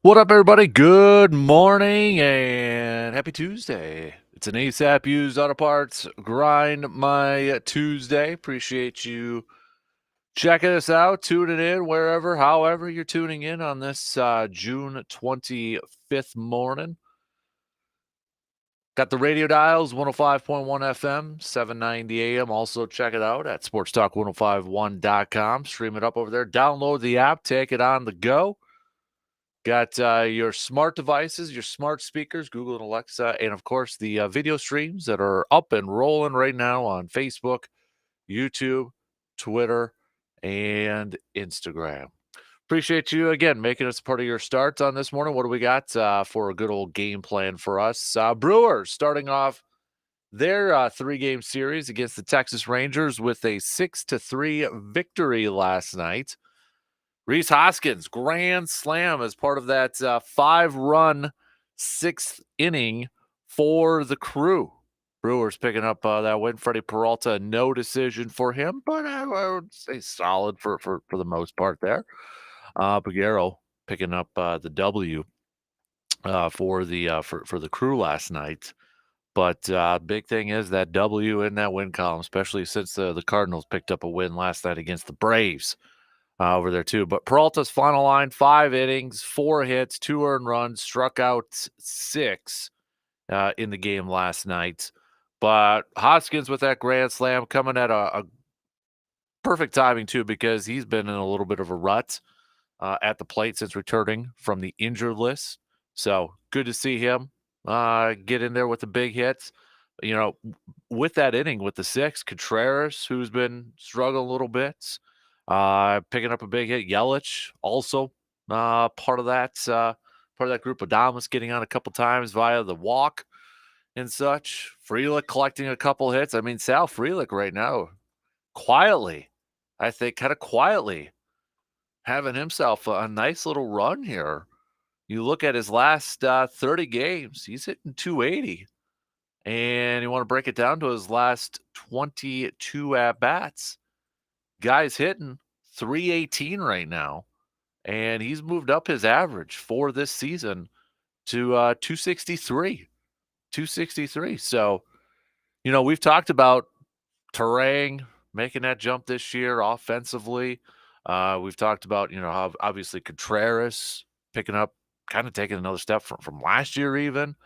What up, everybody? Good morning and happy Tuesday. It's an ASAP Used Auto Parts Grind My Tuesday. Appreciate you checking us out, tuning in wherever, however you're tuning in on this June 25th morning. Got the radio dials, 105.1 FM, 790 AM. Also check it out at sportstalk1051.com. Stream it up over there. Download the app, take it on the go. Got your smart devices, your smart speakers, Google and Alexa, and of course the video streams that are up and rolling right now on Facebook, YouTube, Twitter, and Instagram. Appreciate you again making us part of your starts on this morning. What do we got for a good old game plan for us? Brewers starting off their 3-game series against the Texas Rangers with a 6-3 victory last night. Rhys Hoskins, grand slam as part of that 5-run 6th inning for the Crew. Brewers picking up that win. Freddie Peralta, no decision for him, but I would say solid for the most part there. Peguero picking up the W for the Crew last night. But big thing is that W in that win column, especially since the Cardinals picked up a win last night against the Braves. Over there too. But Peralta's final line, 5 innings, 4 hits, 2 earned runs, struck out 6 in the game last night. But Hoskins with that grand slam coming at a perfect timing too, because he's been in a little bit of a rut at the plate since returning from the injured list. So good to see him get in there with the big hits. You know, with that inning with the 6, Contreras, who's been struggling a little bit, picking up a big hit. Yelich also part of that group. Adames getting on a couple times via the walk and such. Frelick collecting a couple hits. I mean, Sal Frelick right now, quietly, I think, kind of quietly having himself a nice little run here. You look at his last 30 games, he's hitting 280. And you want to break it down to his last 22 at-bats. Guy's hitting 318 right now, and he's moved up his average for this season to 263. 263. So, we've talked about Terang making that jump this year offensively. We've talked about, how obviously Contreras picking up, kind of taking another step from last year even.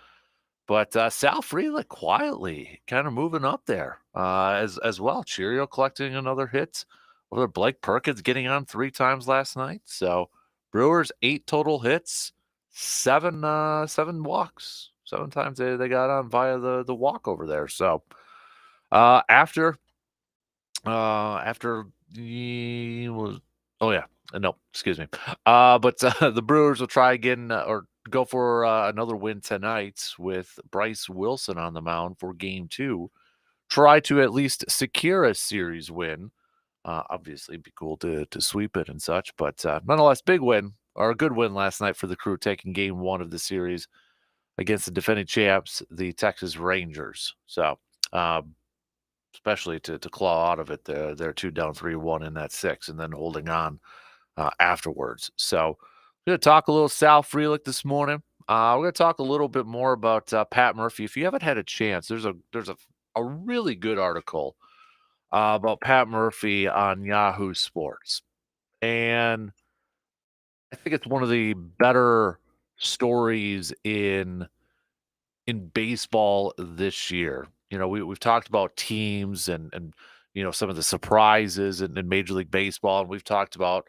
But Sal Frelick quietly kind of moving up there as well. Cheerio collecting another hit. Over there, Blake Perkins getting on 3 times last night. So Brewers 8 total hits, 7 walks. 7 times they got on via the walk over there. So after the was no, excuse me. But the Brewers will try again or go for another win tonight with Bryce Wilson on the mound for game 2. Try to at least secure a series win. Obviously, it'd be cool to sweep it and such, but nonetheless, big win or a good win last night for the Crew, taking game 1 of the series against the defending champs, the Texas Rangers. So, especially to claw out of it, they're 2 down 3-1 in that 6, and then holding on afterwards. So, we're going to talk a little Sal Frelick this morning. We're going to talk a little bit more about Pat Murphy. If you haven't had a chance, there's a really good article about Pat Murphy on Yahoo Sports, and I think it's one of the better stories in baseball this year. We've talked about teams and some of the surprises in Major League Baseball, and we've talked about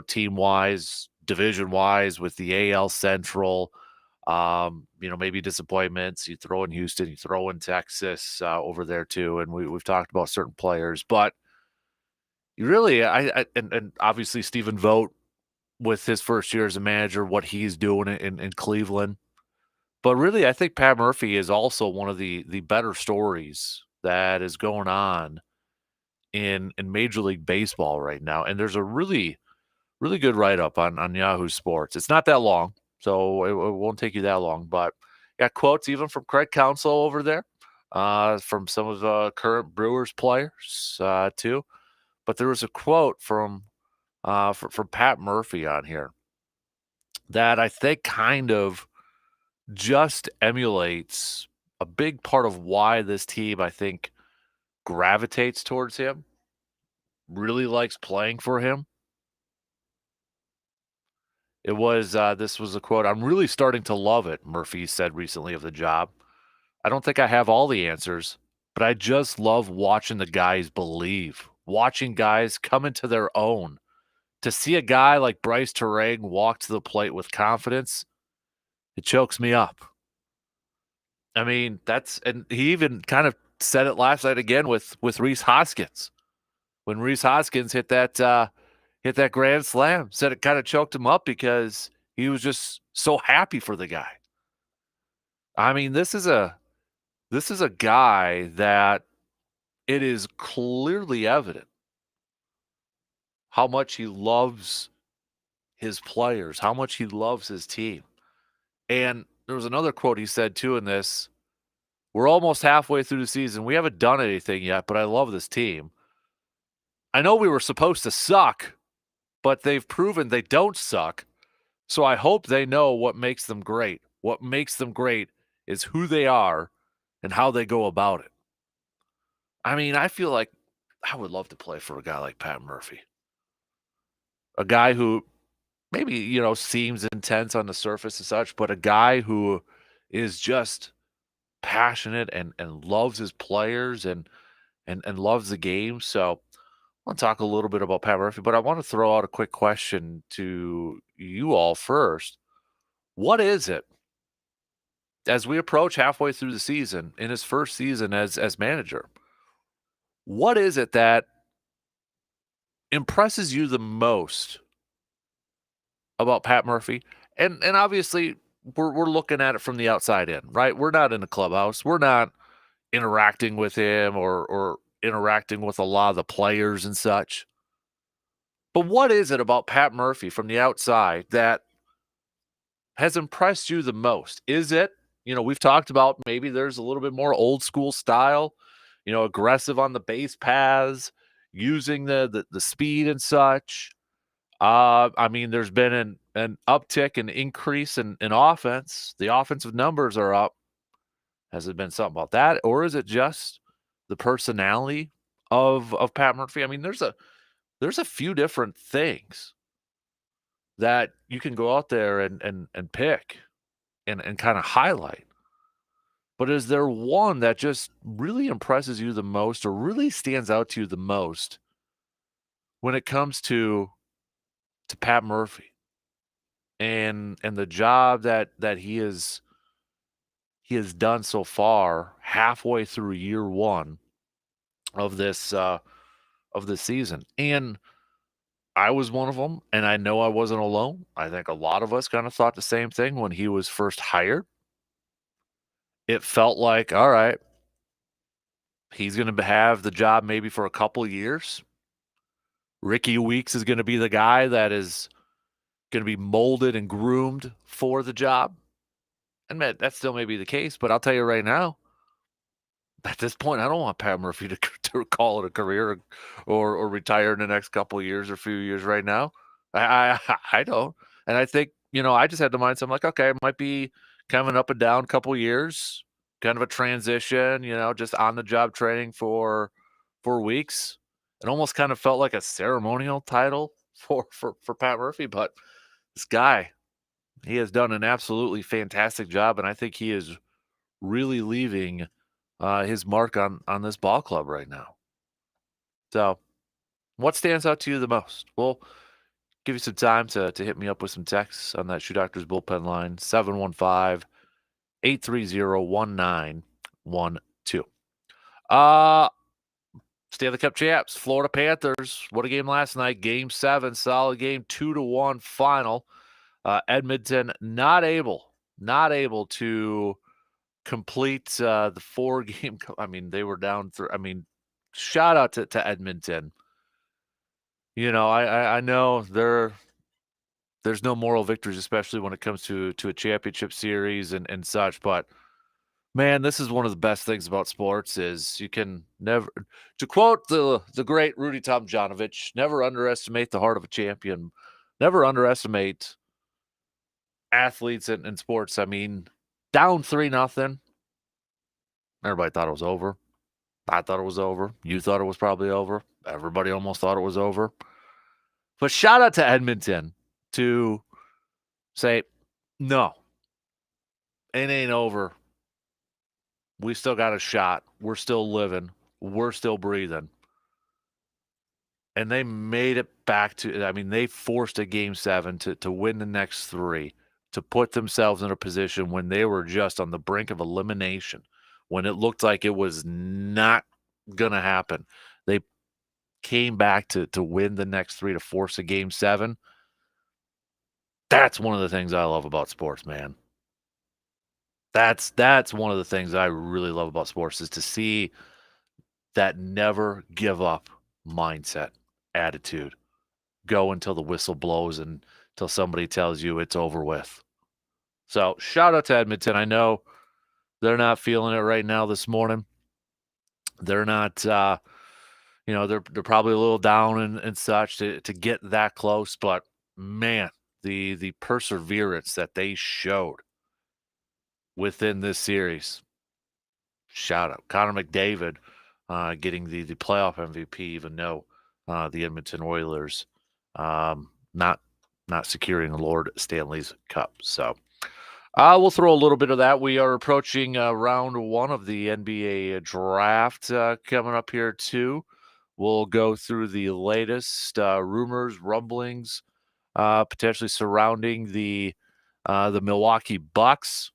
team wise, division wise with the AL Central. Maybe disappointments. You throw in Houston, you throw in Texas over there too, and we've talked about certain players, but you really, and obviously Stephen Vogt with his first year as a manager, what he's doing in Cleveland. But really, I think Pat Murphy is also one of the better stories that is going on in Major League Baseball right now. And there's a really, really good write-up on Yahoo Sports. It's not that long, so it won't take you that long. But got quotes even from Craig Counsell over there, from some of the current Brewers players too. But there was a quote from Pat Murphy on here that I think kind of just emulates a big part of why this team, I think, gravitates towards him, really likes playing for him. This was a quote, "I'm really starting to love it," Murphy said recently of the job. "I don't think I have all the answers, but I just love watching the guys believe, watching guys come into their own. To see a guy like Bryce Terang walk to the plate with confidence, it chokes me up." I mean, and he even kind of said it last night again with Rhys Hoskins. When Rhys Hoskins hit that grand slam, said it kind of choked him up because he was just so happy for the guy. I mean, this is a guy that it is clearly evident how much he loves his players, how much he loves his team. And there was another quote he said too in this. "We're almost halfway through the season. We haven't done anything yet, but I love this team. I know we were supposed to suck, but they've proven they don't suck. So I hope they know what makes them great. What makes them great is who they are and how they go about it." I mean, I feel like I would love to play for a guy like Pat Murphy. A guy who maybe, seems intense on the surface and such, but a guy who is just passionate and loves his players and loves the game. So I want to talk a little bit about Pat Murphy, but I want to throw out a quick question to you all first. What is it, as we approach halfway through the season, in his first season as manager, what is it that impresses you the most about Pat Murphy? And obviously we're looking at it from the outside in, right? We're not in the clubhouse. We're not interacting with him or interacting with a lot of the players and such. But what is it about Pat Murphy from the outside that has impressed you the most? Is it, we've talked about maybe there's a little bit more old school style, aggressive on the base paths, using the speed and such. I mean, there's been an uptick, an increase in offense. The offensive numbers are up. Has it been something about that, or is it just the personality of Pat Murphy? I mean, there's a few different things that you can go out there and pick and kind of highlight. But is there one that just really impresses you the most or really stands out to you the most when it comes to Pat Murphy and the job that he has done so far halfway through year one of this season? And I was one of them, and I know I wasn't alone. I think a lot of us kind of thought the same thing when he was first hired. It felt like, all right, he's going to have the job maybe for a couple of years. Ricky Weeks is going to be the guy that is going to be molded and groomed for the job. And that still may be the case, but I'll tell you right now, at this point, I don't want Pat Murphy to call it a career or retire in the next couple of years or few years right now. I don't. And I think, I just had the mindset, I'm like, okay, it might be kind of an up and down couple of years, kind of a transition, just on the job training for weeks. It almost kind of felt like a ceremonial title for Pat Murphy, but this guy, he has done an absolutely fantastic job, and I think he is really leaving his mark on this ball club right now. So, what stands out to you the most? We'll give you some time to hit me up with some texts on that Shoe Doctors bullpen line, 715-830-1912. Stanley Cup champs, Florida Panthers. What a game last night. Game 7, solid game, 2-1 final. Edmonton not able to complete the 4-game. I mean, they were down through. I mean, shout out to Edmonton. I know there's no moral victories, especially when it comes to a championship series and such. But man, this is one of the best things about sports is you can never, to quote the great Rudy Tomjanovich, never underestimate the heart of a champion. Never underestimate athletes in sports. I mean, down 3-0. Everybody thought it was over. I thought it was over. You thought it was probably over. Everybody almost thought it was over. But shout out to Edmonton to say, no, it ain't over. We still got a shot. We're still living. We're still breathing. And they made it back to, I mean, they forced a game 7 to win the next 3, to put themselves in a position when they were just on the brink of elimination, when it looked like it was not going to happen. They came back to win the next 3 to force a game 7. That's one of the things I love about sports, man. That's one of the things I really love about sports, is to see that never give up mindset, attitude. Go until the whistle blows and until somebody tells you it's over with. So shout out to Edmonton. I know they're not feeling it right now this morning. They're not, they're probably a little down and such to get that close. But man, the perseverance that they showed within this series. Shout out Connor McDavid getting the playoff MVP, even though the Edmonton Oilers not securing the Lord Stanley's Cup. So we'll throw a little bit of that. We are approaching round 1 of the NBA draft coming up here too. We'll go through the latest rumors, rumblings, potentially surrounding the Milwaukee Bucks.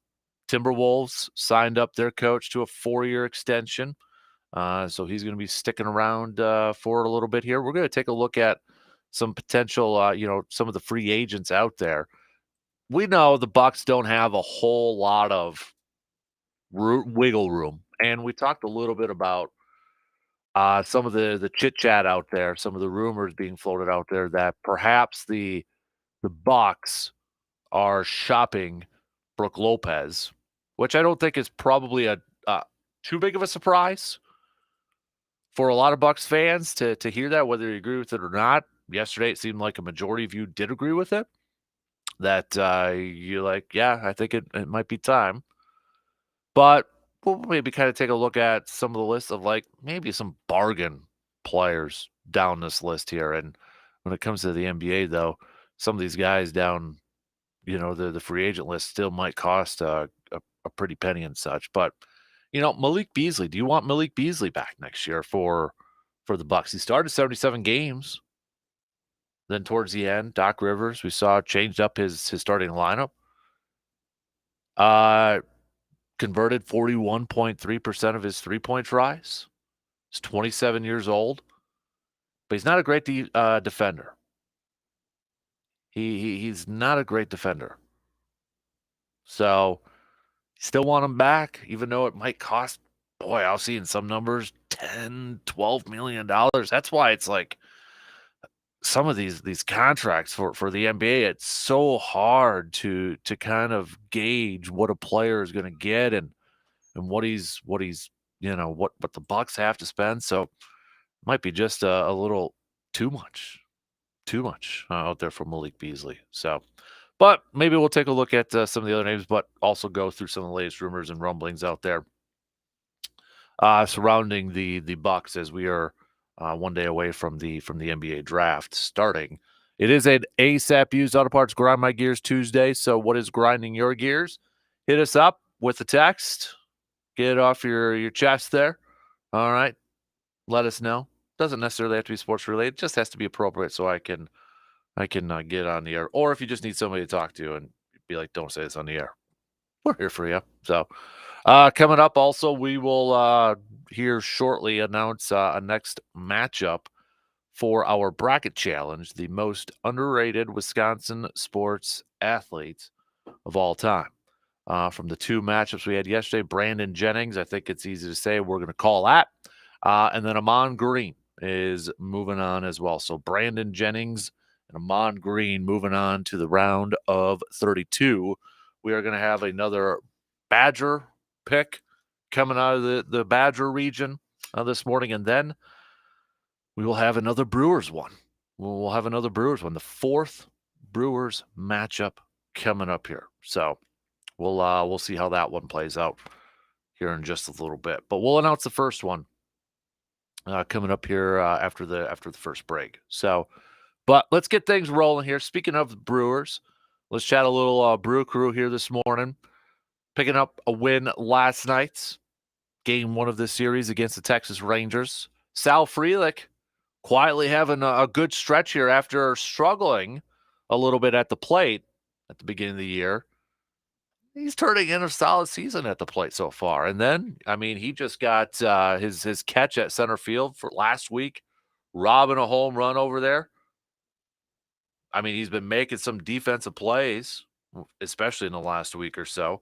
Timberwolves signed up their coach to a 4-year extension. So he's going to be sticking around for a little bit here. We're going to take a look at some potential, some of the free agents out there. We know the Bucks don't have a whole lot of wiggle room, and we talked a little bit about some of the chit chat out there, some of the rumors being floated out there that perhaps the Bucks are shopping Brook Lopez, which I don't think is probably a too big of a surprise for a lot of Bucks fans to hear that, whether you agree with it or not. Yesterday, it seemed like a majority of you did agree with it. That you're like, yeah, I think it might be time. But we'll maybe kind of take a look at some of the list of like maybe some bargain players down this list here. And when it comes to the NBA, though, some of these guys down, the free agent list still might cost a pretty penny and such. But Malik Beasley, do you want Malik Beasley back next year for the Bucks? He started 77 games. Then towards the end, Doc Rivers, we saw, changed up his starting lineup. Converted 41.3% of his three-point tries. He's 27 years old, but he's not a great defender. He's not a great defender. So still want him back, even though it might cost, boy, I'll see in some numbers, $10, $12 million. That's why it's like some of these contracts for the NBA, it's so hard to kind of gauge what a player is going to get and what he's what the Bucks have to spend. So it might be just a little too much out there for Malik Beasley. So, but maybe we'll take a look at some of the other names, but also go through some of the latest rumors and rumblings out there surrounding the Bucks, as we are one day away from the NBA draft starting. It is an ASAP Used Auto Parts Grind My Gears Tuesday. So what is grinding your gears? Hit us up with the text. Get it off your chest there. All right. Let us know. Doesn't necessarily have to be sports related. It just has to be appropriate so I can get on the air. Or if you just need somebody to talk to and be like, don't say this on the air, we're here for you. So coming up also, we will here shortly announce a next matchup for our bracket challenge, the most underrated Wisconsin sports athletes of all time. From the 2 matchups we had yesterday, Brandon Jennings, I think it's easy to say we're going to call that. And then Amon Green is moving on as well. So Brandon Jennings and Amon Green moving on to the round of 32. We are going to have another Badger pick coming out of the Badger region this morning. And then we will have another Brewers one. We'll have another Brewers one, the 4th Brewers matchup coming up here. So we'll see how that one plays out here in just a little bit. But we'll announce the first one coming up here after the first break. So, but let's get things rolling here. Speaking of the Brewers, let's chat a little Brew Crew here this morning. Picking up a win last night, game 1 of this series against the Texas Rangers. Sal Frelick quietly having a good stretch here after struggling a little bit at the plate at the beginning of the year. He's turning in a solid season at the plate so far. And then, I mean, he just got his catch at center field for last week, robbing a home run over there. I mean, he's been making some defensive plays, especially in the last week or so.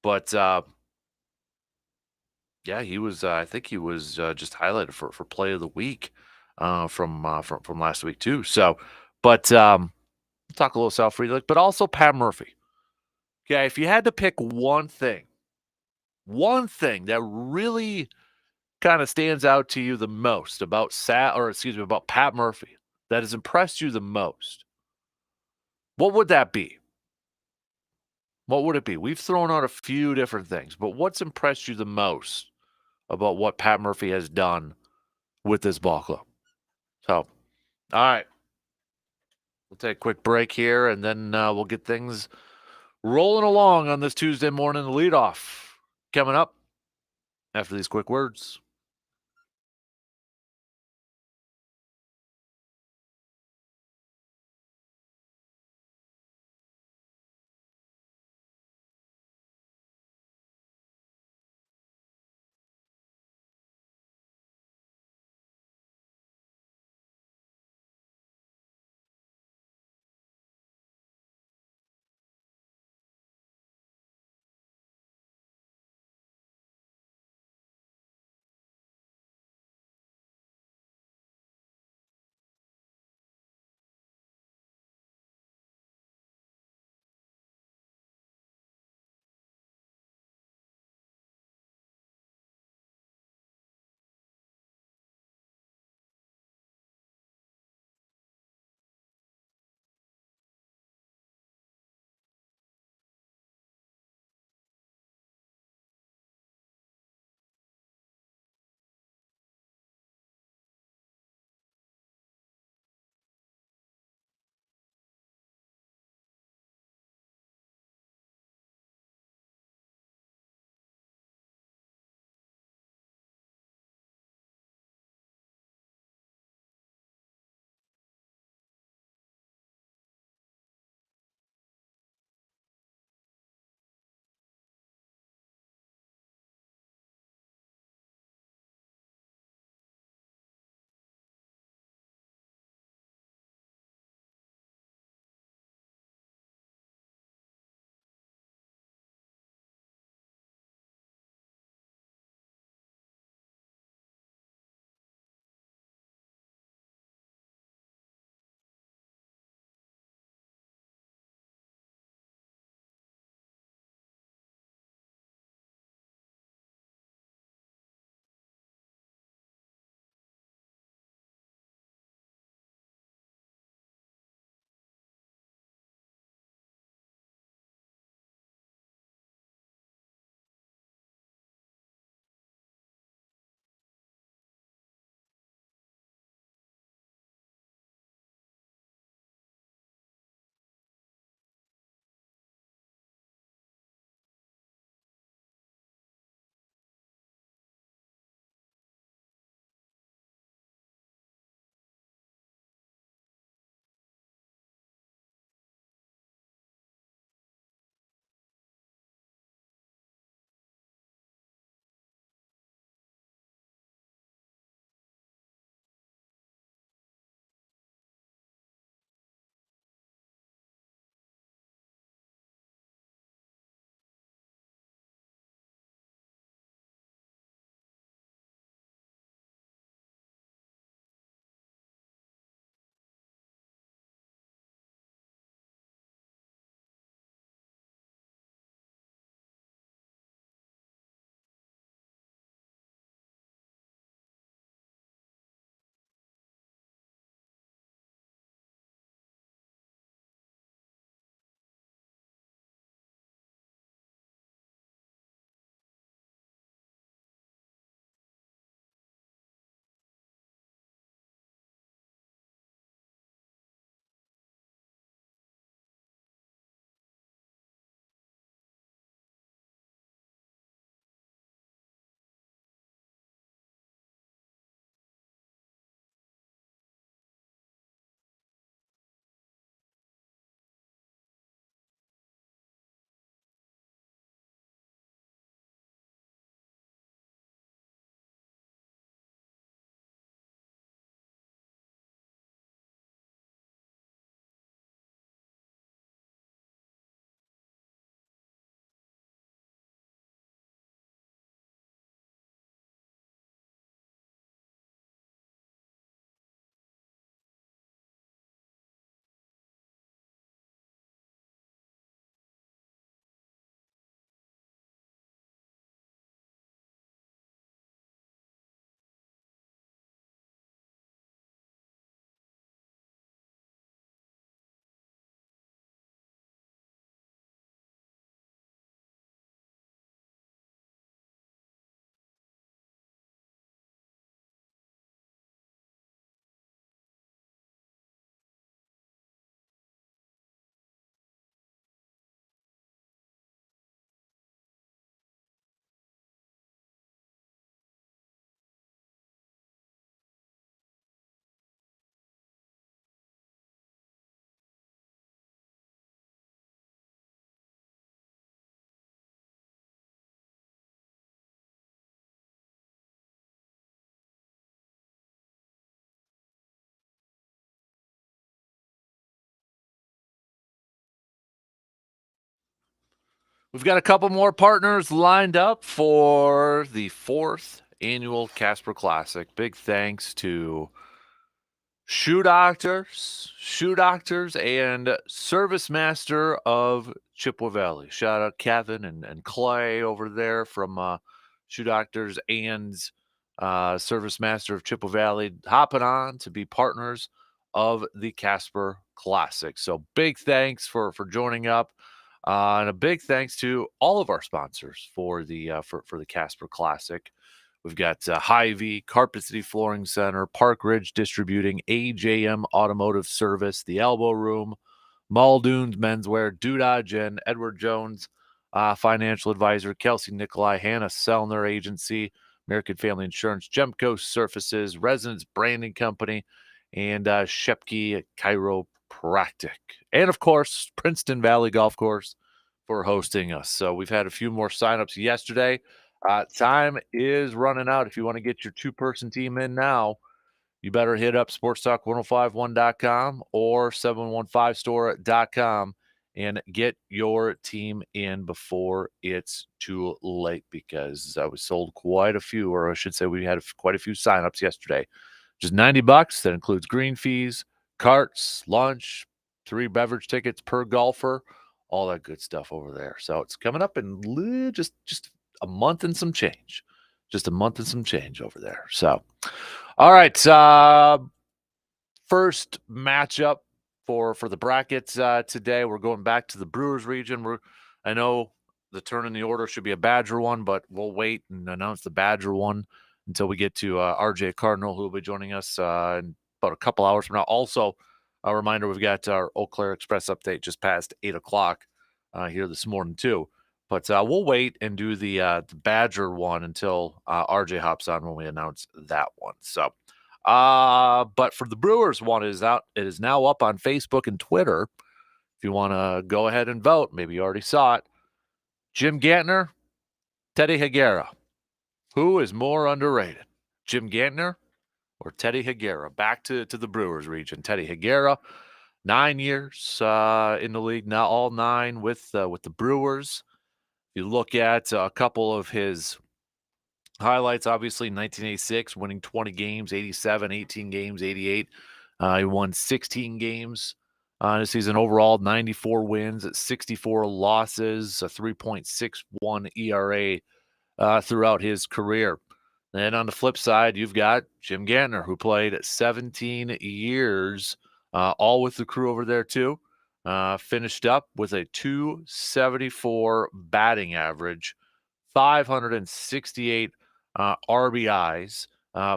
But yeah, he was. I think he was just highlighted for play of the week from last week too. So, but talk a little Sal Frelick, but also Pat Murphy. Okay, if you had to pick one thing that really kind of stands out to you the most about about Pat Murphy that has impressed you the most, what would that be? What would it be? We've thrown out a few different things, but what's impressed you the most about what Pat Murphy has done with this ball club? So, all right, we'll take a quick break here, and then we'll get things rolling along on this Tuesday morning. The leadoff coming up after these quick words. We've got a couple more partners lined up for the 4th annual Kasper Classic. Big thanks to Shoe Doctors, and Service Master of Chippewa Valley. Shout out Kevin and Clay over there from Shoe Doctors and Service Master of Chippewa Valley, hopping on to be partners of the Kasper Classic. So big thanks for joining up, and a big thanks to all of our sponsors for the for the Kasper Classic. We've got Hy-Vee, Carpet City Flooring Center, Park Ridge Distributing, AJM Automotive Service, The Elbow Room, Muldoon's Menswear, Dudage and Edward Jones, Financial Advisor, Kelsey Nikolai, Hannah Sellner Agency, American Family Insurance, Gemco Surfaces, Residence Branding Company, and Shepke Chiropractic. And, of course, Princeton Valley Golf Course for hosting us. So we've had a few more signups yesterday. Time is running out. If you want to get your two-person team in now, you better hit up sportstalk1051.com or 715store.com and get your team in before it's too late, because we sold quite a few, or I should say we had quite a few signups yesterday. Just $90. That includes green fees, carts, lunch, 3 beverage tickets per golfer, all that good stuff over there. So it's coming up in just a month and some change. Just a month and some change over there. So, all right. First matchup for the brackets today. We're going back to the Brewers region. I know the turn in the order should be a Badger one, but we'll wait and announce the Badger one until we get to RJ Cardinal, who will be joining us in about a couple hours from now. Also, a reminder, we've got our Eau Claire Express update just past 8 o'clock here this morning, too. But we'll wait and do the Badger one until RJ hops on when we announce that one. So, but for the Brewers one, it is now up on Facebook and Twitter. If you want to go ahead and vote, maybe you already saw it. Jim Gantner, Teddy Higuera. Who is more underrated, Jim Gantner or Teddy Higuera? Back to the Brewers region. Teddy Higuera, 9 years in the league now, all 9 with the Brewers. You look at a couple of his highlights, obviously, 1986, winning 20 games, 87, 18 games, 88. He won 16 games this season overall, 94 wins, 64 losses, a 3.61 ERA throughout his career. Then on the flip side, you've got Jim Gantner, who played 17 years, all with the crew over there too. Finished up with a 274 batting average, 568 RBIs,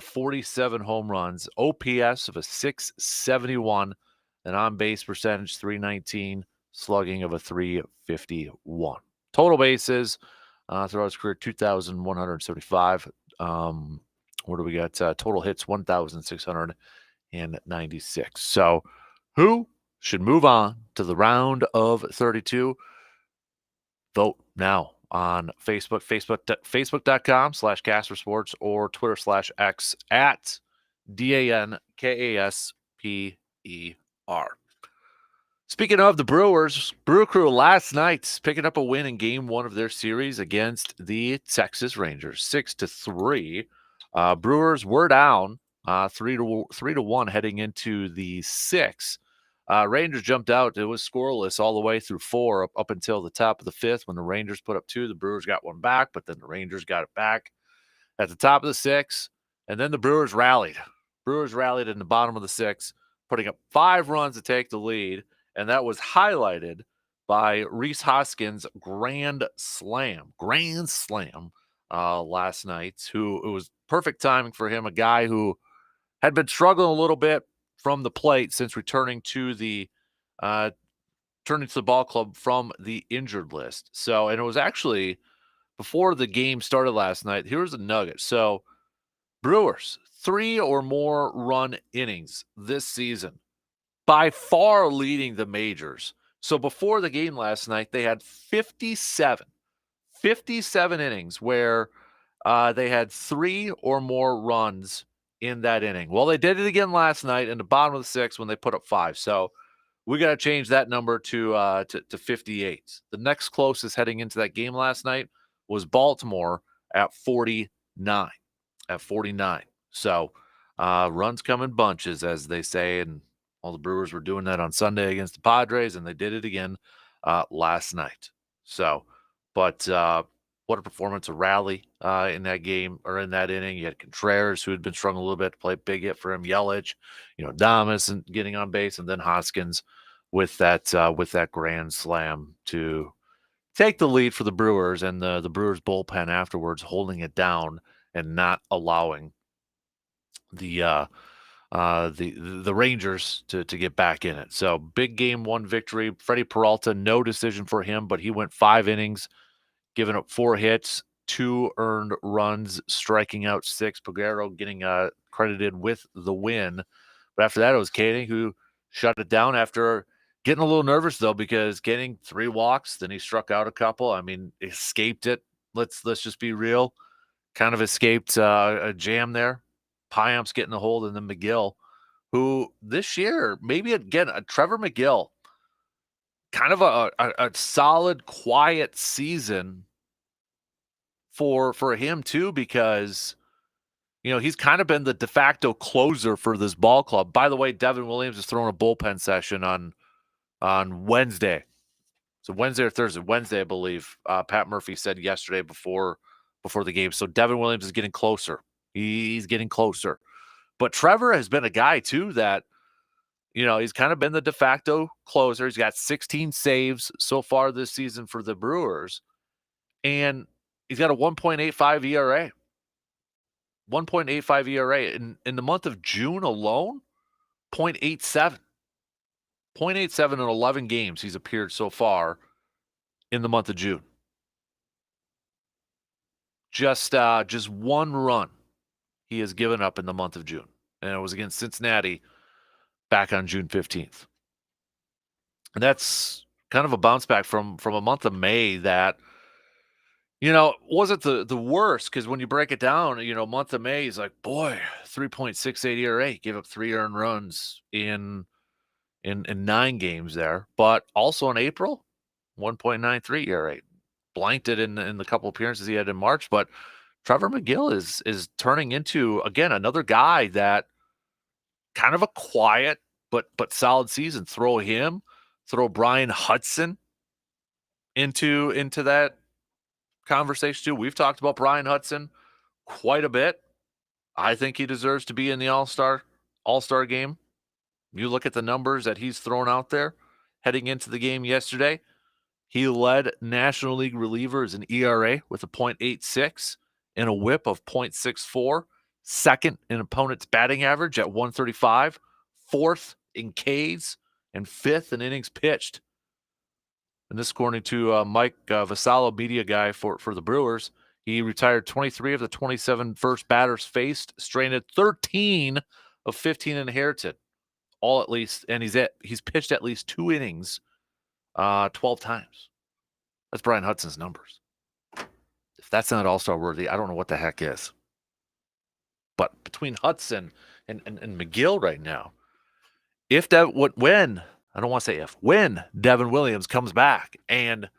47 home runs, OPS of a 671, an on-base percentage 319, slugging of a 351. Total bases throughout his career, 2,175. What do we got? Total hits, 1,696. So who should move on to the round of 32? Vote now on Facebook, facebook.com/Kasper Sports or Twitter/X at DANKASPER. Speaking of the Brewers, Brew Crew last night picking up a win in Game 1 of their series against the Texas Rangers, 6-3. Brewers were down 3-1 heading into the 6th. Rangers jumped out. It was scoreless all the way through 4 up until the top of the 5th when the Rangers put up 2. The Brewers got one back, but then the Rangers got it back at the top of the 6th, and then the Brewers rallied. Brewers rallied in the bottom of the 6th, putting up 5 runs to take the lead, and that was highlighted by Rhys Hoskins' grand slam last night. It was perfect timing for him, a guy who had been struggling a little bit from the plate since returning to the ball club from the injured list. So, and it was actually before the game started last night. Here's a nugget. So, Brewers, 3 or more run innings this season, by far leading the majors. So before the game last night, they had 57 innings where they had 3 or more runs in that inning. Well, they did it again last night in the bottom of the 6th when they put up 5. So We got to change that number to 58. The next closest heading into that game last night was Baltimore at 49. At 49. So runs come in bunches, as they say, and all the Brewers were doing that on Sunday against the Padres, and they did it again last night. So, but what a performance, a rally in that game or in that inning. You had Contreras, who had been struggling a little bit, to play a big hit for him. Yelich, Damas and getting on base, and then Hoskins with that grand slam to take the lead for the Brewers, and the Brewers bullpen afterwards holding it down and not allowing the Rangers to get back in it. So big game one victory. Freddie Peralta, no decision for him, but he went 5 innings, giving up 4 hits, 2 earned runs, striking out 6. Peguero getting credited with the win. But after that, it was Koenig who shut it down after getting a little nervous, though, because getting 3 walks, then he struck out a couple. I mean, escaped it. Let's just be real. Kind of escaped a jam there. Payamps getting a hold, and then McGill, who this year, maybe again, Trevor McGill, kind of a solid, quiet season for him too, because he's kind of been the de facto closer for this ball club. By the way, Devin Williams is throwing a bullpen session on Wednesday. So Wednesday or Thursday, Wednesday, I believe. Pat Murphy said yesterday before the game. So Devin Williams is getting closer. He's getting closer. But Trevor has been a guy too that, he's kind of been the de facto closer. He's got 16 saves so far this season for the Brewers. And he's got a 1.85 ERA. 1.85 ERA. In the month of June alone, 0.87. 0.87 in 11 games he's appeared so far in the month of June. Just 1 run he has given up in the month of June. And it was against Cincinnati back on June 15th. And that's kind of a bounce back from a month of May that, wasn't the worst, because when you break it down, month of May is like, boy, 3.68 ERA, gave up 3 earned runs in 9 games there. But also in April, 1.93 ERA. Blanked it in the couple appearances he had in March. But Trevor McGill is turning into, again, another guy that kind of a quiet but solid season. Throw Brian Hudson into that conversation too. We've talked about Brian Hudson quite a bit. I think he deserves to be in the All-Star game. You look at the numbers that he's thrown out there heading into the game yesterday. He led National League relievers in ERA with a .86 and a whip of .64. Second in opponent's batting average at 135. Fourth in Ks, and fifth in innings pitched. And this according to Mike Vassallo, media guy for the Brewers. He retired 23 of the 27 first batters faced, stranded 13 of 15 inherited. All at least, and he's pitched at least 2 innings 12 times. That's Brian Hudson's numbers. If that's not All-Star worthy, I don't know what the heck is. But between Hudson and McGill right now, when Devin Williams comes back and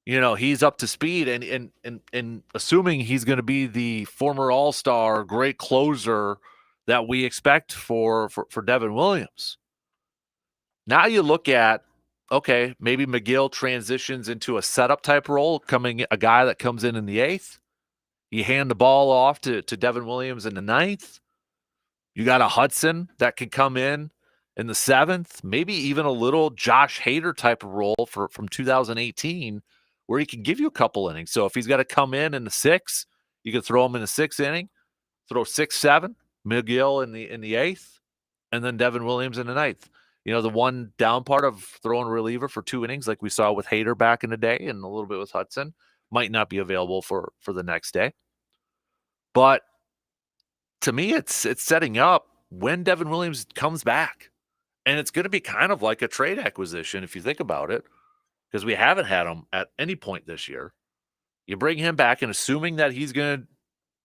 he's up to speed and assuming he's going to be the former All-Star great closer that we expect for Devin Williams. Now you look at, okay, maybe McGill transitions into a setup type role, a guy that comes in the 8th. You hand the ball off to Devin Williams in the 9th. You got a Hudson that can come in the 7th, maybe even a little Josh Hader type of role from 2018 where he can give you a couple innings. So if he's got to come in the 6th, you can throw him in the 6th inning, throw 6, 7, McGill in the 8th, and then Devin Williams in the 9th. The one down part of throwing a reliever for 2 innings, like we saw with Hader back in the day and a little bit with Hudson, might not be available for the next day. But to me, it's setting up when Devin Williams comes back. And it's going to be kind of like a trade acquisition if you think about it, because we haven't had him at any point this year. You bring him back, and assuming that he's going to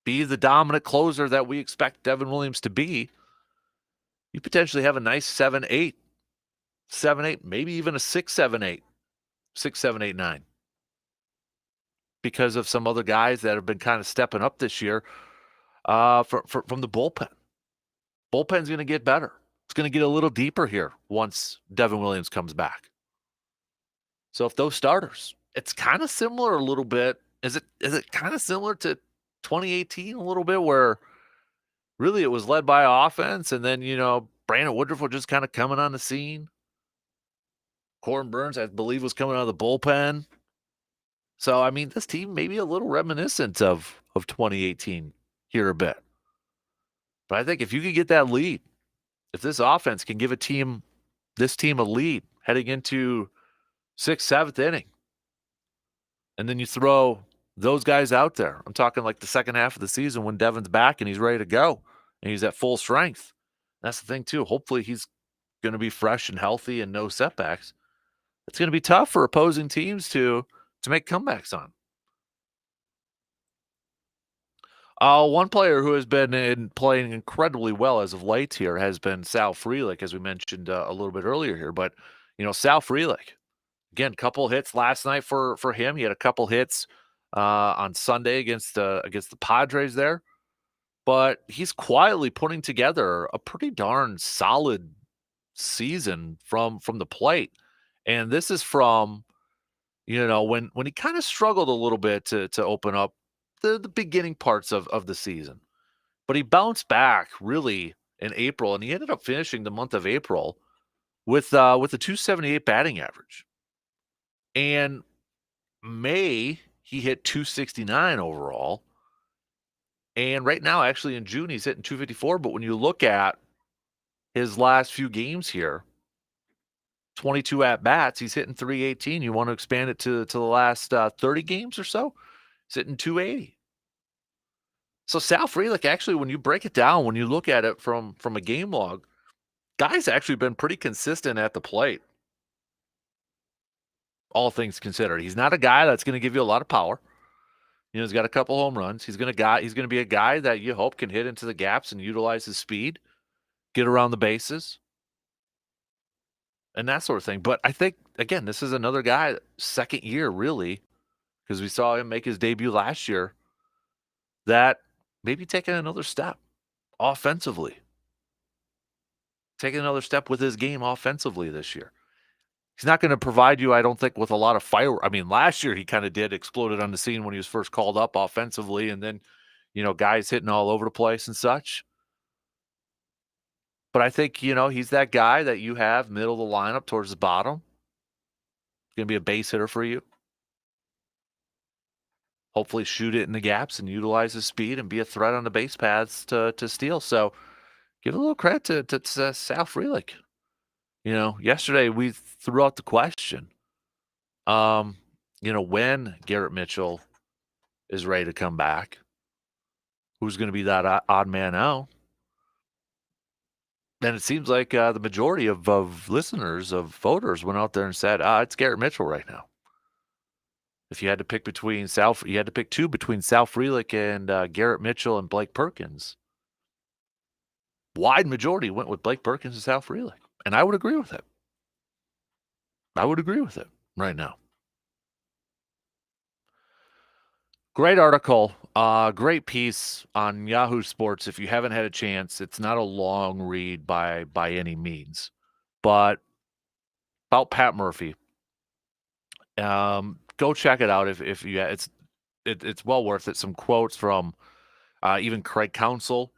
be the dominant closer that we expect Devin Williams to be, you potentially have a nice 7-8 7, 8, maybe even a 6, 7, 8, 6, 7, 8, 9, because of some other guys that have been kind of stepping up this year from the bullpen. Bullpen's going to get better. It's going to get a little deeper here once Devin Williams comes back. So if those starters, it's kind of similar a little bit. Is it kind of similar to 2018 a little bit, where really it was led by offense, and then Brandon Woodruff was just kind of coming on the scene. Corbin Burns, I believe, was coming out of the bullpen. So I mean, this team may be a little reminiscent of 2018 here a bit. But I think if you could get that lead, if this offense can give this team a lead heading into 6th, 7th inning, and then you throw those guys out there. I'm talking like the second half of the season when Devin's back and he's ready to go and he's at full strength. That's the thing too. Hopefully he's going to be fresh and healthy and no setbacks. It's going to be tough for opposing teams to make comebacks on. One player who has been playing incredibly well as of late here has been Sal Frelick, as we mentioned a little bit earlier here. But Sal Frelick, again, couple hits last night for him. He had a couple hits on Sunday against the Padres there, but he's quietly putting together a pretty darn solid season from the plate. And this is from when he kind of struggled a little bit to open up the beginning parts of the season, but he bounced back really in April, and he ended up finishing the month of April with a 278 batting average. And May, he hit 269 overall. And right now, actually in June, he's hitting 254. But when you look at his last few games here, 22 at-bats, he's hitting 318. You want to expand it to the last 30 games or so? He's hitting 280. So Sal Frelick, actually, when you break it down, when you look at it from a game log, guy's actually been pretty consistent at the plate. All things considered, he's not a guy that's going to give you a lot of power. He's got a couple home runs. He's going to be a guy that you hope can hit into the gaps and utilize his speed, get around the bases, and that sort of thing. But I think, again, this is another guy, second year really, because we saw him make his debut last year, that maybe taking another step offensively, taking another step with his game offensively this year. He's not going to provide you, I don't think, with a lot of fire. I mean, last year he kind of exploded on the scene when he was first called up offensively, and then, guys hitting all over the place and such. But I think, he's that guy that you have middle of the lineup towards the bottom. Going to be a base hitter for you. Hopefully shoot it in the gaps and utilize his speed and be a threat on the base paths to steal. So give a little credit to Sal Frelick. Yesterday we threw out the question, when Garrett Mitchell is ready to come back, who's going to be that odd man out? And it seems like the majority of listeners, of voters, went out there and said, it's Garrett Mitchell right now. If you had to pick you had to pick two between Sal Frelick and Garrett Mitchell and Blake Perkins. Wide majority went with Blake Perkins and Sal Frelick. And I would agree with it. I would agree with it right now. Great article, great piece on Yahoo Sports. If you haven't had a chance, it's not a long read by any means, but about Pat Murphy. Go check it out if you. It's well worth it. Some quotes from even Craig Counsell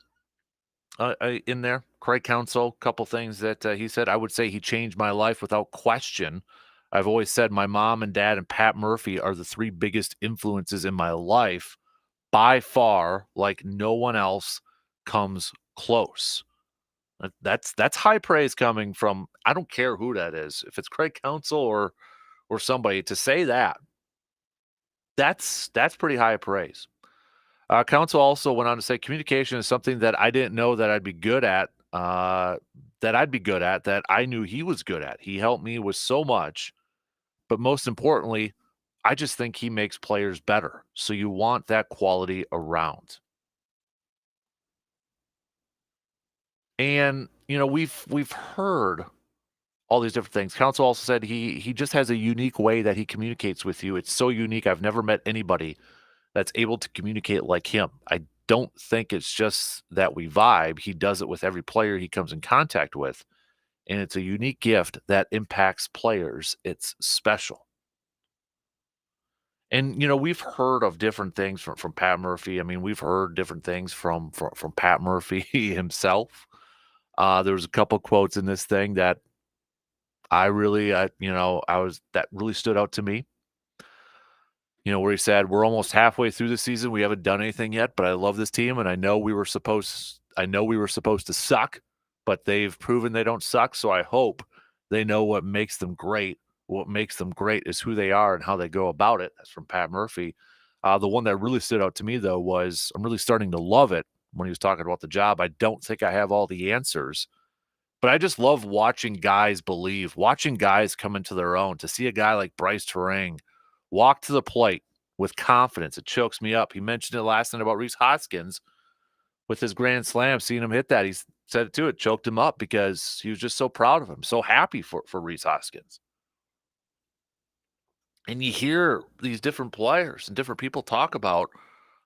in there. Craig Counsell, couple things that he said. I would say he changed my life without question. I've always said my mom and dad and Pat Murphy are the three biggest influences in my life. By far, like no one else comes close. That's high praise coming from, I don't care who that is. If it's Craig Counsell or somebody to say that, that's pretty high praise. Counsell also went on to say communication is something that I didn't know that I'd be good at, that I knew he was good at. He helped me with so much, but most importantly, I just think he makes players better. So you want that quality around. And, we've heard all these different things. Counsell also said he just has a unique way that he communicates with you. It's so unique. I've never met anybody that's able to communicate like him. I don't think it's just that we vibe. He does it with every player he comes in contact with, and it's a unique gift that impacts players. It's special. And we've heard of different things from Pat Murphy. I mean, we've heard different things from Pat Murphy himself. There was a couple quotes in this thing that I really, I was that really stood out to me. Where he said, "We're almost halfway through the season. We haven't done anything yet, but I love this team, and I know we were supposed to suck, but they've proven they don't suck. So I hope they know what makes them great. What makes them great is who they are and how they go about it." That's from Pat Murphy. The one that really stood out to me, though, was I'm really starting to love it when he was talking about the job. I don't think I have all the answers, but I just love watching guys believe, watching guys come into their own. To see a guy like Bryce Terang walk to the plate with confidence, it chokes me up. He mentioned it last night about Rhys Hoskins with his grand slam, seeing him hit that. He said it too. It choked him up because he was just so proud of him, so happy for Rhys Hoskins. And you hear these different players and different people talk about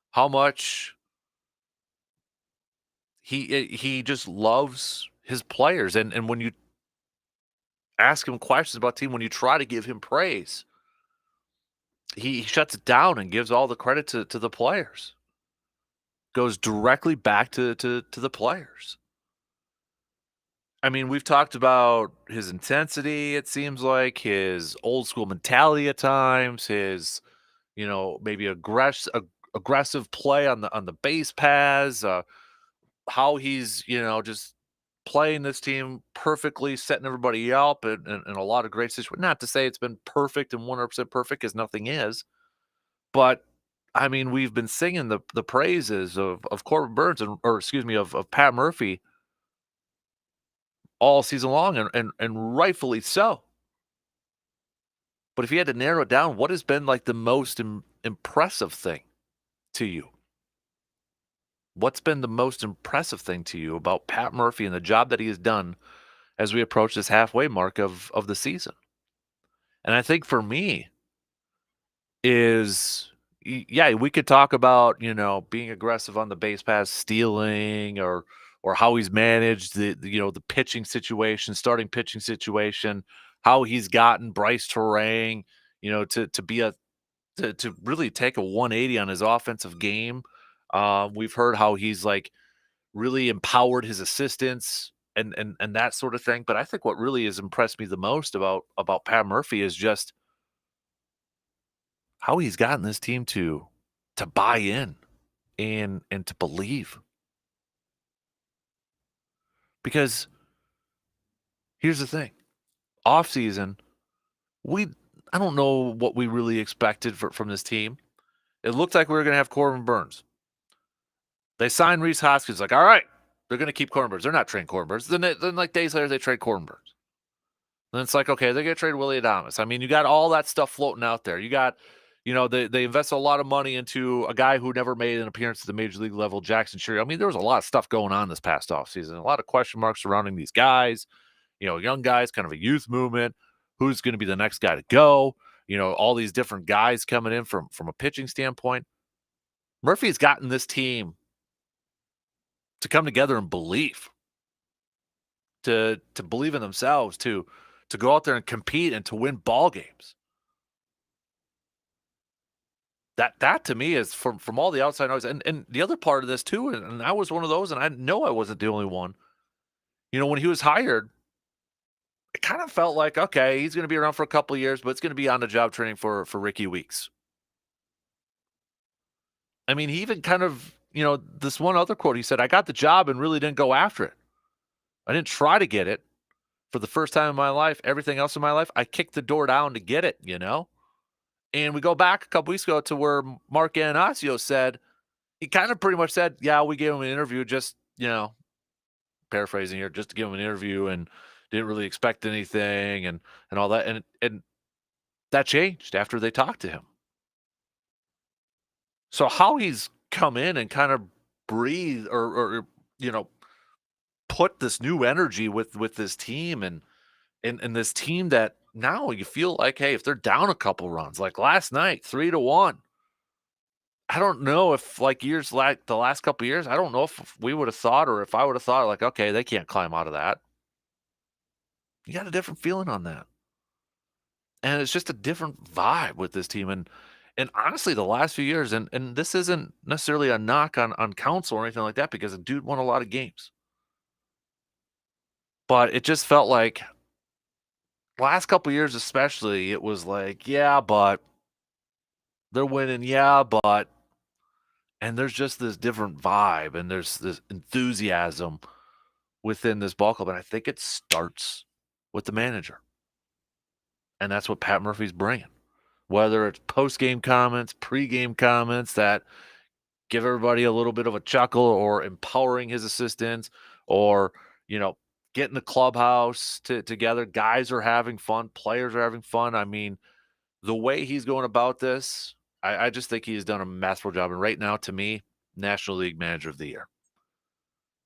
how much he just loves his players. And when you ask him questions about the team, when you try to give him praise, he shuts it down and gives all the credit to the players. Goes directly back to the players. I mean, we've talked about his intensity, it seems like, his old school mentality at times, his, maybe aggressive play on the base paths, how he's, just playing this team perfectly, setting everybody up in a lot of great situations. Not to say it's been perfect and 100% perfect, because nothing is, but I mean, we've been singing the praises of Corbin Burns or excuse me, of Pat Murphy all season long, and rightfully so. But if you had to narrow it down, what has been like the most impressive thing to you? What's been the most impressive thing to you about Pat Murphy and the job that he has done as we approach this halfway mark of the season? And I think for me is, yeah, we could talk about, being aggressive on the base pass, stealing, or how he's managed the pitching situation, starting pitching situation, how he's gotten Bryce Terang, to be to really take a 180 on his offensive game. We've heard how he's like really empowered his assistants and that sort of thing. But I think what really has impressed me the most about Pat Murphy is just how he's gotten this team to buy in and to believe. Because here's the thing. Off season, we I don't know what we really expected from this team. It looked like we were going to have Corbin Burns. They signed Rhys Hoskins. Like, all right, they're going to keep Corbin Burns. They're not trading Corbin Burns. Then like days later, they trade Corbin Burns. Then it's like, okay, they're going to trade Willie Adames. I mean, you got all that stuff floating out there. You got, they invest a lot of money into a guy who never made an appearance at the major league level, Jackson Sherry. I mean, there was a lot of stuff going on this past offseason. A lot of question marks surrounding these guys. Young guys, kind of a youth movement. Who's going to be the next guy to go? All these different guys coming in from a pitching standpoint. Murphy's gotten this team to come together and believe, to believe in themselves, to go out there and compete and to win ball games. That to me is from all the outside noise. And the other part of this too, and I was one of those, and I know I wasn't the only one. When he was hired, it kind of felt like, okay, he's going to be around for a couple of years, but it's going to be on the job training for Ricky Weeks. I mean, he even kind of, this one other quote, he said, "I got the job and really didn't go after it. I didn't try to get it for the first time in my life. Everything else in my life, I kicked the door down to get it, And we go back a couple weeks ago to where Mark Anasio said, he kind of pretty much said, yeah, we gave him an interview, just, paraphrasing here, just to give him an interview and didn't really expect anything and all that. And that changed after they talked to him. So how he's come in and kind of breathe or put this new energy with this team, and in this team that now you feel like, hey, if they're down a couple runs, like last night, 3-1. I don't know if like years like the last couple years, I don't know if we would have thought or if I would have thought like, okay, they can't climb out of that. You got a different feeling on that. And it's just a different vibe with this team. And honestly, the last few years, and this isn't necessarily a knock on Council or anything like that, because the dude won a lot of games. But it just felt like last couple years, especially, it was like, yeah, but they're winning, yeah, but and there's just this different vibe and there's this enthusiasm within this ball club. And I think it starts with the manager. And that's what Pat Murphy's bringing. Whether it's post-game comments, pre-game comments that give everybody a little bit of a chuckle, or empowering his assistants, or, getting the clubhouse together. Guys are having fun. Players are having fun. I mean, the way he's going about this, I just think he's done a masterful job. And right now, to me, National League Manager of the Year.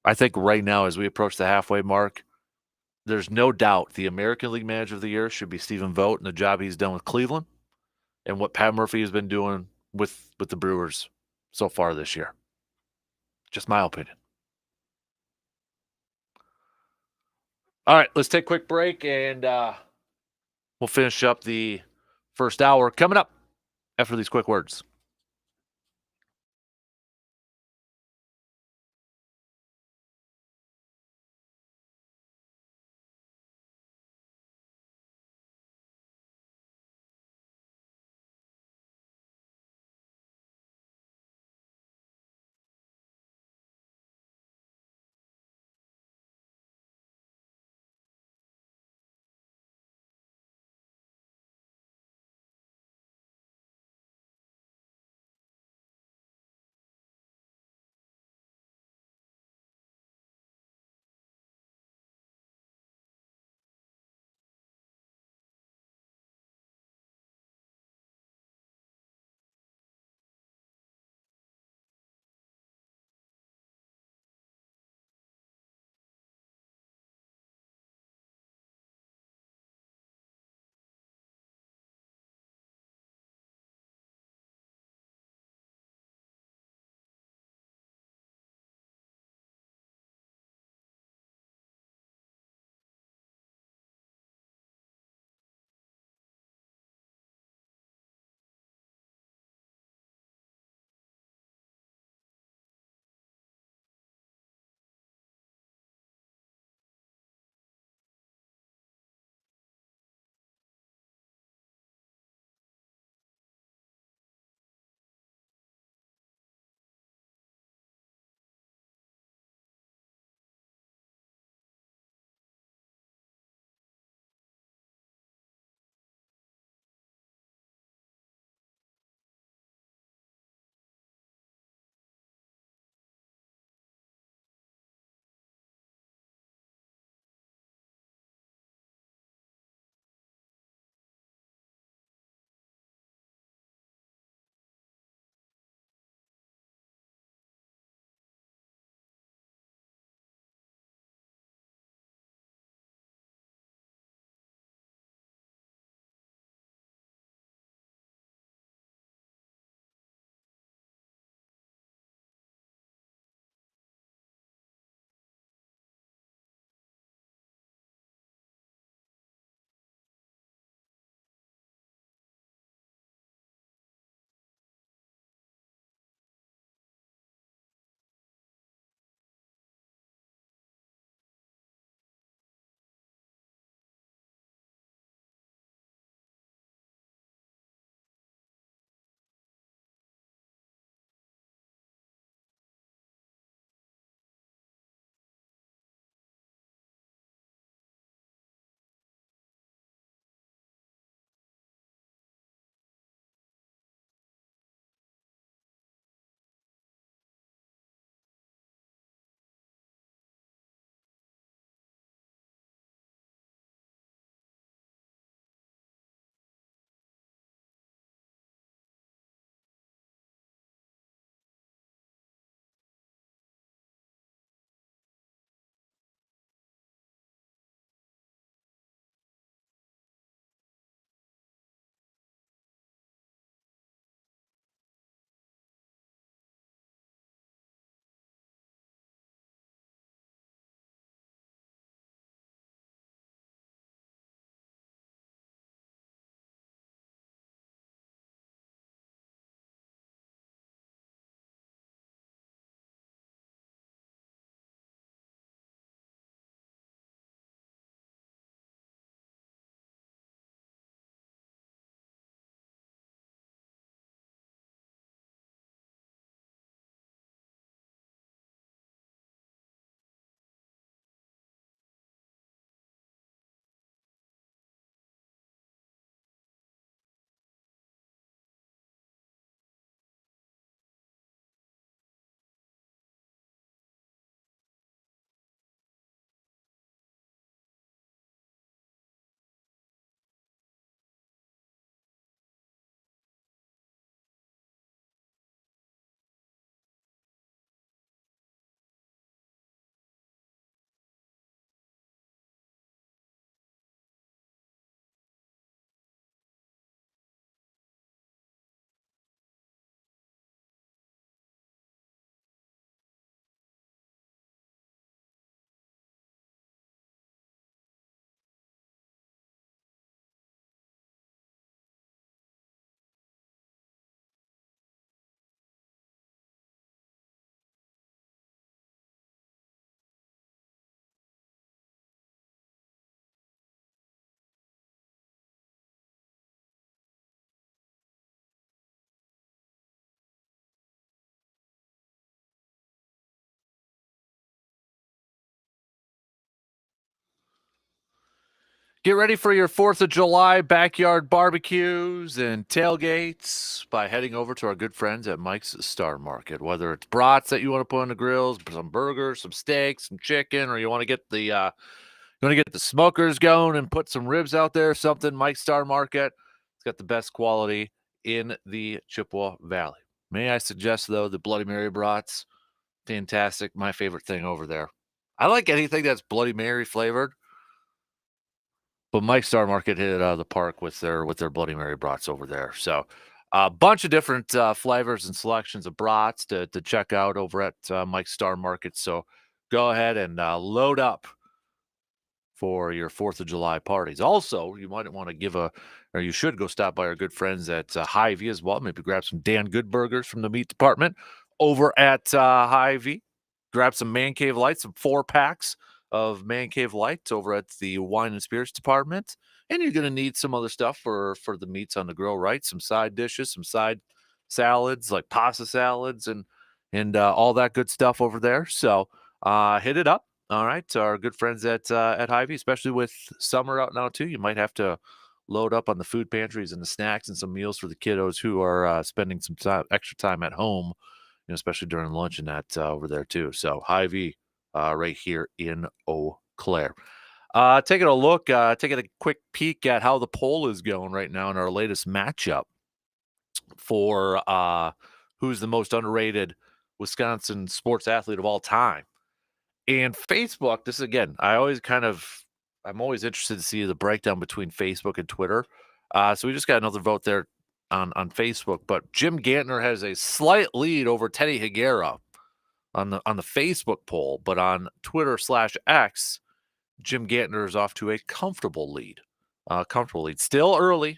I think right now, as we approach the halfway mark, there's no doubt the American League Manager of the Year should be Stephen Vogt and the job he's done with Cleveland and what Pat Murphy has been doing with the Brewers so far this year. Just my opinion. All right, let's take a quick break, and we'll finish up the first hour coming up after these quick words. Get ready for your 4th of July backyard barbecues and tailgates by heading over to our good friends at Mike's Star Market. Whether it's brats that you want to put on the grills, some burgers, some steaks, some chicken, or you want to get the smokers going and put some ribs out there or something, Mike's Star Market, it's got the best quality in the Chippewa Valley. May I suggest, though, the Bloody Mary brats? Fantastic. My favorite thing over there. I like anything that's Bloody Mary flavored. But Mike Star Market hit it out of the park with their Bloody Mary brats over there. So a bunch of different flavors and selections of brats to check out over at Mike Star Market. So go ahead and load up for your 4th of July parties. Also, you might want to you should go stop by our good friends at Hy-Vee as well. Maybe grab some Dan Good burgers from the meat department over at Hy-Vee. Grab some Man Cave Lights, some 4-packs of Man Cave Lights over at the wine and spirits department. And you're going to need some other stuff for the meats on the grill, right? Some side dishes, some side salads like pasta salads and all that good stuff over there. So hit it up. All right, our good friends at Hy-Vee, especially with summer out now too. You might have to load up on the food pantries and the snacks and some meals for the kiddos who are spending some extra time at home, especially during lunch and that over there too. So Hy-Vee right here in Eau Claire. Taking a look, taking a quick peek at how the poll is going right now in our latest matchup for who's the most underrated Wisconsin sports athlete of all time. And Facebook, this again, I'm always interested to see the breakdown between Facebook and Twitter. So we just got another vote there on Facebook, but Jim Gantner has a slight lead over Teddy Higuera on the Facebook poll, but on Twitter/X, Jim Gantner is off to a comfortable lead. Still early.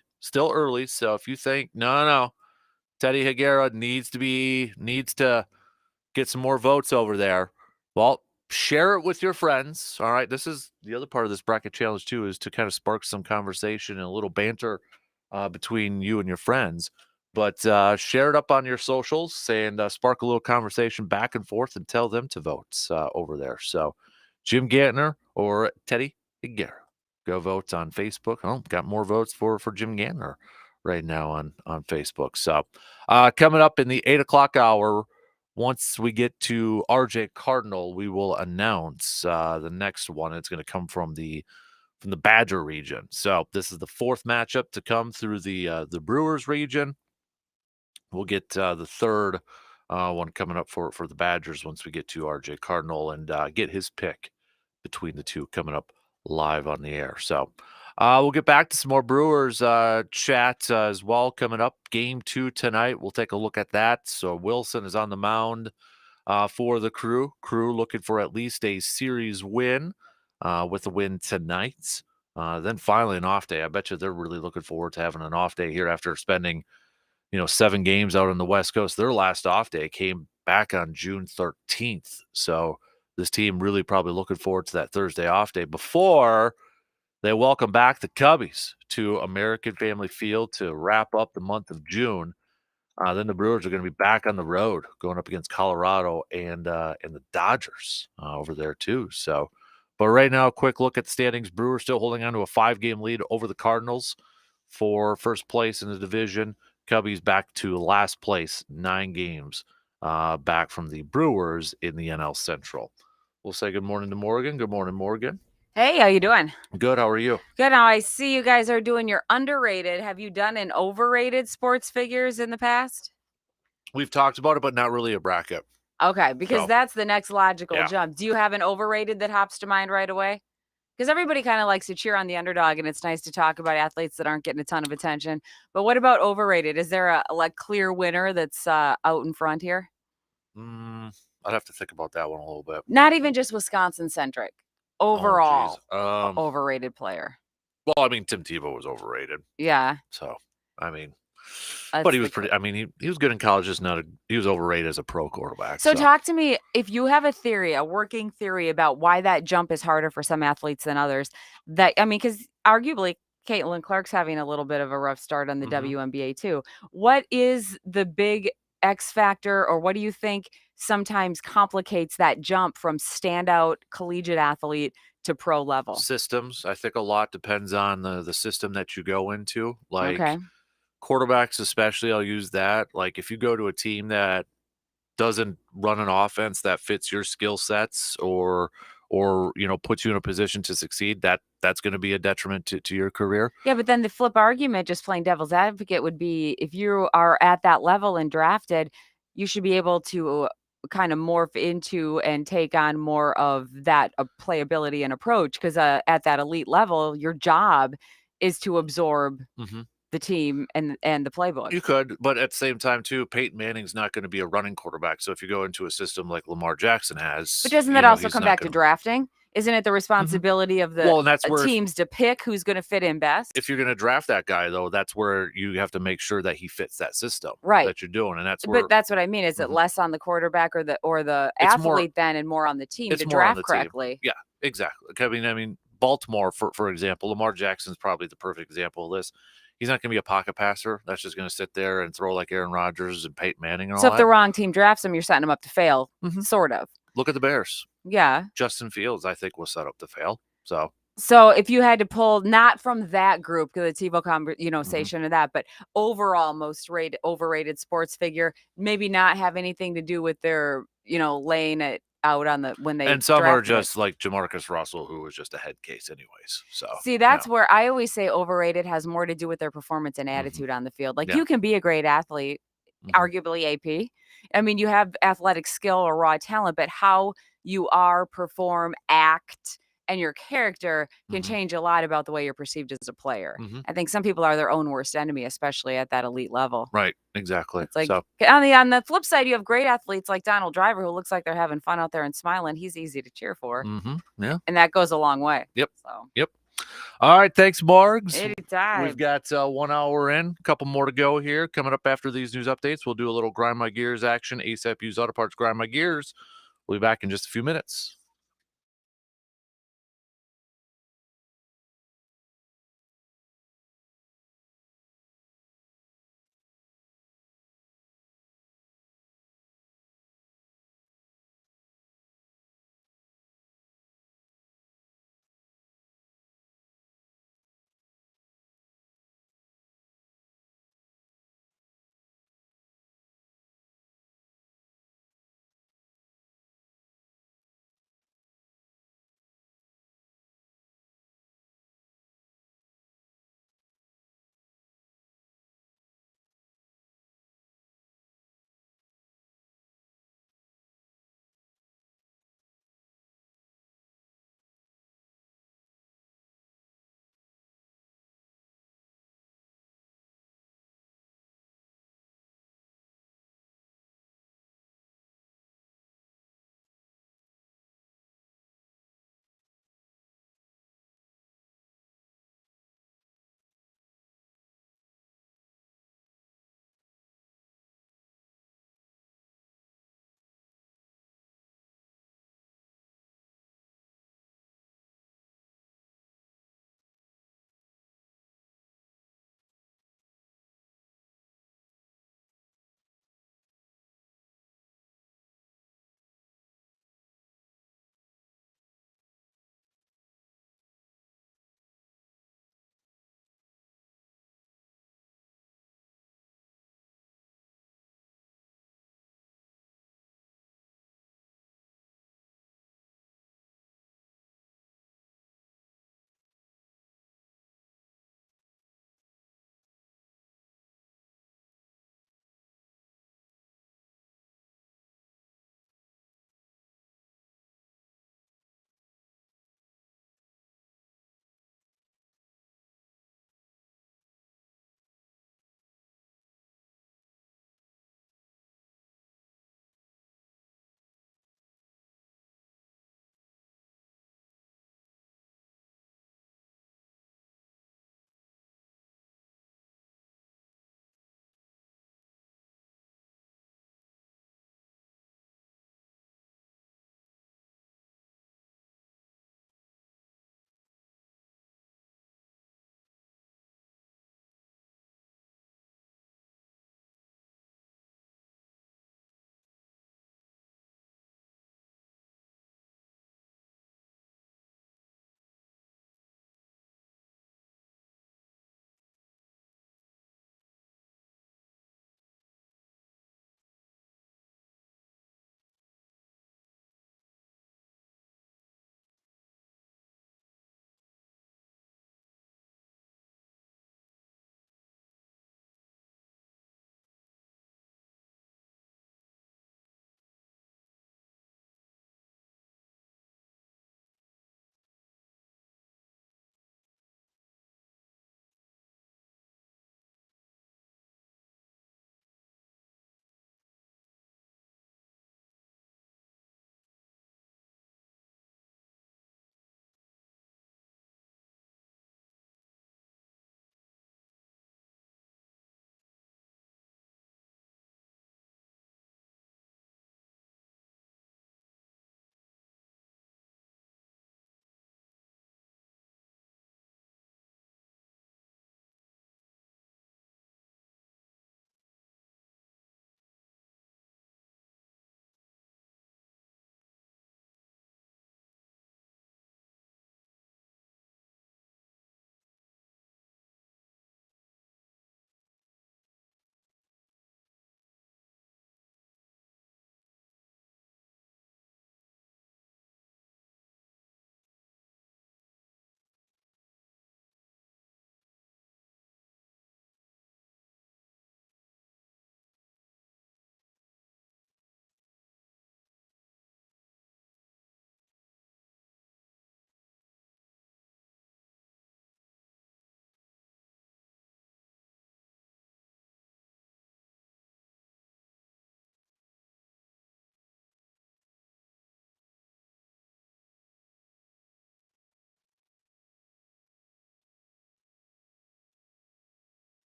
So if you think no, Teddy Higuera needs to get some more votes over there, well, share it with your friends. All right. This is the other part of this bracket challenge too, is to kind of spark some conversation and a little banter between you and your friends. But share it up on your socials and spark a little conversation back and forth and tell them to vote over there. So Jim Gantner or Teddy Higuera. Go vote on Facebook. Oh, got more votes for Jim Gantner right now on Facebook. So coming up in the 8 o'clock hour, once we get to RJ Cardinal, we will announce the next one. It's going to come from the Badger region. So this is the 4th matchup to come through the Brewers region. We'll get the 3rd one coming up for the Badgers once we get to RJ Cardinal and get his pick between the two coming up live on the air. So we'll get back to some more Brewers chat as well coming up. Game 2 tonight. We'll take a look at that. So Wilson is on the mound for the Crew. Crew looking for at least a series win with a win tonight. Then finally an off day. I bet you they're really looking forward to having an off day here after spending 7 games out on the West Coast. Their last off day came back on June 13th. So this team really probably looking forward to that Thursday off day before they welcome back the Cubbies to American Family Field to wrap up the month of June. Then the Brewers are going to be back on the road going up against Colorado and the Dodgers over there too. So, but right now, a quick look at the standings. Brewers still holding on to a 5-game lead over the Cardinals for first place in the division. Cubbies back to last place, 9 games back from the Brewers in the NL Central. We'll say good morning to Morgan. Good morning, Morgan. Hey, how you doing? Good. How are you? Good. Now I see you guys are doing your underrated. Have you done an overrated sports figures in the past? We've talked about it, but not really a bracket. Okay, because that's the next logical jump. Do you have an overrated that hops to mind right away? Because everybody kind of likes to cheer on the underdog, and it's nice to talk about athletes that aren't getting a ton of attention. But what about overrated? Is there a clear winner that's out in front here? I'd have to think about that one a little bit. Not even just Wisconsin-centric. Overall, overrated player. Well, I mean, Tim Tebow was overrated. Yeah. So, I mean, but he was pretty. I mean, he was good in college. Just he was overrated as a pro quarterback. So talk to me if you have a theory, a working theory about why that jump is harder for some athletes than others. Because arguably Caitlin Clark's having a little bit of a rough start on the WNBA too. What is the big X factor, or what do you think sometimes complicates that jump from standout collegiate athlete to pro level? Systems. I think a lot depends on the system that you go into. Like Okay. quarterbacks, especially, I'll use that. Like if you go to a team that doesn't run an offense that fits your skill sets or puts you in a position to succeed, that's going to be a detriment to your career. Yeah, but then the flip argument, just playing devil's advocate, would be if you are at that level and drafted, you should be able to kind of morph into and take on more of that playability and approach. Because at that elite level, your job is to absorb Hmm. the team and the playbook. You could, but at the same time too, Peyton Manning's not going to be a running quarterback. So if you go into a system like Lamar Jackson But has, doesn't that also he's come not back to going to. drafting? Isn't it the Mhm. responsibility of the Well, and that's where teams to pick who's going to fit in best? if you're going to draft that guy, though, that's where you have to make sure that he fits that system Right. that you're doing, and that's But where that's what I mean. Is it Mhm. less on the quarterback or the it's more athlete then and more on the team it's to more on draft the team. correctly? Yeah, exactly. I mean, Baltimore, for example, Lamar Jackson's probably the perfect example of this. He's not going to be a pocket passer that's just going to sit there and throw like Aaron Rodgers and Peyton Manning and So all if the that. wrong team drafts him, you're setting him up to fail, Mhm. sort of. Look at the Bears. Yeah. Justin Fields, I think, was set up to fail. So So if you had to pull not from that group, because it's evil mhm. conversation of that, but overall most overrated sports figure, maybe not have anything to do with their, laying it out on the when they And some are drafted it. just like Jamarcus Russell, who was just a head case anyways. So See, yeah. that's where I always say overrated has more to do with their performance and Mhm. attitude on the field. Like Yeah. you can be a great athlete, Mhm. arguably AP. I mean, you have athletic skill or raw talent, but how you are, perform, act, and your character can Mhm. change a lot about the way you're perceived as a player. Mhm. I think some people are their own worst enemy, especially at that elite level. Right. Exactly. It's like So on the flip side, you have great athletes like Donald Driver, who looks like they're having fun out there and smiling. He's easy to cheer for, yeah. and that goes a long way. Yep. So Yep. All right. Thanks, Margs. We've anytime. got 1 hour in, a couple more to go here. Coming up after these news updates, we'll do a little Grind My Gears action. ASAP Used Auto Parts Grind My Gears. We'll be back in just a few minutes.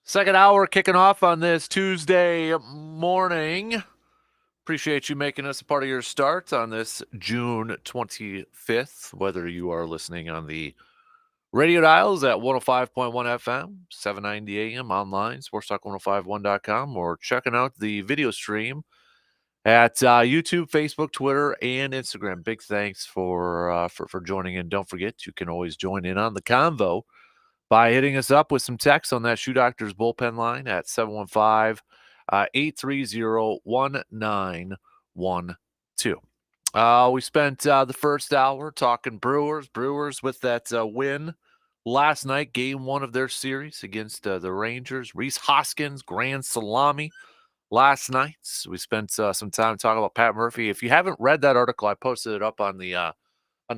Second hour kicking off on this Tuesday morning. Appreciate you making us a part of your start on this June 25th, whether you are listening on the radio dials at 105.1 FM, 790 AM, online, sportstalk1051.com, or checking out the video stream at YouTube, Facebook, Twitter, and Instagram. Big thanks for joining in. Don't forget, you can always join in on the convo by hitting us up with some text on that Shoe Doctors bullpen line at 715 830 1912. We spent the first hour talking Brewers. Brewers with that win last night, game one of their series against the Rangers. Rhys Hoskins, grand salami last night. We spent some time talking about Pat Murphy. If you haven't read that article, I posted it up on the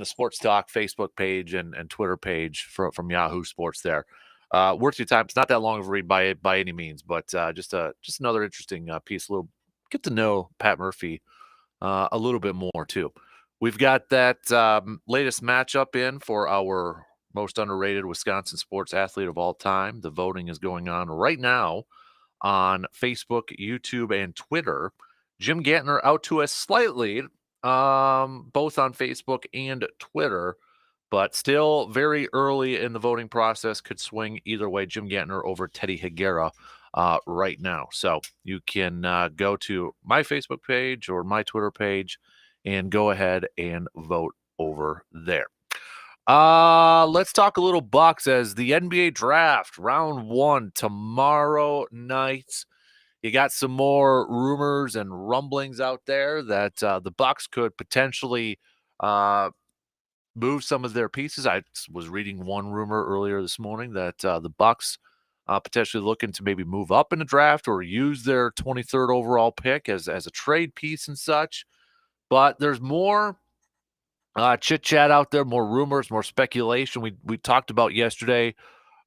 Sports Talk Facebook page and Twitter page from Yahoo Sports there. Worth your time. It's not that long of a read by any means, but just another interesting piece. Get to know Pat Murphy a little bit more too. We've got that latest matchup in for our most underrated Wisconsin sports athlete of all time. The voting is going on right now on Facebook, YouTube, and Twitter. Jim Gantner out to a slight lead, both on Facebook and Twitter, but still very early in the voting process. Could swing either way. Jim Gantner over Teddy Higuera right now. So you can go to my Facebook page or my Twitter page and go ahead and vote over there. Let's talk a little Bucks as the NBA draft round 1 tomorrow night. You got some more rumors and rumblings out there that the Bucks could potentially move some of their pieces. I was reading one rumor earlier this morning that the Bucks potentially looking to maybe move up in the draft or use their 23rd overall pick as a trade piece and such. But there's more chit chat out there, more rumors, more speculation. We talked about yesterday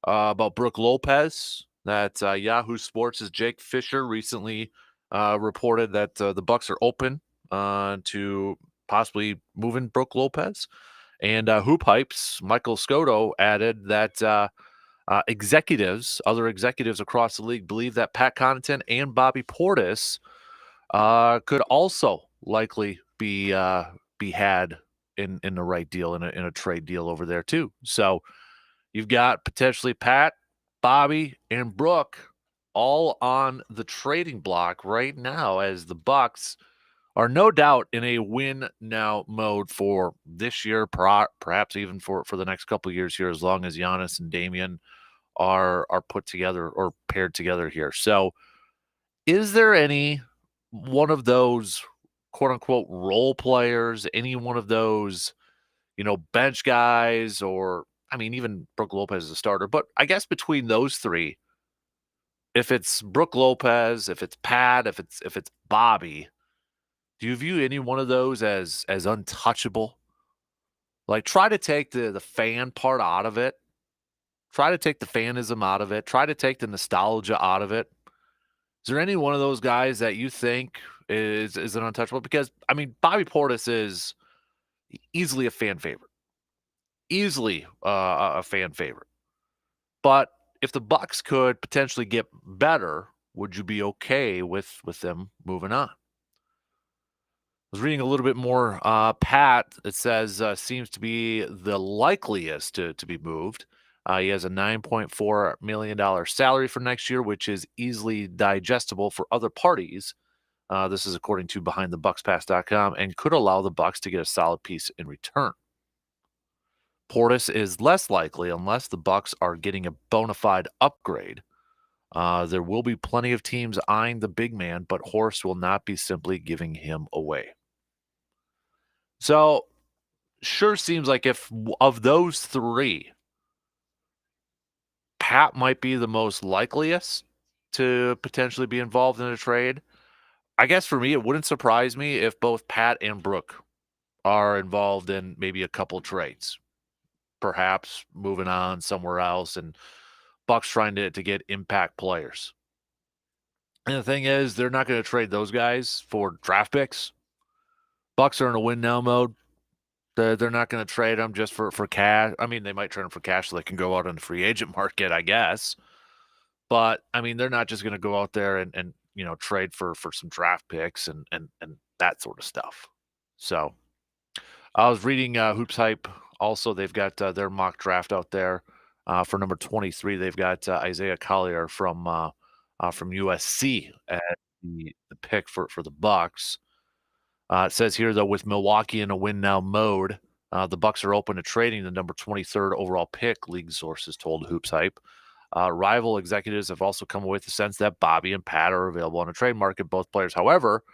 about Brook Lopez. That Yahoo Sports' Jake Fisher recently reported that the Bucks are open to possibly moving Brook Lopez. And Hoop Hype's Michael Scotto added that other executives across the league believe that Pat Connaughton and Bobby Portis could also likely be had in the right deal, in a trade deal over there too. So you've got potentially Pat, Bobby, and Brook all on the trading block right now as the Bucks are no doubt in a win now mode for this year, perhaps even for the next couple of years here, as long as Giannis and Damian are put together or paired together here. So is there any one of those quote unquote role players, any one of those, bench guys, or I mean, even Brook Lopez is a starter, but I guess between those three, if it's Brook Lopez, if it's Pat, if it's Bobby, do you view any one of those as untouchable? Like, try to take the fan part out of it. Try to take the fanism out of it. Try to take the nostalgia out of it. Is there any one of those guys that you think is an untouchable? Because, I mean, Bobby Portis is easily a fan favorite. Easily a fan favorite. But if the Bucks could potentially get better, would you be okay with them moving on? I was reading a little bit more. Pat, it says, seems to be the likeliest to be moved. He has a $9.4 million salary for next year, which is easily digestible for other parties. This is according to BehindTheBucksPass.com, and could allow the Bucks to get a solid piece in return. Portis is less likely unless the Bucks are getting a bona fide upgrade. There will be plenty of teams eyeing the big man, but Horst will not be simply giving him away. So, sure seems like if of those three, Pat might be the most likeliest to potentially be involved in a trade. I guess for me, it wouldn't surprise me if both Pat and Brook are involved in maybe a couple trades. Perhaps moving on somewhere else and Bucks trying to get impact players. And the thing is, they're not going to trade those guys for draft picks. Bucks are in a win now mode. They're not going to trade them just for cash. I mean, they might trade them for cash so they can go out on the free agent market, I guess. But I mean, they're not just going to go out there and trade for some draft picks and that sort of stuff. So I was reading Hoops Hype. Also, they've got their mock draft out there for number 23. They've got Isaiah Collier from USC at the pick for the Bucks. It says here though, with Milwaukee in a win now mode, the Bucks are open to trading the number 23rd overall pick. League sources told Hoops Hype. Rival executives have also come away with the sense that Bobby and Pat are available on the trade market. Both players, however,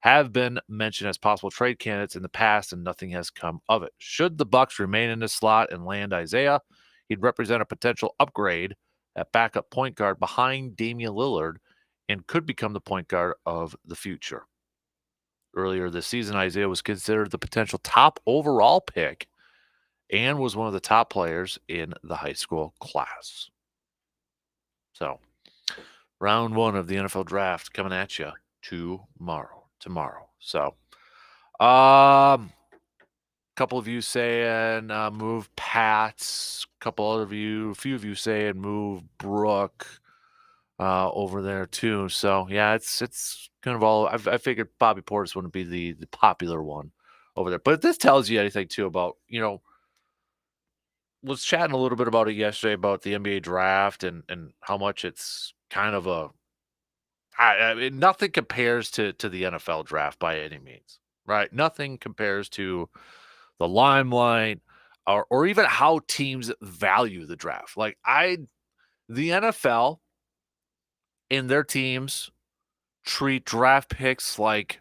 have been mentioned as possible trade candidates in the past, and nothing has come of it. Should the Bucks remain in this slot and land Isaiah, he'd represent a potential upgrade at backup point guard behind Damian Lillard and could become the point guard of the future. Earlier this season, Isaiah was considered the potential top overall pick and was one of the top players in the high school class. So, round one of the NFL draft coming at you tomorrow. So, couple of you saying move Pats. A few of you saying move Brooke over there too. So yeah, it's kind of all. I figured Bobby Portis wouldn't be the popular one over there, but if this tells you anything too about was chatting a little bit about it yesterday about the NBA draft and how much it's kind of I mean, nothing compares to the NFL draft by any means, right? Nothing compares to the limelight or even how teams value the draft. Like the NFL and their teams treat draft picks like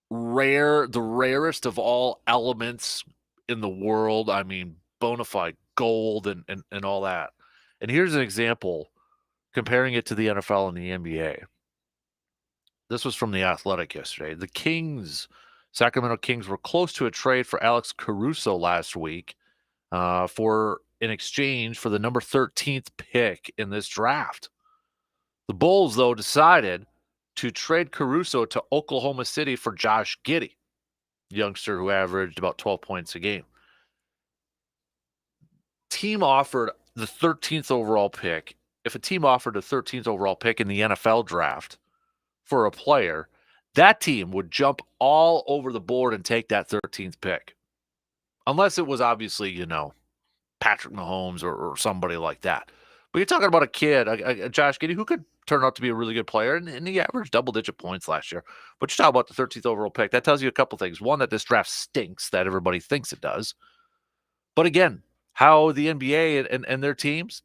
the rarest of all elements in the world. I mean, bona fide gold and all that. And here's an example comparing it to the NFL and the NBA. This was from The Athletic yesterday. Sacramento Kings were close to a trade for Alex Caruso last week for in exchange for the number 13th pick in this draft. The Bulls, though, decided to trade Caruso to Oklahoma City for Josh Giddey, youngster who averaged about 12 points a game. Team offered the 13th overall pick. If a team offered a 13th overall pick in the NFL draft for a player, that team would jump all over the board and take that 13th pick. Unless it was obviously, Patrick Mahomes or somebody like that. But you're talking about a kid, a Josh Giddey, who could turn out to be a really good player, and he averaged double-digit points last year. But you're talking about the 13th overall pick. That tells you a couple things. One, that this draft stinks, that everybody thinks it does. But again, how the NBA and their teams,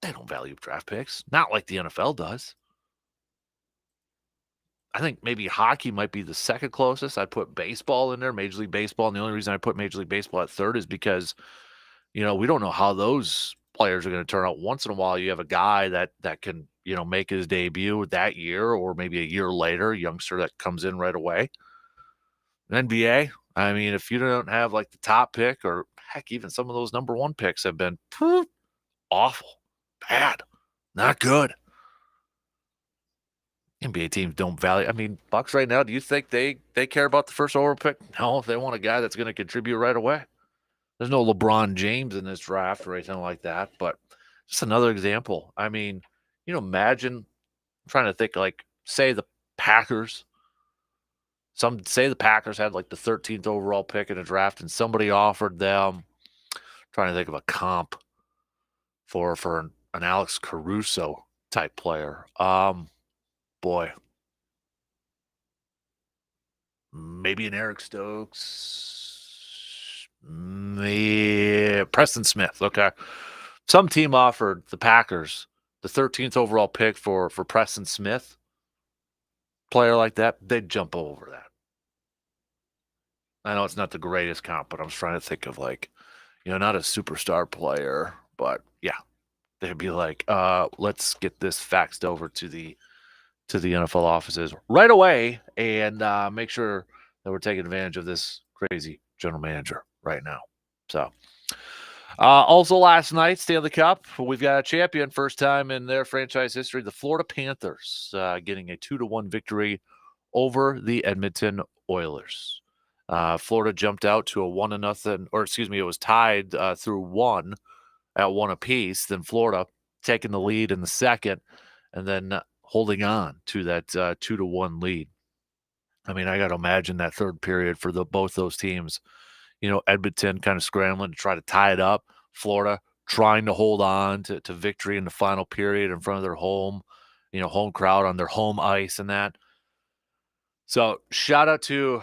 they don't value draft picks. Not like the NFL does. I think maybe hockey might be the second closest. I'd put baseball in there, Major League Baseball. And the only reason I put Major League Baseball at third is because, we don't know how those players are going to turn out. Once in a while, you have a guy that can, make his debut that year or maybe a year later, a youngster that comes in right away. NBA, I mean, if you don't have like the top pick or heck, even some of those number one picks have been awful, bad, not good. NBA teams don't value. I mean, Bucks right now, do you think they care about the first overall pick? No, if they want a guy that's going to contribute right away. There's no LeBron James in this draft or anything like that, but just another example. I mean, imagine, I'm trying to think, like, say the Packers. Say the Packers had like the 13th overall pick in a draft and somebody offered them, trying to think of a comp for an Alex Caruso type player. Boy, maybe an Eric Stokes, maybe Preston Smith. Okay, some team offered the Packers the 13th overall pick for Preston Smith, player like that, they'd jump over that. I know it's not the greatest comp, but I'm trying to think of like, not a superstar player, but yeah, they'd be like, let's get this faxed over to the NFL offices right away and make sure that we're taking advantage of this crazy general manager right now. So, also last night, Stanley Cup, we've got a champion, first time in their franchise history, the Florida Panthers, getting a 2-1 victory over the Edmonton Oilers. Florida jumped out to a 1-0, or excuse me, it was tied through one at one apiece. Then Florida taking the lead in the second and then holding on to that 2-1 lead. I mean, I got to imagine that third period for both those teams. Edmonton kind of scrambling to try to tie it up. Florida trying to hold on to victory in the final period in front of their home crowd on their home ice and that. So shout out to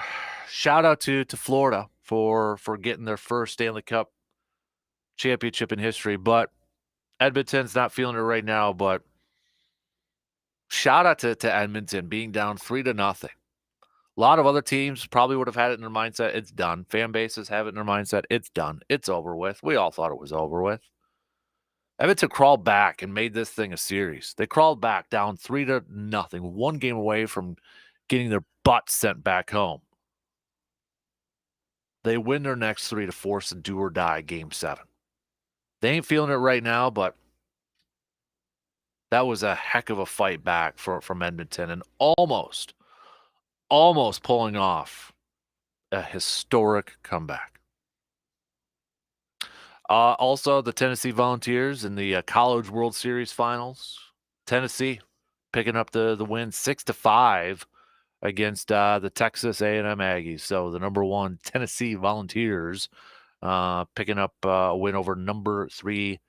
Florida for getting their first Stanley Cup championship in history. But Edmonton's not feeling it right now. But shout out to Edmonton being down 3-0. A lot of other teams probably would have had it in their mindset. It's done. Fan bases have it in their mindset. It's done. It's over with. We all thought it was over with. Edmonton crawled back and made this thing a series. They crawled back down 3-0, 1 game away from getting their butts sent back home. They win their next 3 to force a do or die Game 7. They ain't feeling it right now, but that was a heck of a fight back from Edmonton and almost pulling off a historic comeback. Also, the Tennessee Volunteers in the College World Series Finals. Tennessee picking up the win 6-5 against the Texas A&M Aggies. So the number 1 Tennessee Volunteers picking up a win over number 3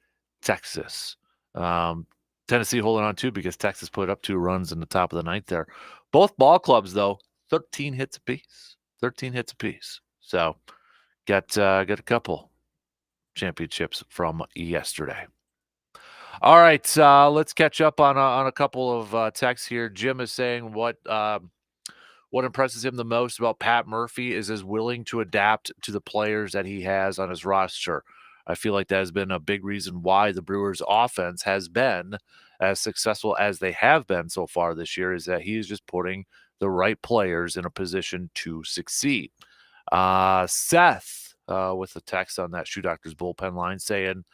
Texas. Tennessee holding on too because Texas put up 2 runs in the top of the ninth there. Both ball clubs, though, 13 hits apiece. 13 hits apiece. So got a couple championships from yesterday. All right, let's catch up on a couple of texts here. Jim is saying what impresses him the most about Pat Murphy is his willing to adapt to the players that he has on his roster. I feel like that has been a big reason why the Brewers' offense has been as successful as they have been so far this year, is that he is just putting the right players in a position to succeed. Seth with a text on that Shoe Doctor's bullpen line saying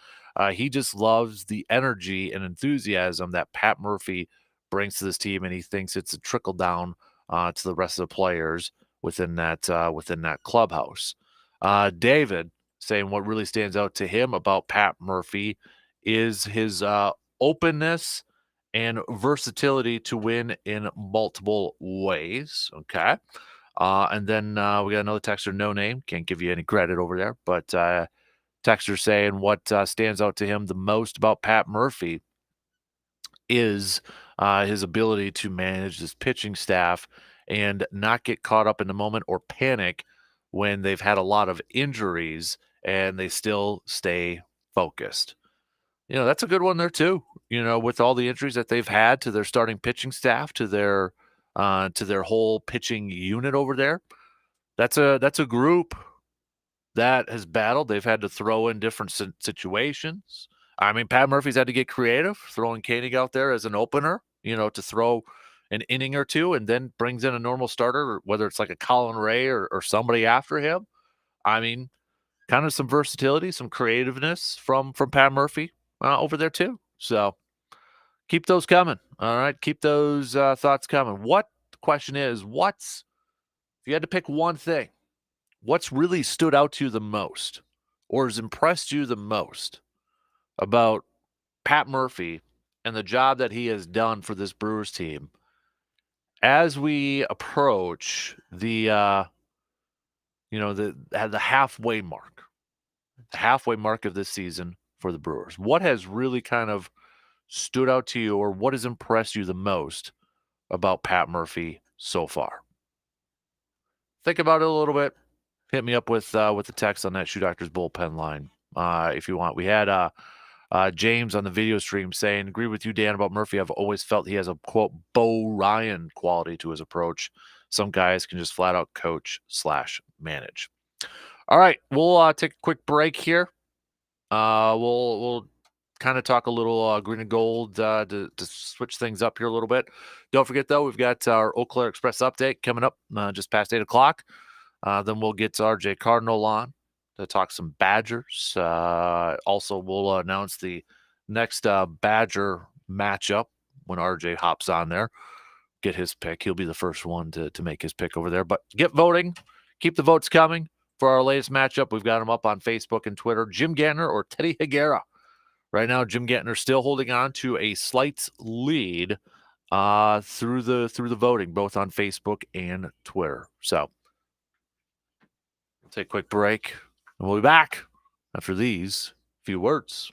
he just loves the energy and enthusiasm that Pat Murphy brings to this team, and he thinks it's a trickle down to the rest of the players within that clubhouse. David saying what really stands out to him about Pat Murphy is his openness and versatility to win in multiple ways. Okay. And then we got another texter, no name. Can't give you any credit over there. But texter saying what stands out to him the most about Pat Murphy is his ability to manage his pitching staff and not get caught up in the moment or panic when they've had a lot of injuries and they still stay focused. That's a good one there too. With all the injuries that they've had to their starting pitching staff, to their whole pitching unit over there. That's a group that has battled. They've had to throw in different situations. I mean, Pat Murphy's had to get creative, throwing Koenig out there as an opener, to throw an inning or two, and then brings in a normal starter, whether it's like a Colin Ray or somebody after him. I mean, kind of some versatility, some creativeness from Pat Murphy over there too. So keep those coming. All right. Keep those thoughts coming. The question is, if you had to pick one thing, what's really stood out to you the most or has impressed you the most about Pat Murphy and the job that he has done for this Brewers team as we approach the halfway mark, of this season for the Brewers? What has really kind of stood out to you, or what has impressed you the most about Pat Murphy so far? Think about it a little bit. Hit me up with the text on that Shoe Doctor's bullpen line if you want. We had James on the video stream saying, agree with you, Dan, about Murphy. I've always felt he has a, quote, Bo Ryan quality to his approach. Some guys can just flat out coach/manage. All right, we'll take a quick break here. We'll kind of talk a little green and gold to switch things up here a little bit. Don't forget, though, we've got our Eau Claire Express update coming up just past 8 o'clock. Then we'll get RJ Cardinal on to talk some Badgers. Also, we'll announce the next Badger matchup when RJ hops on there. Get his pick. He'll be the first one to make his pick over there. But get voting. Keep the votes coming for our latest matchup. We've got them up on Facebook and Twitter. Jim Gantner or Teddy Higuera Right now, Jim Gantner still holding on to a slight lead through the voting, both on Facebook and Twitter. So, take a quick break, and we'll be back after these few words.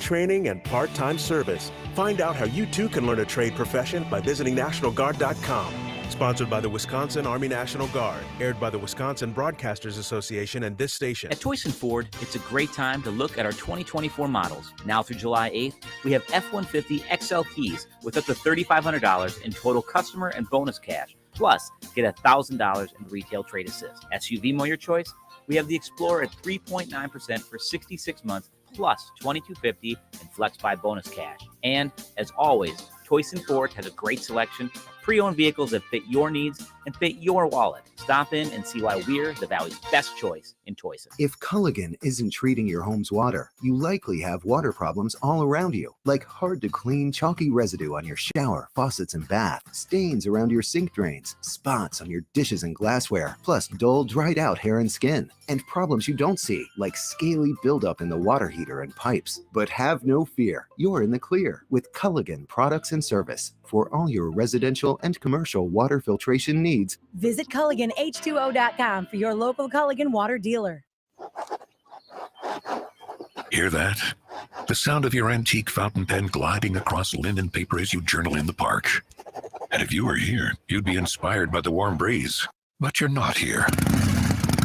Training and part-time service. Find out how you too can learn a trade profession by visiting NationalGuard.com. Sponsored by the Wisconsin Army National Guard. Aired by the Wisconsin Broadcasters Association and this station. At Toyson Ford, it's a great time to look at our 2024 models. Now through July 8th, we have F-150 XL keys with up to $3,500 in total customer and bonus cash. Plus, get $1,000 in retail trade assist. SUV more your choice? We have the Explorer at 3.9% for 66 months, plus $2,250 in Flex Buy bonus cash. And as always, Toyson Ford has a great selection of pre-owned vehicles that fit your needs and fit your wallet. Stop in and see why we're the Valley's best choice in Toyson. If Culligan isn't treating your home's water, you likely have water problems all around you, like hard-to-clean chalky residue on your shower, faucets, and bath, stains around your sink drains, spots on your dishes and glassware, plus dull, dried-out hair and skin, and problems you don't see, like scaly buildup in the water heater and pipes. But have no fear, you're in the clear with Culligan Products and Service. For all your residential and commercial water filtration needs, visit CulliganH2O.com for your local Culligan water dealer. Hear that? The sound of your antique fountain pen gliding across linen paper as you journal in the park. And if you were here, you'd be inspired by the warm breeze. But you're not here.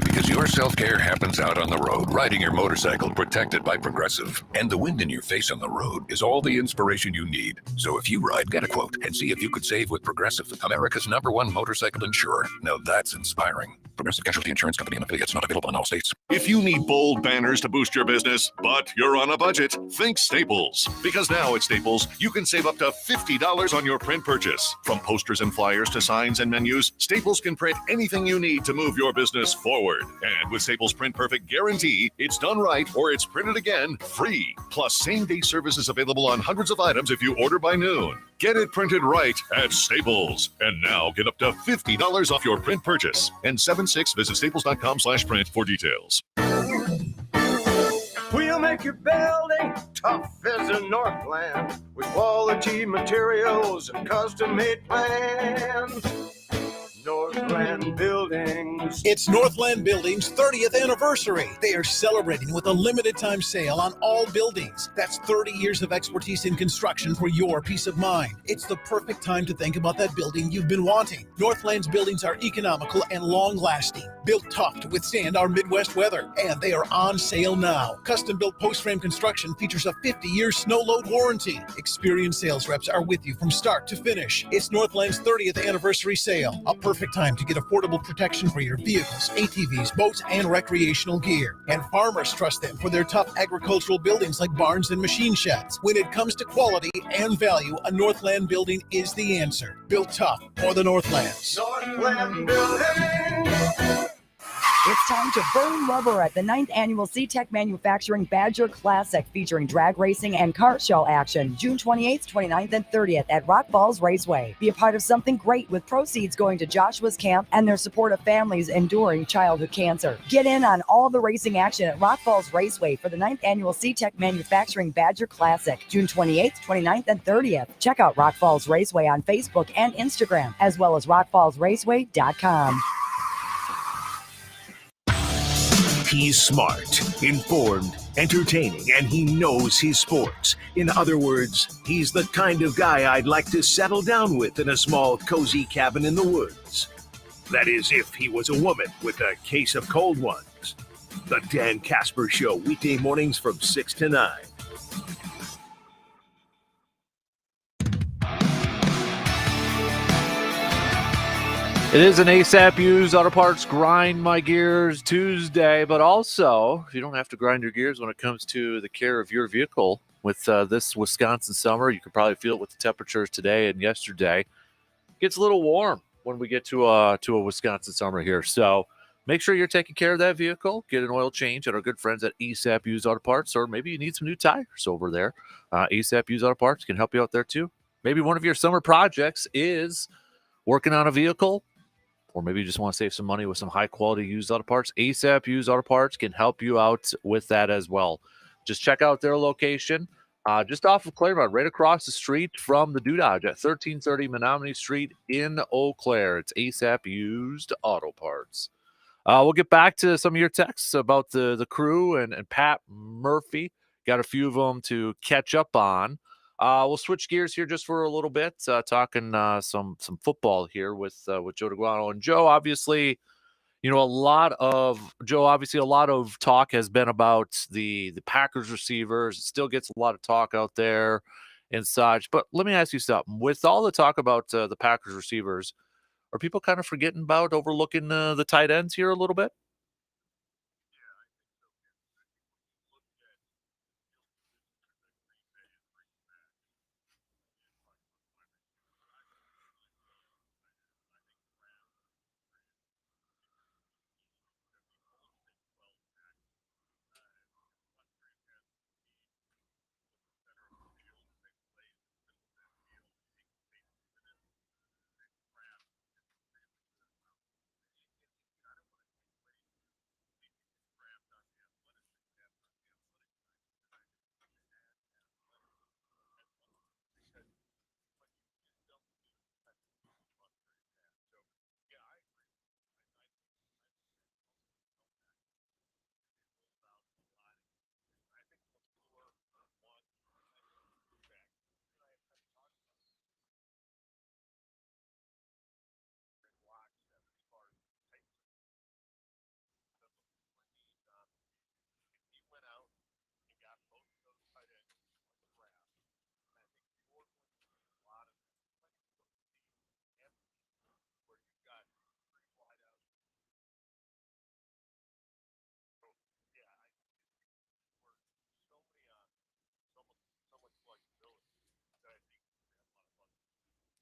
Because your self-care happens out on the road, riding your motorcycle protected by Progressive. And the wind in your face on the road is all the inspiration you need. So if you ride, get a quote and see if you could save with Progressive, America's #1 motorcycle insurer. Now that's inspiring. Progressive Casualty Insurance Company and affiliates, not available in all states. If you need bold banners to boost your business, but you're on a budget, think Staples. Because now at Staples, you can save up to $50 on your print purchase. From posters and flyers to signs and menus, Staples can print anything you need to move your business forward. And with Staples Print Perfect Guarantee, it's done right or it's printed again free. Plus, same-day service is available on hundreds of items if you order by noon. Get it printed right at Staples. And now get up to $50 off your print purchase. And 76, visit staples.com/print for details. We'll make your building tough as a Northland with quality materials and custom-made plans. Northland Buildings. It's Northland Buildings' 30th anniversary. They are celebrating with a limited time sale on all buildings. That's 30 years of expertise in construction for your peace of mind. It's the perfect time to think about that building you've been wanting. Northland's buildings are economical and long-lasting, built tough to withstand our Midwest weather, and they are on sale now. Custom-built post-frame construction features a 50-year snow-load warranty. Experienced sales reps are with you from start to finish. It's Northland's 30th anniversary sale. A perfect time to get affordable protection for your vehicles, ATVs, boats, and recreational gear. And farmers trust them for their tough agricultural buildings like barns and machine sheds. When it comes to quality and value, a Northland building is the answer. Built tough for the Northlands. Northland Buildings. It's time to burn rubber at the 9th Annual SeaTech Manufacturing Badger Classic, featuring drag racing and car show action, June 28th, 29th, and 30th at Rock Falls Raceway. Be a part of something great with proceeds going to Joshua's Camp and their support of families enduring childhood cancer. Get in on all the racing action at Rock Falls Raceway for the 9th Annual SeaTech Manufacturing Badger Classic, June 28th, 29th, and 30th. Check out Rock Falls Raceway on Facebook and Instagram, as well as rockfallsraceway.com. He's smart, informed, entertaining, and he knows his sports. In other words, he's the kind of guy I'd like to settle down with in a small, cozy cabin in the woods. That is, if he was a woman with a case of cold ones. The Dan Kasper Show, weekday mornings from 6 to 9. It is an ASAP Used Auto Parts Grind My Gears Tuesday, but also, you don't have to grind your gears when it comes to the care of your vehicle. With this Wisconsin summer, you can probably feel it with the temperatures today and yesterday. It gets a little warm when we get to a Wisconsin summer here. So make sure you're taking care of that vehicle. Get an oil change at our good friends at ASAP Used Auto Parts, or maybe you need some new tires over there. ASAP Used Auto Parts can help you out there too. Maybe one of your summer projects is working on a vehicle, or maybe you just want to save some money with some high-quality used auto parts. ASAP Used Auto Parts can help you out with that as well. Just check out their location just off of Claremont, right across the street from the Dodge at 1330 Menominee Street in Eau Claire. It's ASAP Used Auto Parts. We'll get back to some of your texts about the crew and Pat Murphy. Got a few of them to catch up on. We'll switch gears here just for a little bit, talking some football here with Joe DeGuano. And Joe, obviously, a lot of talk has been about the Packers receivers. It still gets a lot of talk out there and such. But let me ask you something. With all the talk about the Packers receivers, are people kind of forgetting about overlooking the tight ends here a little bit?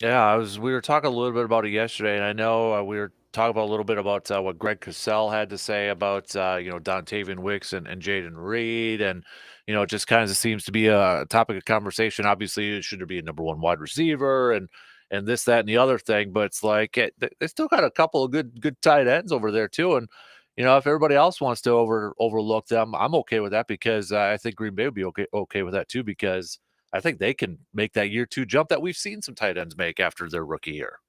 Yeah, we were talking a little bit about it yesterday, and I know we were talking about a little bit about what Greg Cosell had to say about Dontavian Wicks and Jaden Reed, and it just kind of seems to be a topic of conversation. Obviously, should there be a number one wide receiver, and this, that, and the other thing, but it's like they still got a couple of good tight ends over there too, and if everybody else wants to overlook them, I'm okay with that, because I think Green Bay would be okay with that too, because I think they can make that year two jump that we've seen some tight ends make after their rookie year.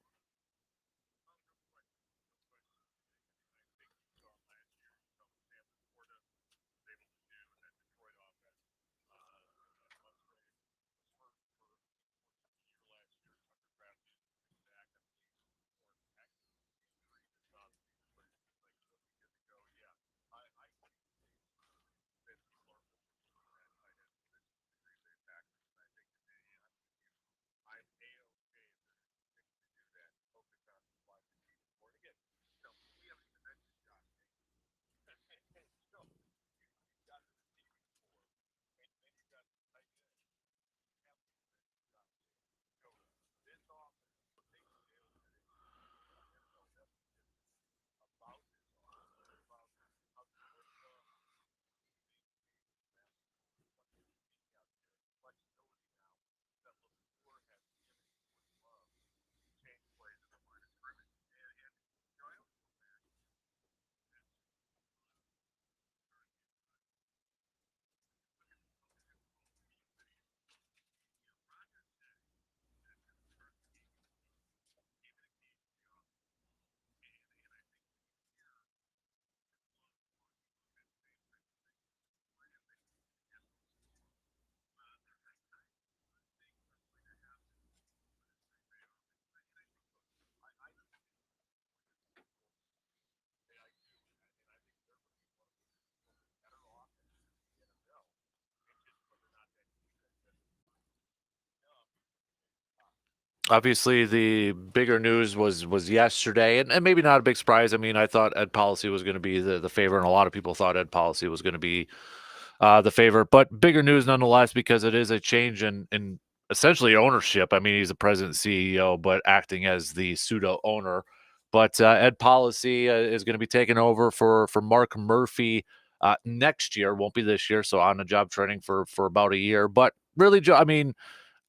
Obviously, the bigger news was yesterday, and maybe not a big surprise. I mean, I thought Ed Policy was going to be the favorite, and a lot of people thought Ed Policy was going to be the favorite. But bigger news nonetheless, because it is a change in essentially ownership. I mean, he's the president CEO, but acting as the pseudo owner. But Ed Policy is going to be taking over for Mark Murphy next year. Won't be this year, so on the job training for about a year. But really, I mean,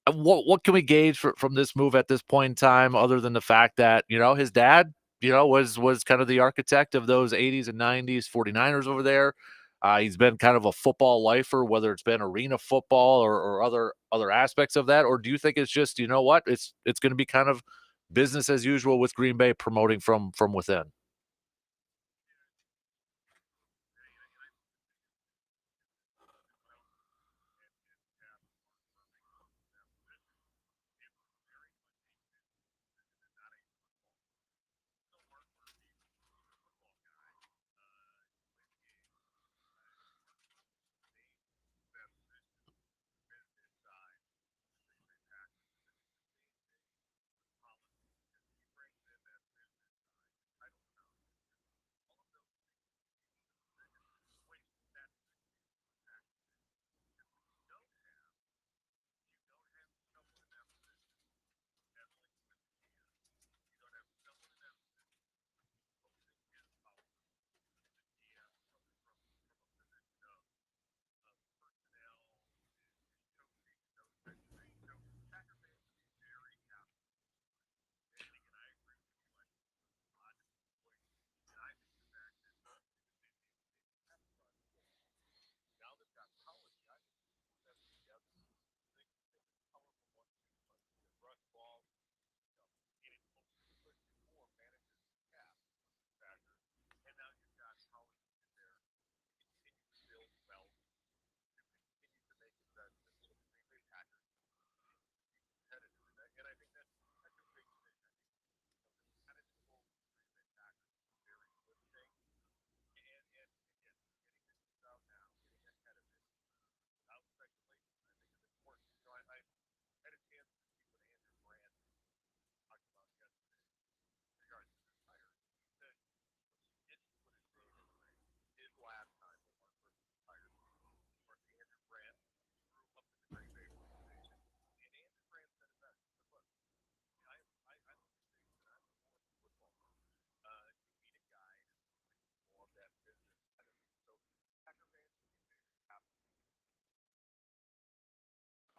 what can we gauge from this move at this point in time, other than the fact that his dad, was kind of the architect of those 80s and 90s 49ers over there. He's been kind of a football lifer, whether it's been arena football or other aspects of that. Or do you think it's just what it's going to be kind of business as usual with Green Bay promoting from within?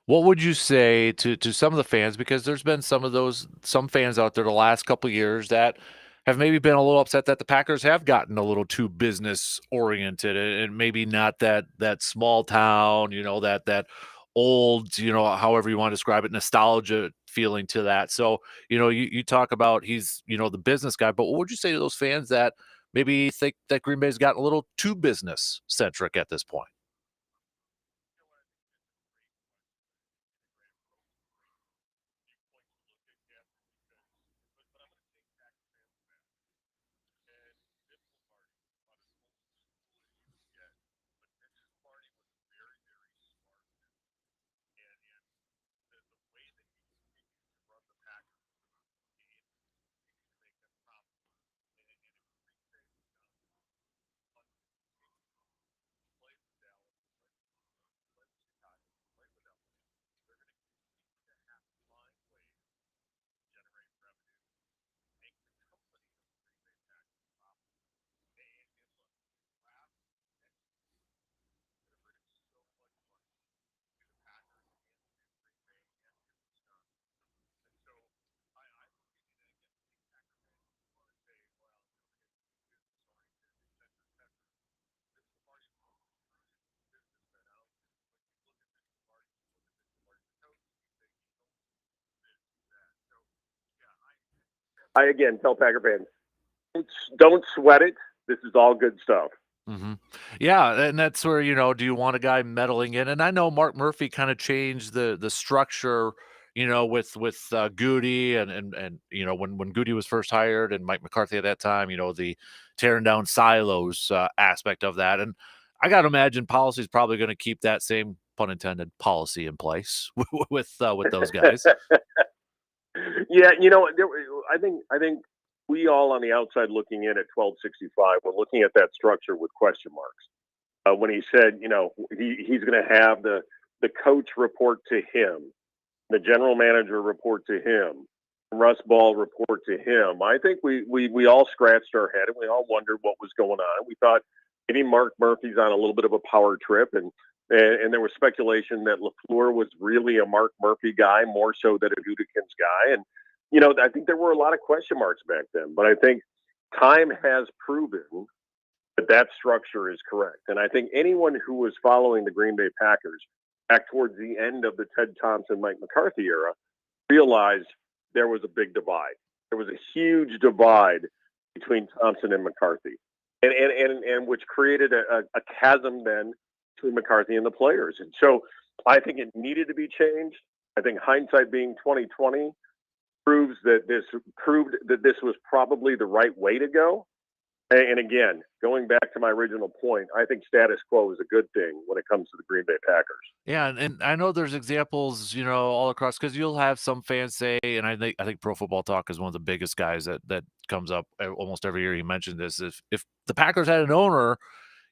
What would you say to some of the fans? Because there's been some fans out there the last couple of years that have maybe been a little upset that the Packers have gotten a little too business oriented and maybe not that small town, that old, however you want to describe it, nostalgia feeling to that. So, you talk about he's, the business guy, but what would you say to those fans that maybe think that Green Bay's gotten a little too business centric at this point? I again tell Packer fans, don't sweat it. This is all good stuff. Hmm. Yeah, and that's where do you want a guy meddling in? And I know Mark Murphy kind of changed the structure, with Goody and when Goody was first hired and Mike McCarthy at that time, the tearing down silos aspect of that. And I got to imagine policy is probably going to keep that same pun intended policy in place with those guys. Yeah, I think we all on the outside looking in at 1265, we're looking at that structure with question marks. When he said, he's going to have the coach report to him, the general manager report to him, Russ Ball report to him. I think we all scratched our head and we all wondered what was going on. We thought maybe Mark Murphy's on a little bit of a power trip, and there was speculation that LaFleur was really a Mark Murphy guy more so than a Gutekunst guy. And I think there were a lot of question marks back then, but I think time has proven that structure is correct. And I think anyone who was following the Green Bay Packers back towards the end of the Ted Thompson, Mike McCarthy era realized there was a big divide. There was a huge divide between Thompson and McCarthy, and which created a chasm then between McCarthy and the players. And so I think it needed to be changed. I think hindsight being 2020 proved that this was probably the right way to go. And again, going back to my original point, I think status quo is a good thing when it comes to the Green Bay Packers. Yeah, and I know there's examples, all across, because you'll have some fans say, and I think Pro Football Talk is one of the biggest guys that comes up almost every year. He mentioned this: if the Packers had an owner,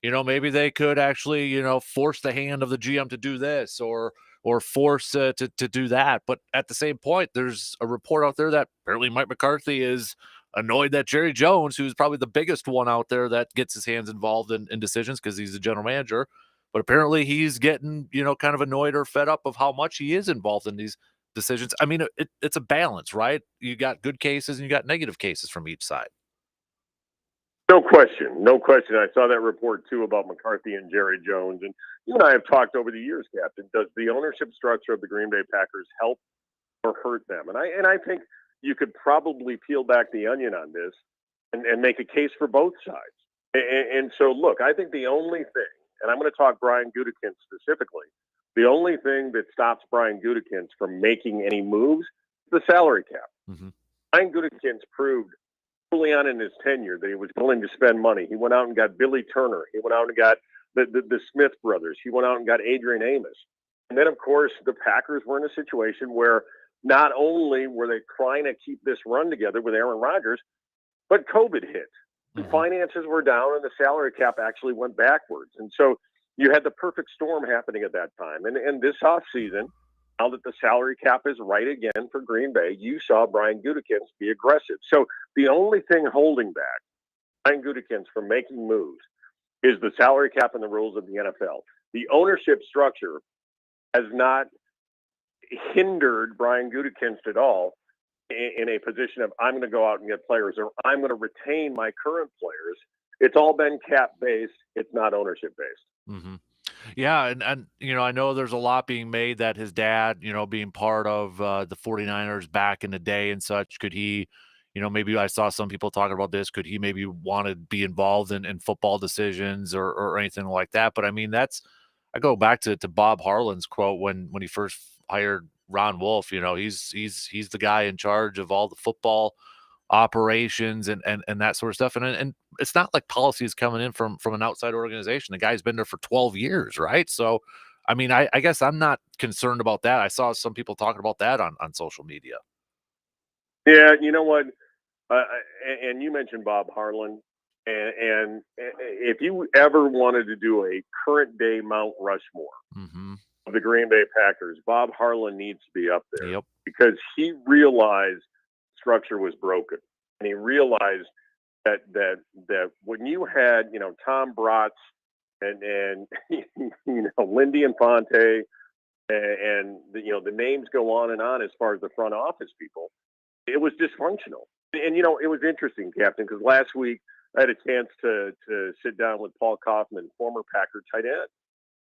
maybe they could actually, force the hand of the GM to do this or force to do that. But at the same point, there's a report out there that apparently Mike McCarthy is annoyed that Jerry Jones, who's probably the biggest one out there that gets his hands involved in decisions because he's the general manager, but apparently he's getting, kind of annoyed or fed up of how much he is involved in these decisions. I mean, it's a balance, right? You got good cases and you got negative cases from each side. No question. No question. I saw that report too about McCarthy and Jerry Jones. And you and I have talked over the years, Captain. Does the ownership structure of the Green Bay Packers help or hurt them? And I think you could probably peel back the onion on this and make a case for both sides. And so, look, I think the only thing, and I'm going to talk Brian Gutekunst specifically, the only thing that stops Brian Gutekunst from making any moves is the salary cap. Mm-hmm. Brian Gutekunst proved early on in his tenure that he was willing to spend money. He went out and got Billy Turner. He went out and got the Smith brothers. He went out and got Adrian Amos. And then, of course, the Packers were in a situation where not only were they trying to keep this run together with Aaron Rodgers, but COVID hit. The finances were down and the salary cap actually went backwards. And so you had the perfect storm happening at that time. And this offseason, now that the salary cap is right again for Green Bay, you saw Brian Gutekunst be aggressive. So the only thing holding back Brian Gutekunst from making moves is the salary cap and the rules of the NFL. The ownership structure has not hindered Brian Gutekunst at all in a position of I'm going to go out and get players or I'm going to retain my current players. It's all been cap based. It's not ownership based. Mm-hmm. Yeah. And, I know there's a lot being made that his dad, being part of the 49ers back in the day and such, could he, maybe I saw some people talking about this. Could he maybe want to be involved in football decisions or anything like that? But I mean, I go back to Bob Harlan's quote when he first hired Ron Wolf. He's the guy in charge of all the football operations and that sort of stuff. And it's not like policy is coming in from an outside organization. The guy's been there for 12 years, right? So, I mean, I guess I'm not concerned about that. I saw some people talking about that on social media. Yeah, you know what? And you mentioned Bob Harlan. And if you ever wanted to do a current day Mount Rushmore of the Green Bay Packers, Bob Harlan needs to be up there because he realized structure was broken, and he realized that when you had Tom Bratz and Lindy Infante and the names go on and on as far as the front office people, it was dysfunctional. And it was interesting, Captain, because last week I had a chance to sit down with Paul Kaufman, former Packer tight end.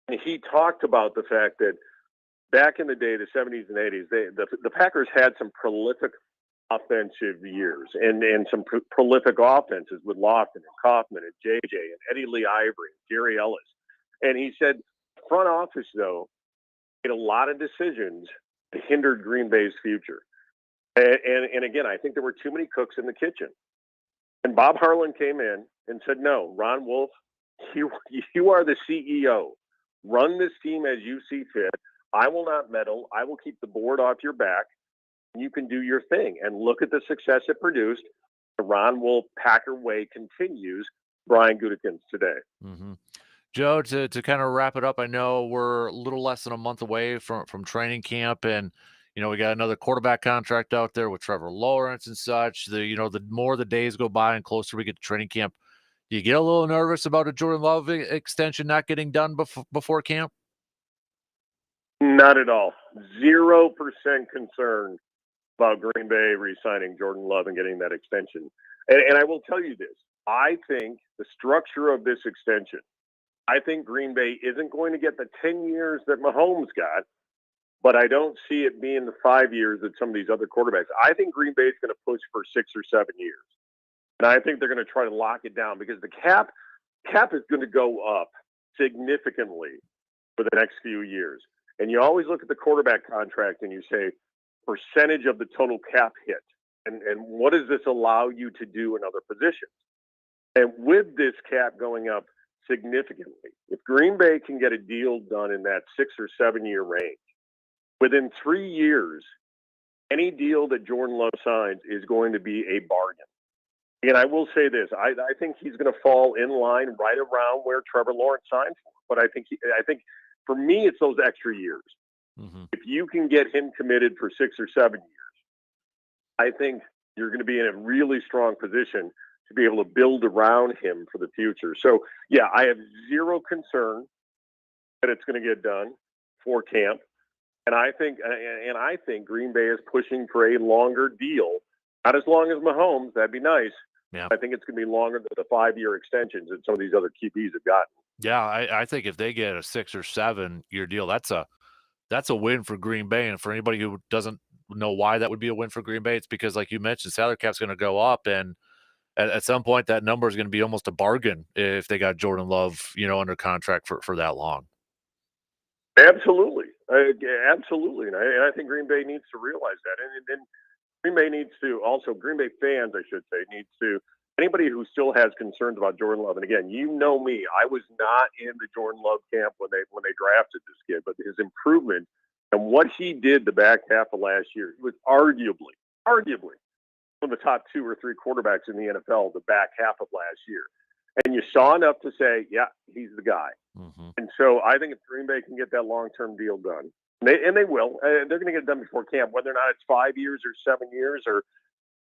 And he talked about the fact that back in the day, the 70s and 80s, the Packers had some prolific offensive years and some prolific offenses with Lofton and Kaufman and JJ and Eddie Lee Ivory and Gary Ellis. And he said, front office, though, made a lot of decisions that hindered Green Bay's future. And again, I think there were too many cooks in the kitchen. And Bob Harlan came in and said, no, Ron Wolf, you are the CEO. Run this team as you see fit. I will not meddle. I will keep the board off your back. You can do your thing and look at the success it produced. The Ron Wolf Packer way continues. Brian Gutekunst today. Mm-hmm. Joe, to kind of wrap it up, I know we're a little less than a month away from training camp, and we got another quarterback contract out there with Trevor Lawrence and such. The more the days go by and closer we get to training camp, do you get a little nervous about a Jordan Love extension not getting done before camp? Not at all. 0% concerned about Green Bay re-signing Jordan Love and getting that extension. And I will tell you this. I think the structure of this extension, I think Green Bay isn't going to get the 10 years that Mahomes got, but I don't see it being the 5 years that some of these other quarterbacks. I think Green Bay is going to push for 6 or 7 years. And I think they're going to try to lock it down because the cap is going to go up significantly for the next few years. And you always look at the quarterback contract and you say, percentage of the total cap hit. And what does this allow you to do in other positions? And with this cap going up significantly, if Green Bay can get a deal done in that 6 or 7 year range, within 3 years, any deal that Jordan Love signs is going to be a bargain. And I will say this, I think he's going to fall in line right around where Trevor Lawrence signed for. But I think for me, it's those extra years. Mm-hmm. If you can get him committed for 6 or 7 years, I think you're going to be in a really strong position to be able to build around him for the future. So, yeah, I have zero concern that it's going to get done for camp. And I think Green Bay is pushing for a longer deal. Not as long as Mahomes, that'd be nice. Yeah. I think it's going to be longer than the 5 year extensions that some of these other QBs have gotten. Yeah, I think if they get a 6 or 7 year deal, that's a win for Green Bay. And for anybody who doesn't know why that would be a win for Green Bay, it's because, like you mentioned, salary cap's going to go up, and at some point that number is going to be almost a bargain if they got Jordan Love, under contract for that long. Absolutely, absolutely, and I think Green Bay needs to realize that, and Green Bay needs to also, Green Bay fans, I should say, needs to, anybody who still has concerns about Jordan Love, and again, you know me, I was not in the Jordan Love camp when they drafted this kid, but his improvement and what he did the back half of last year, he was arguably one of the top 2 or 3 quarterbacks in the NFL the back half of last year. And you saw enough to say, yeah, he's the guy. Mm-hmm. And so I think if Green Bay can get that long-term deal done, and they will, they're going to get it done before camp, whether or not it's 5 years or 7 years or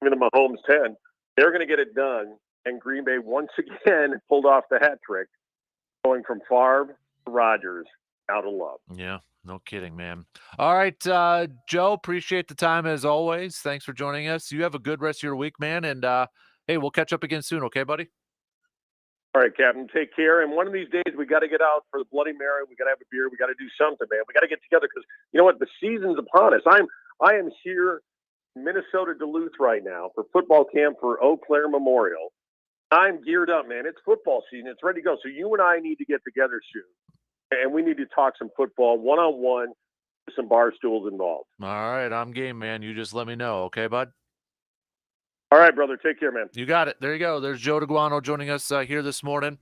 even the Mahomes 10, they're going to get it done. And Green Bay once again pulled off the hat trick, going from Favre to Rodgers, now to Love. Yeah, no kidding, man. All right, Joe, appreciate the time as always. Thanks for joining us. You have a good rest of your week, man. And hey, we'll catch up again soon, okay, buddy? All right, Captain, take care. And one of these days, we got to get out for the Bloody Mary. We got to have a beer. We got to do something, man. We got to get together because you know what? The season's upon us. I am here in Minnesota, Duluth right now for football camp for Eau Claire Memorial. I'm geared up, man. It's football season. It's ready to go. So you and I need to get together soon, and we need to talk some football one-on-one with some bar stools involved. All right, I'm game, man. You just let me know, okay, bud? All right, brother. Take care, man. You got it. There you go. There's Joe DeGuano joining us here this morning.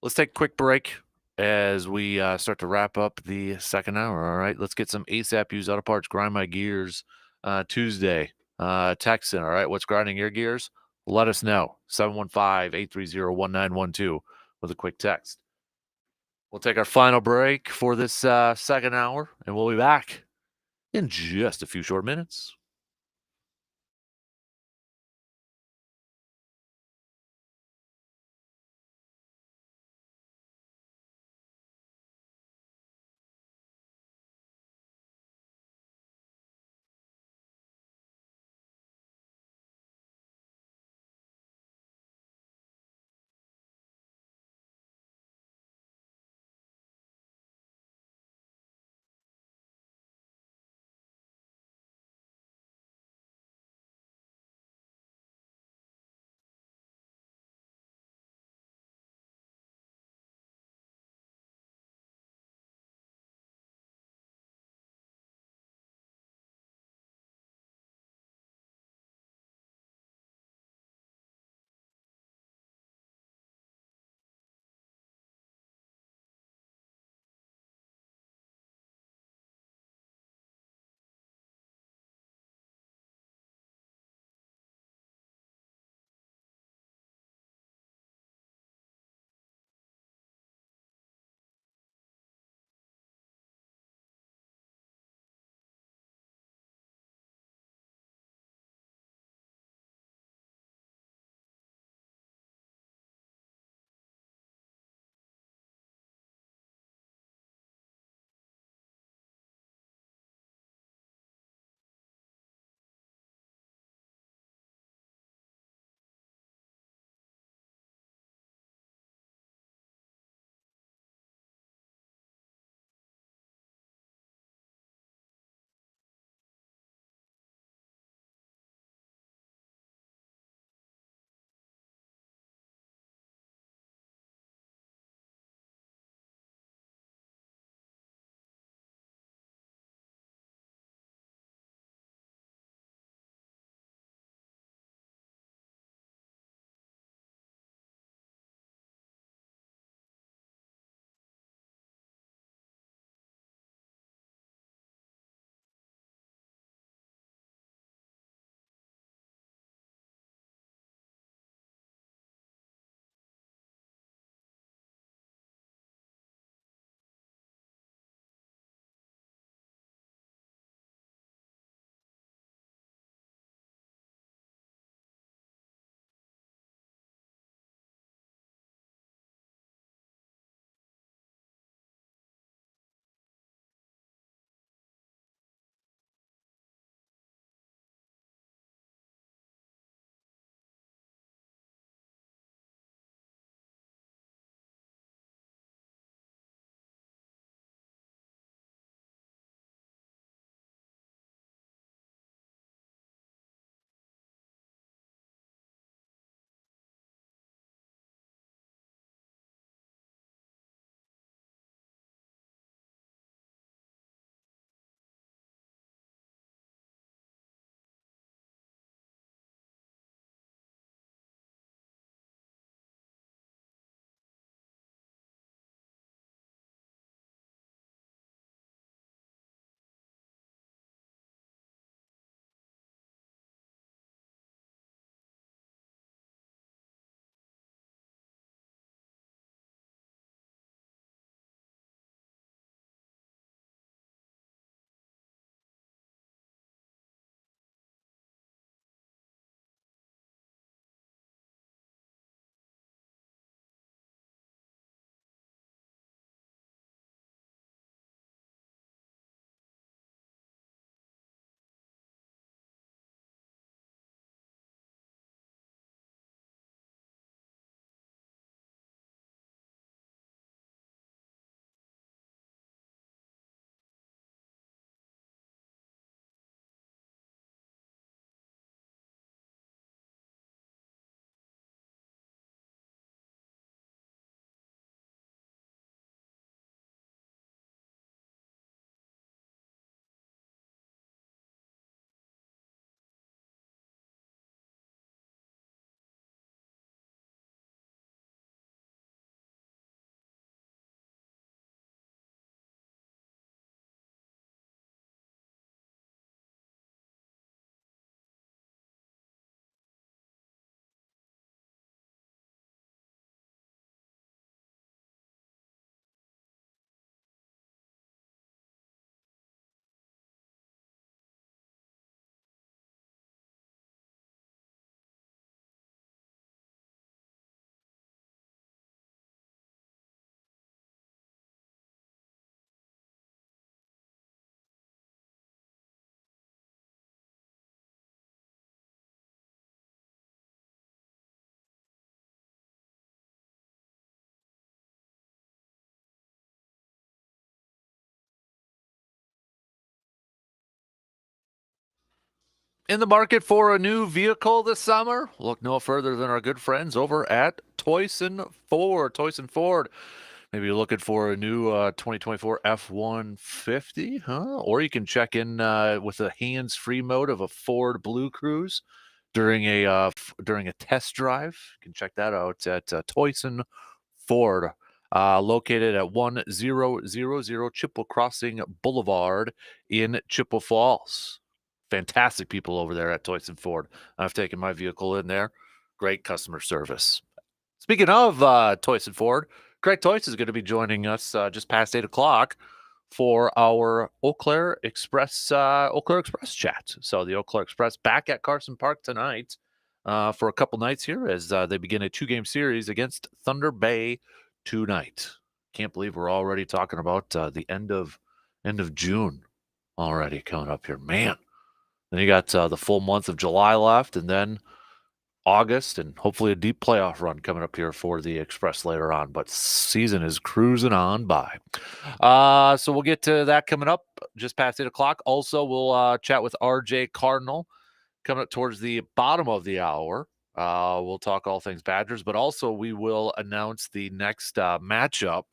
Let's take a quick break as we start to wrap up the second hour. All right, let's get some ASAP used auto parts. Grind my gears Tuesday. Texan. All right, what's grinding your gears? Let us know. 715-830-1912 with a quick text. We'll take our final break for this second hour, and we'll be back in just a few short minutes. In the market for a new vehicle this summer? Look no further than our good friends over at Toyson Ford. Toyson Ford. Maybe you're looking for a new 2024 F-150, huh? Or you can check in with a hands-free mode of a Ford Blue Cruise during a test drive. You can check that out at Toyson Ford, located at 1000 Chippewa Crossing Boulevard in Chippewa Falls. Fantastic people over there at Toyson Ford. I've taken my vehicle in there. Great customer service. Speaking of Toyson Ford, Greg Toyce is going to be joining us just past 8 o'clock for our Eau Claire Express chat. So the Eau Claire Express back at Carson Park tonight for a couple nights here as they begin a 2-game series against Thunder Bay tonight. Can't believe we're already talking about the end of June already coming up here, man. Then you got the full month of July left, and then August, and hopefully a deep playoff run coming up here for the Express later on. But season is cruising on by. So we'll get to that coming up just past 8 o'clock. Also, we'll chat with RJ Cardinal coming up towards the bottom of the hour. We'll talk all things Badgers, but also we will announce the next matchup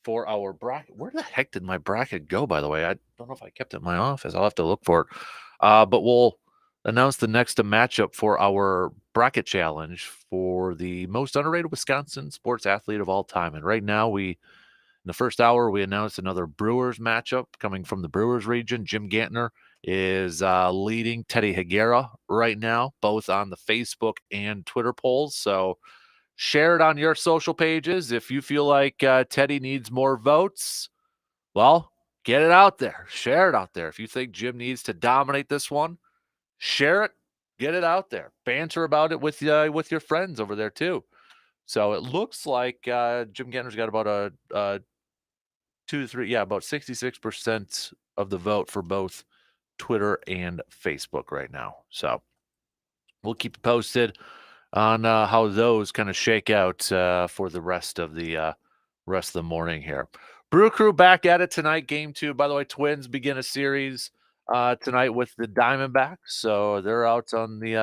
for our bracket. Where the heck did my bracket go, by the way? I don't know if I kept it in my office. I'll have to look for it. But we'll announce the next matchup for our bracket challenge for the most underrated Wisconsin sports athlete of all time. And right now, in the first hour, we announced another Brewers matchup coming from the Brewers region. Jim Gantner is leading Teddy Higuera right now, both on the Facebook and Twitter polls. So share it on your social pages. If you feel like Teddy needs more votes, well, get it out there. Share it out there. If you think Jim needs to dominate this one, share it. Get it out there. Banter about it with your friends over there too. So it looks like Jim Gantner's got about about 66% of the vote for both Twitter and Facebook right now. So we'll keep you posted on how those kind of shake out for the rest of the morning here. Brew Crew back at it tonight. Game 2. By the way, Twins begin a series tonight with the Diamondbacks. So they're out on the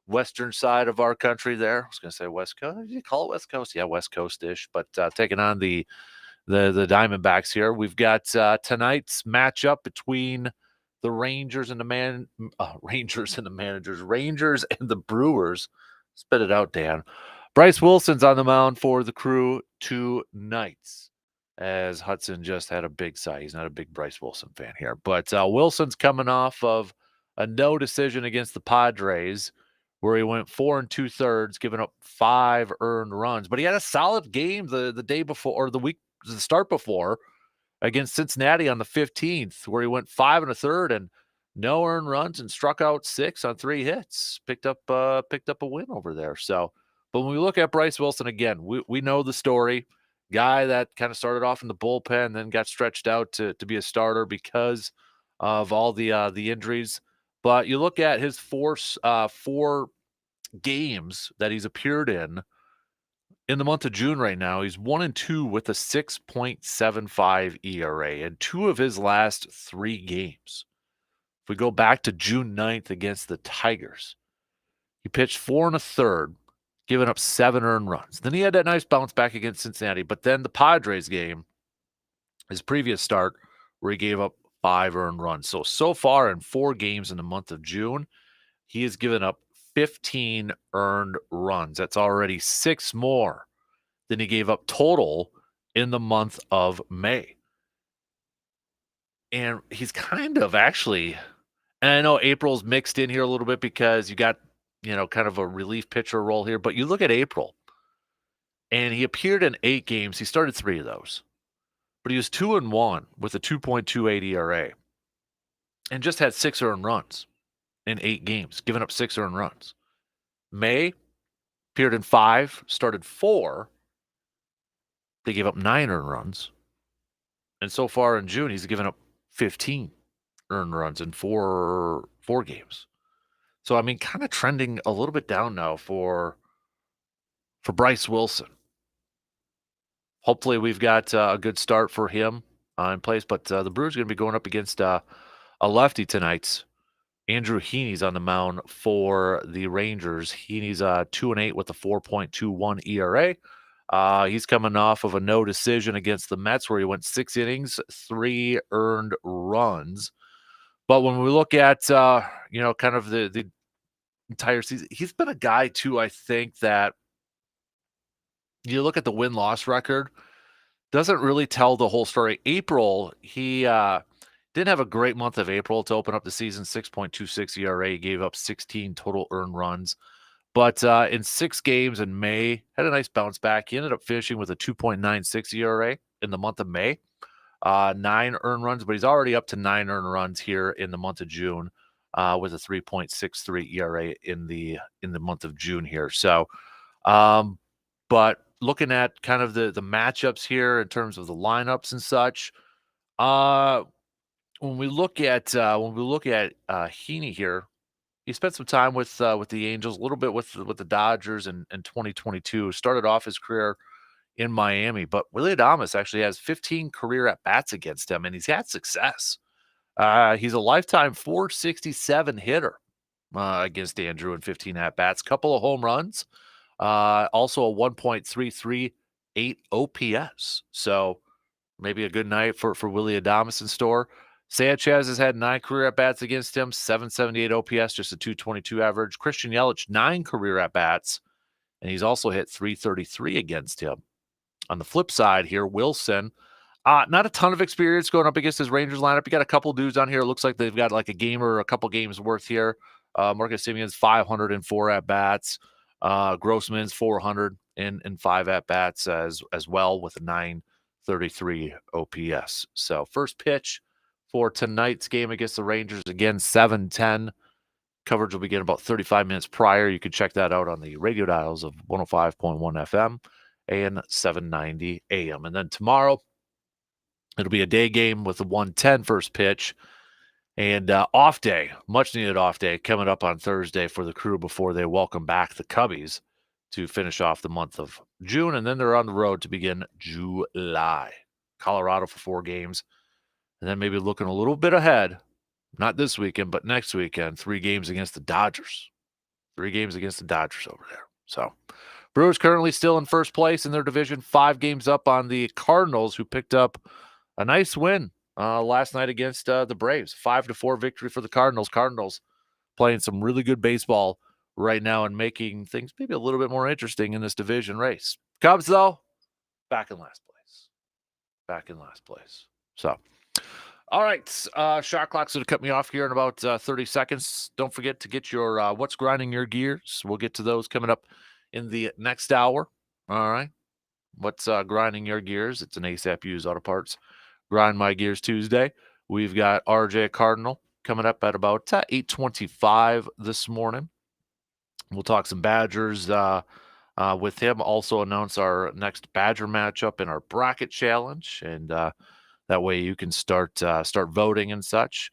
western side of our country there. I was going to say West Coast. Did you call it West Coast? Yeah, West Coast-ish. But taking on the Diamondbacks here. We've got tonight's matchup between the Rangers and the Brewers. Spit it out, Dan. Bryce Wilson's on the mound for the Crew tonight, as Hudson just had a big sigh. He's not a big Bryce Wilson fan here. But Wilson's coming off of a no decision against the Padres, where he went 4 2/3, giving up 5 earned runs. But he had a solid game the day before, or the start before, against Cincinnati on the 15th, where he went 5 1/3 and no earned runs and struck out 6 on 3 hits. Picked up a win over there. So, but when we look at Bryce Wilson again, we know the story. Guy that kind of started off in the bullpen, then got stretched out to be a starter because of all the injuries. But you look at his 4 games that he's appeared in the month of June right now, he's 1-2 with a 6.75 ERA in 2 of his last 3 games. If we go back to June 9th against the Tigers, he pitched 4 1/3, giving up 7 earned runs. Then he had that nice bounce back against Cincinnati. But then the Padres game, his previous start, where he gave up 5 earned runs. So far in 4 games in the month of June, he has given up 15 earned runs. That's already 6 more than he gave up total in the month of May. And he's kind of actually, and I know April's mixed in here a little bit because you got, kind of a relief pitcher role here, but you look at April, and he appeared in 8 games. He started 3 of those, but he was 2-1 with a 2.28 ERA and just had 6 earned runs in 8 games, giving up 6 earned runs. May appeared in 5, started 4. They gave up 9 earned runs. And so far in June, he's given up 15 earned runs in 4 games. So, I mean, kind of trending a little bit down now for Bryce Wilson. Hopefully we've got a good start for him in place. But the Brewers are going to be going up against a lefty tonight Andrew Heaney's on the mound for the Rangers. Heaney's 2-8 with a 4.21 ERA. He's coming off of a no decision against the Mets where he went 6 innings, 3 earned runs. But when we look at kind of the entire season, he's been a guy too, I think, that you look at the win-loss record, doesn't really tell the whole story. April, he didn't have a great month of April to open up the season, 6.26 ERA. He gave up 16 total earned runs. But in 6 games in May, had a nice bounce back. He ended up finishing with a 2.96 ERA in the month of May. 9 earned runs, but he's already up to 9 earned runs here in the month of June with a 3.63 ERA in the month of June here. So, but looking at kind of the matchups here in terms of the lineups and such, when we look at Heaney here, he spent some time with the Angels, a little bit with the Dodgers in 2022. Started off his career in Miami, but Willie Adames actually has 15 career at bats against him, and he's had success. He's a lifetime 467 hitter against Andrew in 15 at bats, couple of home runs, also a 1.338 OPS. So maybe a good night for Willie Adames in store. Sanchez has had 9 career at-bats against him, 778 OPS, just a 222 average. Christian Yelich, 9 career at-bats, and he's also hit 333 against him. On the flip side here, Wilson, not a ton of experience going up against his Rangers lineup. You got a couple dudes on here. It looks like they've got like a game or a couple games worth here. Marcus Simeon's 504 at-bats. Grossman's 400 in 5 at-bats as well with a 933 OPS. So first pitch for tonight's game against the Rangers, again, 7:10. Coverage will begin about 35 minutes prior. You can check that out on the radio dials of 105.1 FM and 790 AM. And then tomorrow, it'll be a day game with the 1:10 first pitch. And off day, much needed off day, coming up on Thursday for the Crew before they welcome back the Cubbies to finish off the month of June. And then they're on the road to begin July. Colorado for 4 games. And then maybe looking a little bit ahead, not this weekend, but next weekend, 3 games against the Dodgers. 3 games against the Dodgers over there. So Brewers currently still in first place in their division, 5 games up on the Cardinals, who picked up a nice win last night against the Braves. 5-4 victory for the Cardinals. Cardinals playing some really good baseball right now and making things maybe a little bit more interesting in this division race. Cubs, though, back in last place. Back in last place. So, all right. Shot clock's going to cut me off here in about 30 seconds. Don't forget to get your What's Grinding Your Gears. We'll get to those coming up in the next hour. All right. What's grinding your gears? It's an ASAP Used Auto Parts Grind My Gears Tuesday. We've got RJ Cardinal coming up at about 8:25 this morning. We'll talk some Badgers with him. Also announce our next Badger matchup in our bracket challenge, and that way you can start voting and such.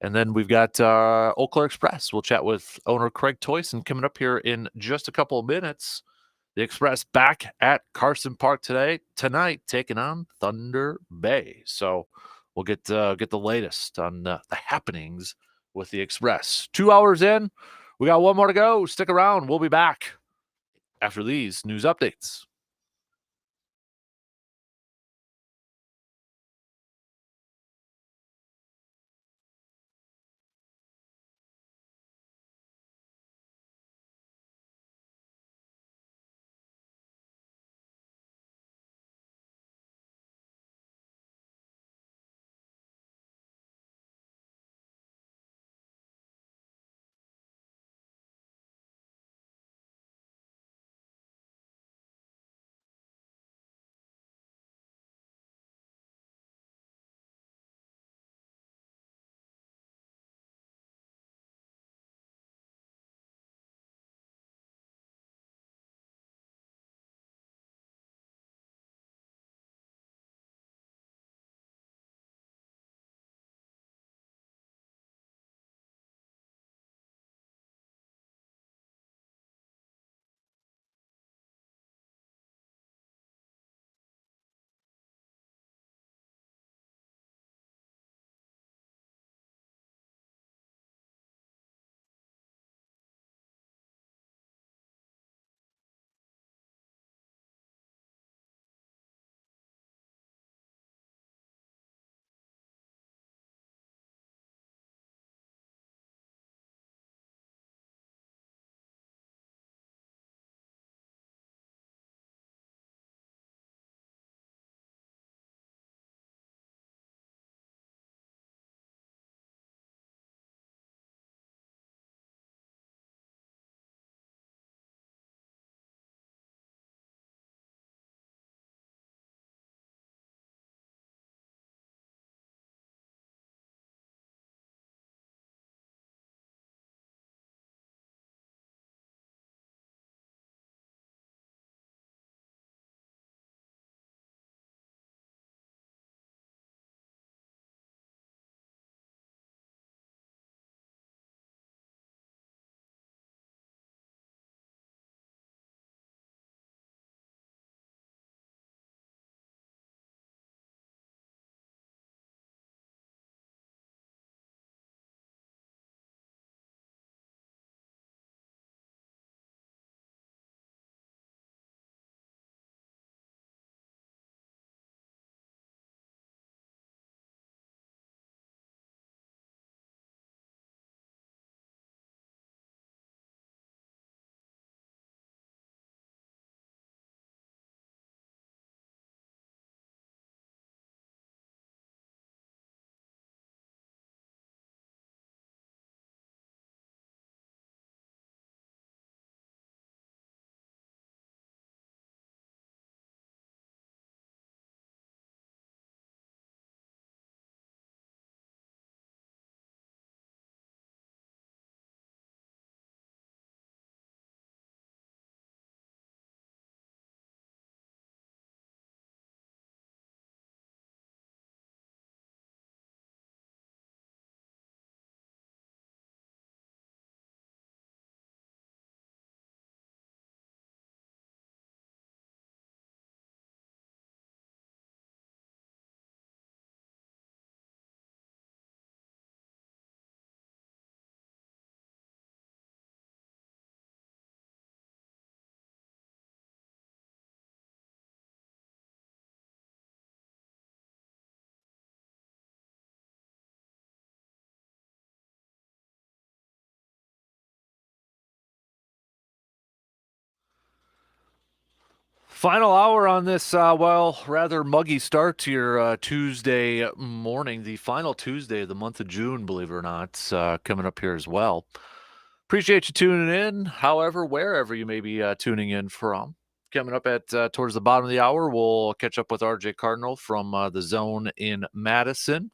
And then we've got Eau Claire Express. We'll chat with owner Craig Toyson coming up here in just a couple of minutes. The Express back at Carson Park tonight, taking on Thunder Bay. So we'll get the latest on the happenings with the Express. 2 hours in, we got 1 more to go. Stick around. We'll be back after these news updates. Final hour on this, rather muggy start to your Tuesday morning, the final Tuesday of the month of June, believe it or not, coming up here as well. Appreciate you tuning in, however, wherever you may be tuning in from. Coming up at towards the bottom of the hour, we'll catch up with RJ Cardinal from the Zone in Madison.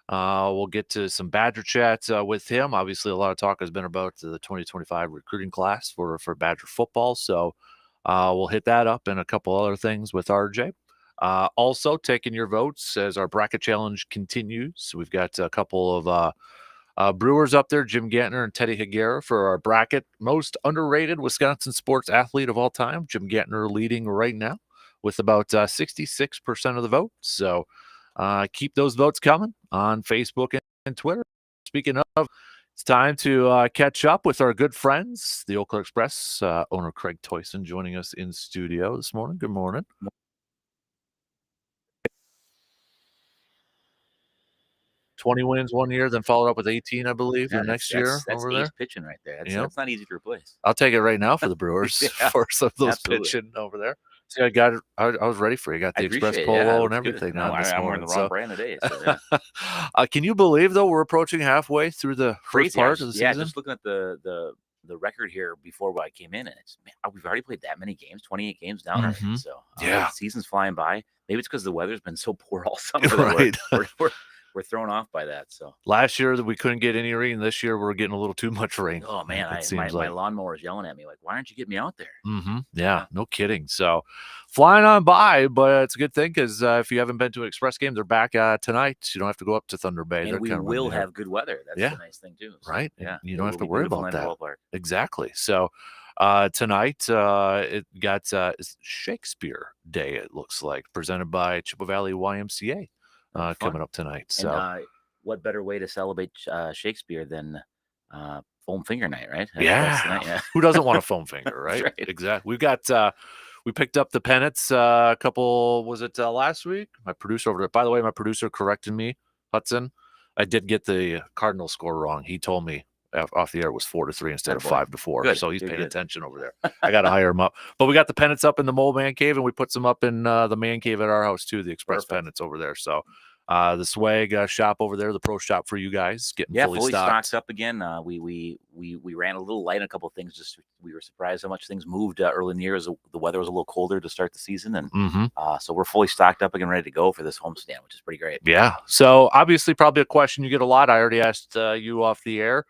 We'll get to some Badger chat with him. Obviously, a lot of talk has been about the 2025 recruiting class for Badger football, so we'll hit that up and a couple other things with RJ. Also, taking your votes as our bracket challenge continues. We've got a couple of Brewers up there, Jim Gantner and Teddy Higuera for our bracket. Most underrated Wisconsin sports athlete of all time. Jim Gantner leading right now with about 66% of the vote. So keep those votes coming on Facebook and Twitter. Speaking of, it's time to catch up with our good friends, the Eau Claire Express owner Craig Toyson joining us in studio this morning. Good morning. 20 wins one year, then followed up with 18, I believe, the next year that's over ace there. pitching right there. Yep. That's not easy to replace. I'll take it right now for the Brewers Yeah, for some of those absolutely. pitching over there. See, I got it. I was ready for you. Got the I Express appreciate it. polo Yeah, and that's good. everything No, on this I'm morning. wearing the wrong brand today. So, Can you believe, though, we're approaching halfway through the first crazy. part of the season? Yeah, just looking at the record here before I came in, and it's we've already played that many games, 28 games down already. So Yeah. the season's flying by. Maybe it's because the weather's been so poor all summer that Right. we're thrown off by that. So Last year that we couldn't get any rain. This year we're getting a little too much rain. oh man, it seems my like. lawnmower is yelling at me like, why aren't you getting me out there? Yeah, no kidding. So flying on by, but it's a good thing because if you haven't been to an Express game, they're back tonight. You don't have to go up to Thunder Bay. And They're we kind of will have good weather. That's the nice thing too. So, right. Yeah, You don't have to worry about that. Ballpark. Exactly. So tonight it got Shakespeare Day, it looks like, presented by Chippewa Valley YMCA coming up tonight. So And, what better way to celebrate Shakespeare than foam finger night, right? Yeah. Yeah. Who doesn't want a foam finger, right? Right. Exactly. We've got we picked up the pennants a couple, was it last week? My producer over there. By the way, my producer corrected me, Hudson. I did get the Cardinal score wrong. He told me off the air it was 4-3 instead of 5-4. Good. So he's Good, paying good. attention over there. I got to hire him up. But we got the pennants up in the Mole Man Cave, and we put some up in the Man Cave at our house too, the Express Perfect. pennants over there. So the swag shop over there, the pro shop for you guys, getting Yeah, fully stocked. up again. We ran a little light on a couple of things. Just we were surprised how much things moved early in the year as the weather was a little colder to start the season, and so we're fully stocked up again, ready to go for this homestand, which is pretty great. Yeah. So obviously, probably a question you get a lot. I already asked you off the air.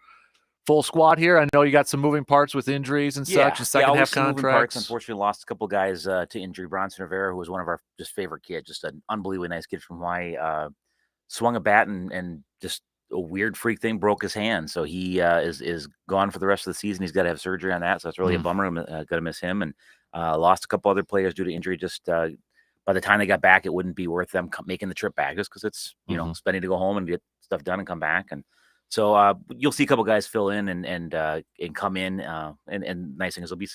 Full squad here. I know you got some moving parts with injuries and such, and second half moving parts. contracts. Unfortunately, lost a couple guys to injury. Bronson Rivera, who was one of our just favorite kids, just an unbelievably nice kid from Hawaii, swung a bat and just a weird freak thing broke his hand. So he is gone for the rest of the season. He's got to have surgery on that. So it's really a bummer. I'm going to miss him. And lost a couple other players due to injury. Just by the time they got back, it wouldn't be worth them making the trip back just because it's, you know, spending to go home and get stuff done and come back. And so you'll see a couple guys fill in and come in. And nice thing is there'll be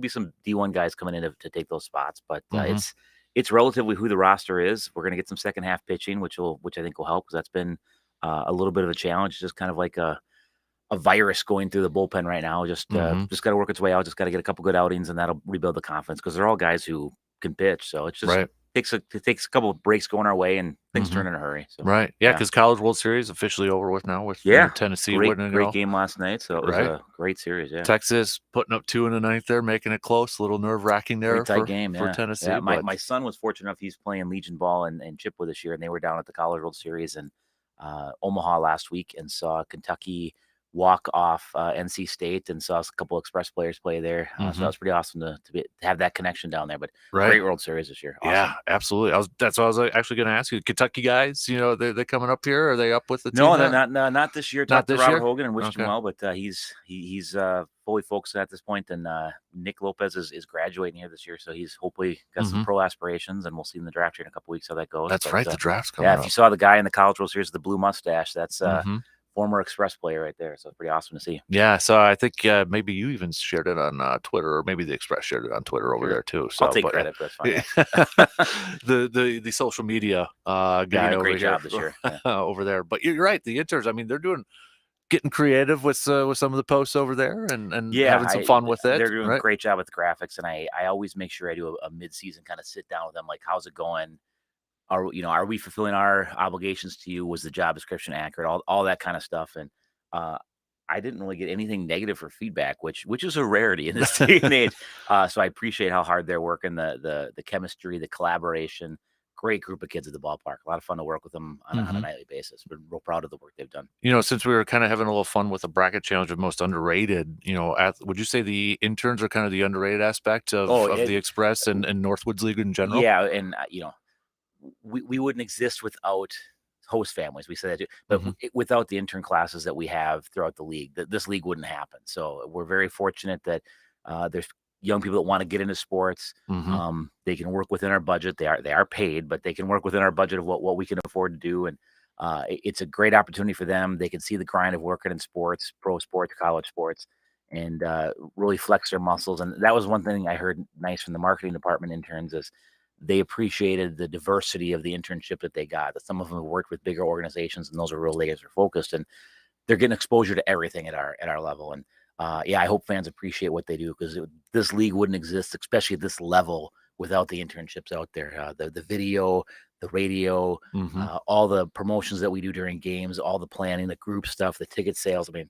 some D1 guys coming in to take those spots. But it's relatively who the roster is. We're going to get some second half pitching, which I think will help because that's been a little bit of a challenge. Just kind of like a virus going through the bullpen right now. Just got to work its way out. Just got to get a couple good outings, and that'll rebuild the confidence because they're all guys who can pitch. So it's just it takes a couple of breaks going our way, and things turn in a hurry. So, Right. Yeah, because College World Series officially over with now with Tennessee winning. Great game last night. So it was a great series. Yeah. Texas putting up 2 in the ninth there, making it close. A little nerve-wracking there Great tight game for Tennessee. Yeah, but my son was fortunate enough. He's playing Legion ball and Chippewa this year, and they were down at the College World Series in Omaha last week and saw Kentucky walk off NC State and saw a couple Express players play there. So that was pretty awesome to have that connection down there. But great World Series this year. Awesome. Yeah, absolutely. That's what I was actually going to ask you. Kentucky guys, you know, they're coming up here. Are they up with the team? No, not this year. Not Talked to this Robert year? Hogan and wished him well, but he's fully focused at this point. And Nick Lopez is graduating here this year, so he's hopefully got some pro aspirations, and we'll see in the draft here in a couple weeks how that goes. That's right. The draft's coming up. If you saw the guy in the College World Series with the blue mustache, that's former Express player right there. So it's pretty awesome to see. Yeah. So I think maybe you even shared it on Twitter, or maybe the Express shared it on Twitter over there too. So I'll take credit, but that's fine. the social media guy doing a over great here, job this year. over there. But you're right. The interns, I mean, they're doing getting creative with some of the posts over there and Yeah, having some fun with it. they're doing a right? great job with the graphics, and I always make sure I do a mid-season kind of sit down with them, like, how's it going? Are we fulfilling our obligations to you? Was the job description accurate? All that kind of stuff. And uh, I didn't really get anything negative for feedback, which is a rarity in this day and age. So I appreciate how hard they're working, the chemistry, the collaboration. Great group of kids at the ballpark. A lot of fun to work with them on a nightly basis. We're real proud of the work they've done. Since we were kind of having a little fun with the bracket challenge of most underrated, would you say the interns are kind of the underrated aspect of the Express and Northwoods League in general? Yeah, and we wouldn't exist without host families. We say that too, but without the intern classes that we have throughout the league, this league wouldn't happen. So we're very fortunate that there's young people that want to get into sports. They can work within our budget. They are paid, but they can work within our budget of what we can afford to do. And it's a great opportunity for them. They can see the grind of working in sports, pro sports, college sports, and really flex their muscles. And that was one thing I heard nice from the marketing department interns is they appreciated the diversity of the internship that they got. That some of them have worked with bigger organizations, and those are real laser focused, and they're getting exposure to everything at our level. And I hope fans appreciate what they do, because this league wouldn't exist, especially at this level, without the internships out there. The video, the radio, all the promotions that we do during games, all the planning, the group stuff, the ticket sales. I mean,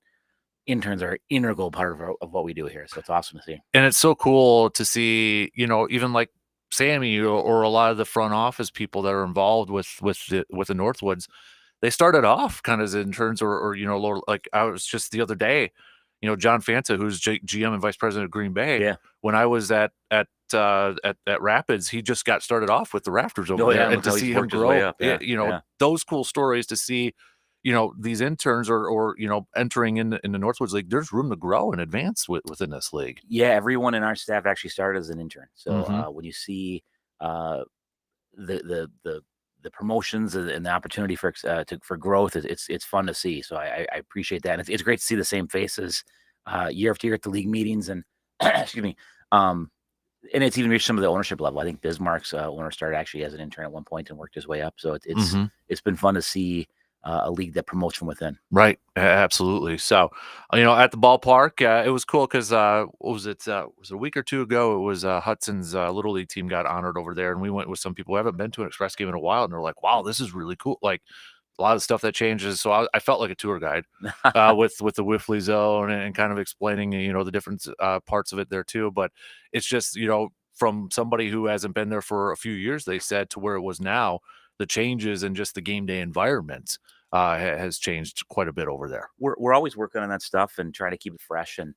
interns are an integral part of what we do here. So it's awesome to see. And it's so cool to see, even like Sammy or a lot of the front office people that are involved with the Northwoods, they started off kind of as interns or like I was just the other day, John Fanta, who's GM and vice president of Green Bay. Yeah. When I was at Rapids, he just got started off with the Rafters over there, and to see him grow, those cool stories to see, these interns or entering in the Northwoods League, there's room to grow and advance within this league. Yeah, everyone in our staff actually started as an intern. So when you see the promotions and the opportunity for growth, it's fun to see. So I appreciate that, and it's great to see the same faces year after year at the league meetings. And excuse me, and it's even reached some of the ownership level. I think Bismarck's owner started actually as an intern at one point and worked his way up. So it's been fun to see a league that promotes from within. Right. Absolutely. So, at the ballpark, it was cool because what was it? Was it a week or two ago? It was Hudson's Little League team got honored over there, and we went with some people who haven't been to an Express game in a while, and they're like, "Wow, this is really cool!" Like a lot of stuff that changes. So I felt like a tour guide with the Whiffley zone and kind of explaining, the different parts of it there too. But it's just, from somebody who hasn't been there for a few years, they said, to where it was now, the changes and just the game day environment has changed quite a bit over there. We're always working on that stuff and trying to keep it fresh. And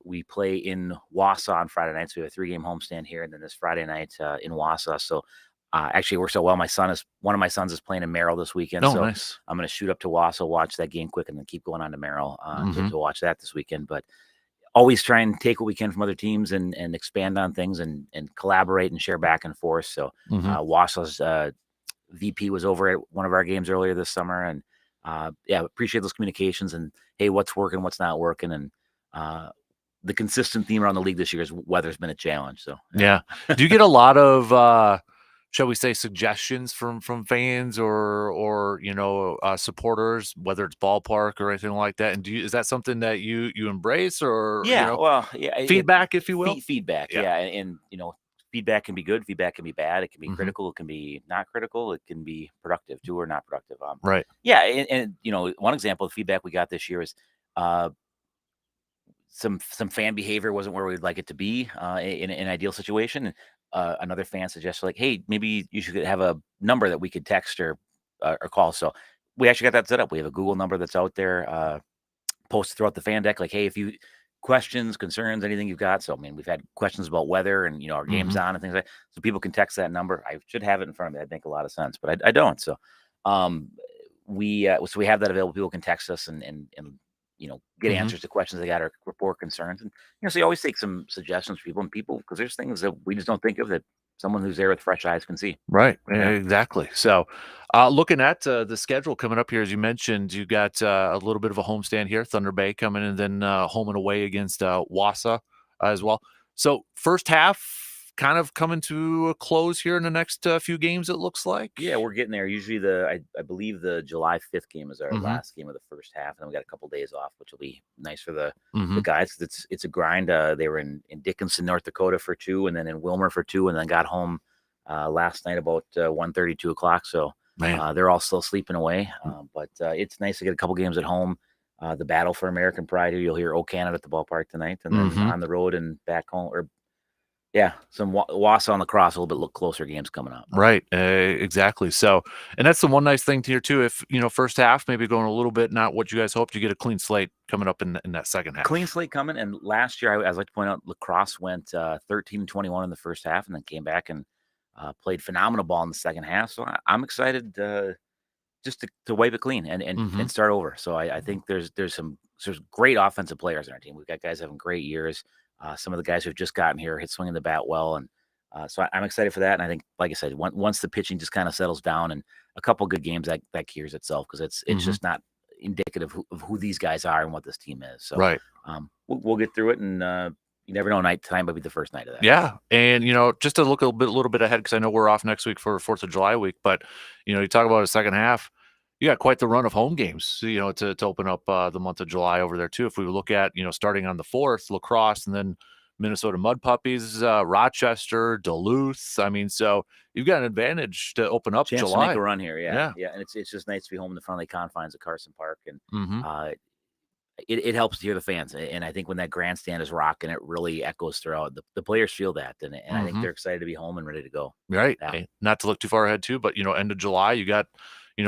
we play in Wausau on Friday nights. We have a 3-game homestand here, and then this Friday night in Wausau. So actually it works out well. One of my sons is playing in Merrill this weekend. Oh, so nice. I'm going to shoot up to Wausau, watch that game quick, and then keep going on to Merrill to watch that this weekend. But always try and take what we can from other teams and expand on things and collaborate and share back and forth. So Wausau's VP was over at one of our games earlier this summer, and appreciate those communications and, hey, what's working, what's not working. And the consistent theme around the league this year is weather's been a challenge. So yeah. Do you get a lot of shall we say suggestions from fans or supporters, whether it's ballpark or anything like that? And is that something that you embrace or feedback, if you will? Feedback, and feedback can be good, feedback can be bad, it can be critical, it can be not critical, it can be productive too or not productive. Right. Yeah, and one example of feedback we got this year is some fan behavior wasn't where we'd like it to be in an ideal situation. Another fan suggested, like, hey, maybe you should have a number that we could text or call. So we actually got that set up. We have a Google number that's out there, posted throughout the fan deck, like, hey, if you questions, concerns, anything you've got. So, I mean, we've had questions about weather and, our game's on and things like that. So people can text that number. I should have it in front of me. That'd make a lot of sense, but I don't. So we have that available. People can text us and get answers to questions they got or report concerns. And, so you always take some suggestions from people, because there's things that we just don't think of that someone who's there with fresh eyes can see. Right. Yeah. Exactly. So looking at the schedule coming up here, as you mentioned, you got a little bit of a homestand here, Thunder Bay coming in, and then home and away against Wausau as well. So first half kind of coming to a close here in the next few games, it looks like. Yeah, we're getting there. Usually I believe the July 5th game is our last game of the first half, and then we got a couple days off, which will be nice for the guys. It's a grind. They were in Dickinson, North Dakota for 2, and then in Wilmer for 2, and then got home last night about 1:30, 2 o'clock. So they're all still sleeping away. But it's nice to get a couple games at home. The battle for American pride here. You'll hear "O Canada" at the ballpark tonight, and then on the road and back home. Some Wausau on the Cross, a little bit closer games coming up. Right, exactly. So, and that's the one nice thing here too. If first half maybe going a little bit not what you guys hoped, you get a clean slate coming up in that second half. Clean slate coming, and last year, I'd like to point out, lacrosse went 13-21 in the first half, and then came back and played phenomenal ball in the second half. So I'm excited just to wipe it clean and start over. So I think there's great offensive players on our team. We've got guys having great years. Some of the guys who've just gotten here hit swinging the bat well, and so I'm excited for that. And I think, like I said, once the pitching just kind of settles down and a couple good games, that cures itself, because it's just not indicative of who these guys are and what this team is. So we'll get through it, and you never know. Tonight might be the first night of that. Yeah, and just to look a little bit ahead, because I know we're off next week for 4th of July week, but you talk about a second half. You got quite the run of home games, to open up the month of July over there too. If we look at, starting on the 4th, lacrosse, and then Minnesota Mud Puppies, Rochester, Duluth. I mean, so you've got an advantage to open up Chance July. To make a run here, yeah. And it's just nice to be home in the friendly confines of Carson Park, and it helps to hear the fans. And I think when that grandstand is rocking, it really echoes throughout. The players feel that, and I think they're excited to be home and ready to go. Right. Yeah. Not to look too far ahead too, but end of July, you got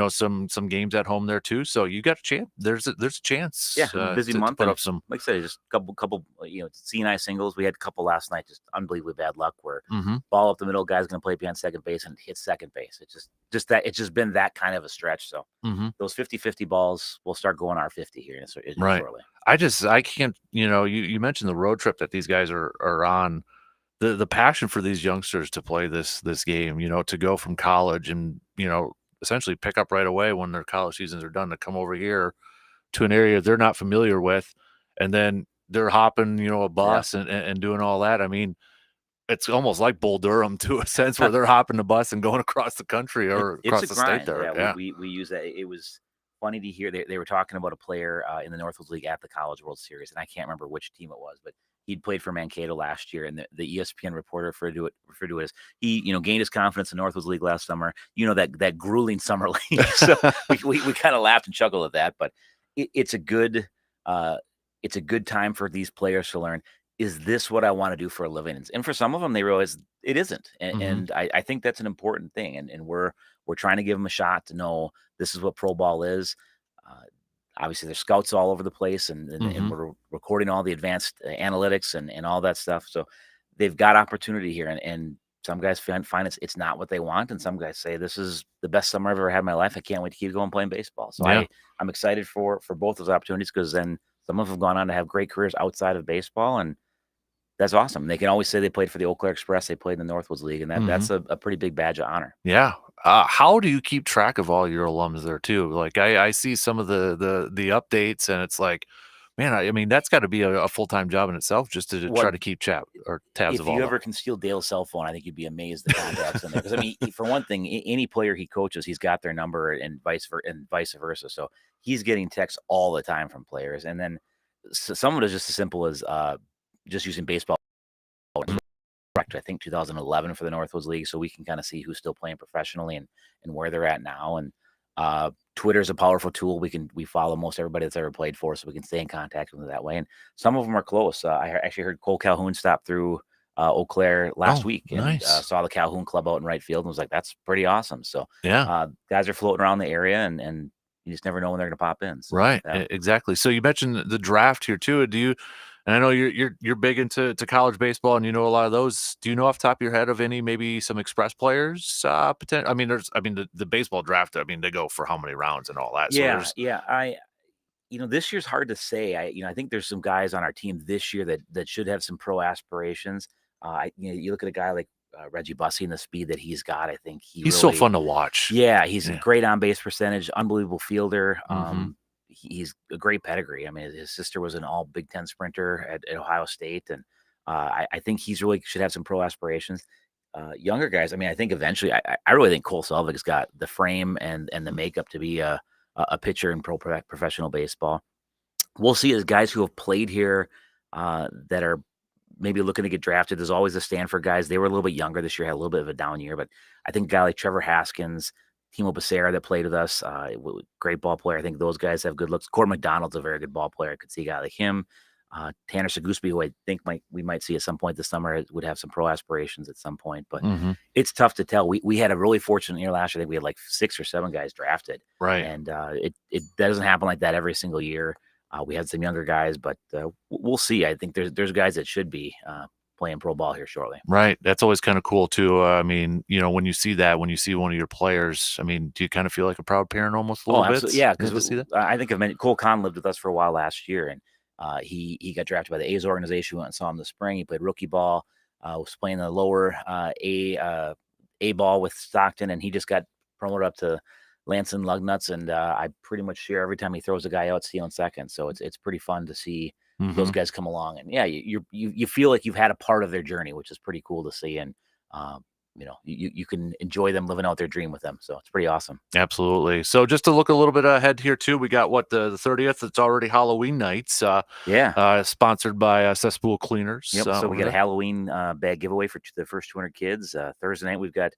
some games at home there too. So you got a chance. There's a chance. Yeah, busy month. To put up some, like I said, just couple C&I singles. We had a couple last night, just unbelievably bad luck where ball up the middle, guy's going to play behind second base and hit second base. It's just been that kind of a stretch. So those 50-50 balls will start going R50 here shortly. I can't, you mentioned the road trip that these guys are on. The passion for these youngsters to play this game, to go from college and, essentially pick up right away when their college seasons are done, to come over here to an area they're not familiar with, and then they're hopping, a bus and doing all that. I mean, it's almost like Bull Durham to a sense, where they're hopping the bus and going across the country or across the state there. Yeah. We use that. It was funny to hear they were talking about a player in the Northwoods League at the College World Series, and I can't remember which team it was, but he'd played for Mankato last year, and the ESPN reporter referred to it as he, gained his confidence in the Northwoods League last summer. That grueling summer league. So we kind of laughed and chuckled at that, but it's a good time for these players to learn, is this what I want to do for a living? And for some of them, they realize it isn't, and I think that's an important thing. And we're trying to give them a shot to know this is what pro ball is. Obviously, there's scouts all over the place, and we're recording all the advanced analytics and all that stuff. So they've got opportunity here, and some guys find it's not what they want, and some guys say this is the best summer I've ever had in my life. I can't wait to keep going playing baseball. So I'm excited for both those opportunities, because then some of them have gone on to have great careers outside of baseball, and that's awesome. They can always say they played for the Eau Claire Express, they played in the Northwoods League, and that's a pretty big badge of honor. Yeah. How do you keep track of all your alums there too? Like I see some of the updates, and it's like, man, I mean, that's got to be a full-time job in itself, just to try to keep tabs of all. If you ever can steal Dale's cell phone, I think you'd be amazed the contacts in there. Because I mean, for one thing, any player he coaches, he's got their number, and vice versa. So he's getting texts all the time from players, and then some of it is just as simple as just using baseball. I think 2011 for the Northwoods League, so we can kind of see who's still playing professionally and where they're at now. And Twitter's a powerful tool. We follow most everybody that's ever played for us, so we can stay in contact with them that way. And some of them are close. I actually heard Cole Calhoun stop through Eau Claire last week, and saw the Calhoun Club out in right field, and was like, that's pretty awesome. So guys are floating around the area, and you just never know when they're going to pop in. So, right. Exactly. So you mentioned the draft here too. And I know you're big into college baseball, and a lot of those. Do you know off the top of your head of any, maybe some Express players? Potential. I mean, the baseball draft. I mean, they go for how many rounds and all that. So this year's hard to say. I think there's some guys on our team this year that should have some pro aspirations. You look at a guy like Reggie Bussey and the speed that he's got. I think he's so fun to watch. Yeah, he's a great on base percentage, unbelievable fielder. He's a great pedigree. I mean, his sister was an all Big Ten sprinter at Ohio State, and I think he's really should have some pro aspirations. Younger guys, I mean, I think eventually, I really think Cole Selvig's got the frame and the makeup to be a pitcher in professional baseball. We'll see as guys who have played here that are maybe looking to get drafted. There's always the Stanford guys. They were a little bit younger this year, had a little bit of a down year, but I think a guy like Trevor Haskins, Timo Becerra that played with us, great ball player. I think those guys have good looks. Cord McDonald's a very good ball player. I could see a guy like him. Tanner Sagusby, who I think we might see at some point this summer, would have some pro aspirations at some point, but it's tough to tell. We had a really fortunate year last year. I think we had like 6 or 7 guys drafted, Right. and it doesn't happen like that every single year. We had some younger guys, but we'll see. I think there's guys that should be playing pro ball here shortly. Right. That's always kind of cool too. I mean, when you see that, when you see one of your players, I mean, do you kind of feel like a proud parent almost a little bit? Absolutely. Yeah, to because see that. I think Cole Kahn lived with us for a while last year, and he got drafted by the A's organization. We went and saw him this spring. He played rookie ball, was playing the lower A ball with Stockton, and he just got promoted up to Lansing Lugnuts, and I pretty much share every time he throws a guy out stealing second. So it's pretty fun to see those guys come along, and yeah, you feel like you've had a part of their journey, which is pretty cool to see, and you can enjoy them living out their dream with them. So it's pretty awesome. Absolutely. So just to look a little bit ahead here too, we got the 30th. It's already Halloween nights. Sponsored by Cesspool Cleaners. Yep. So we got a Halloween bag giveaway for the first 200 kids. Thursday night we've got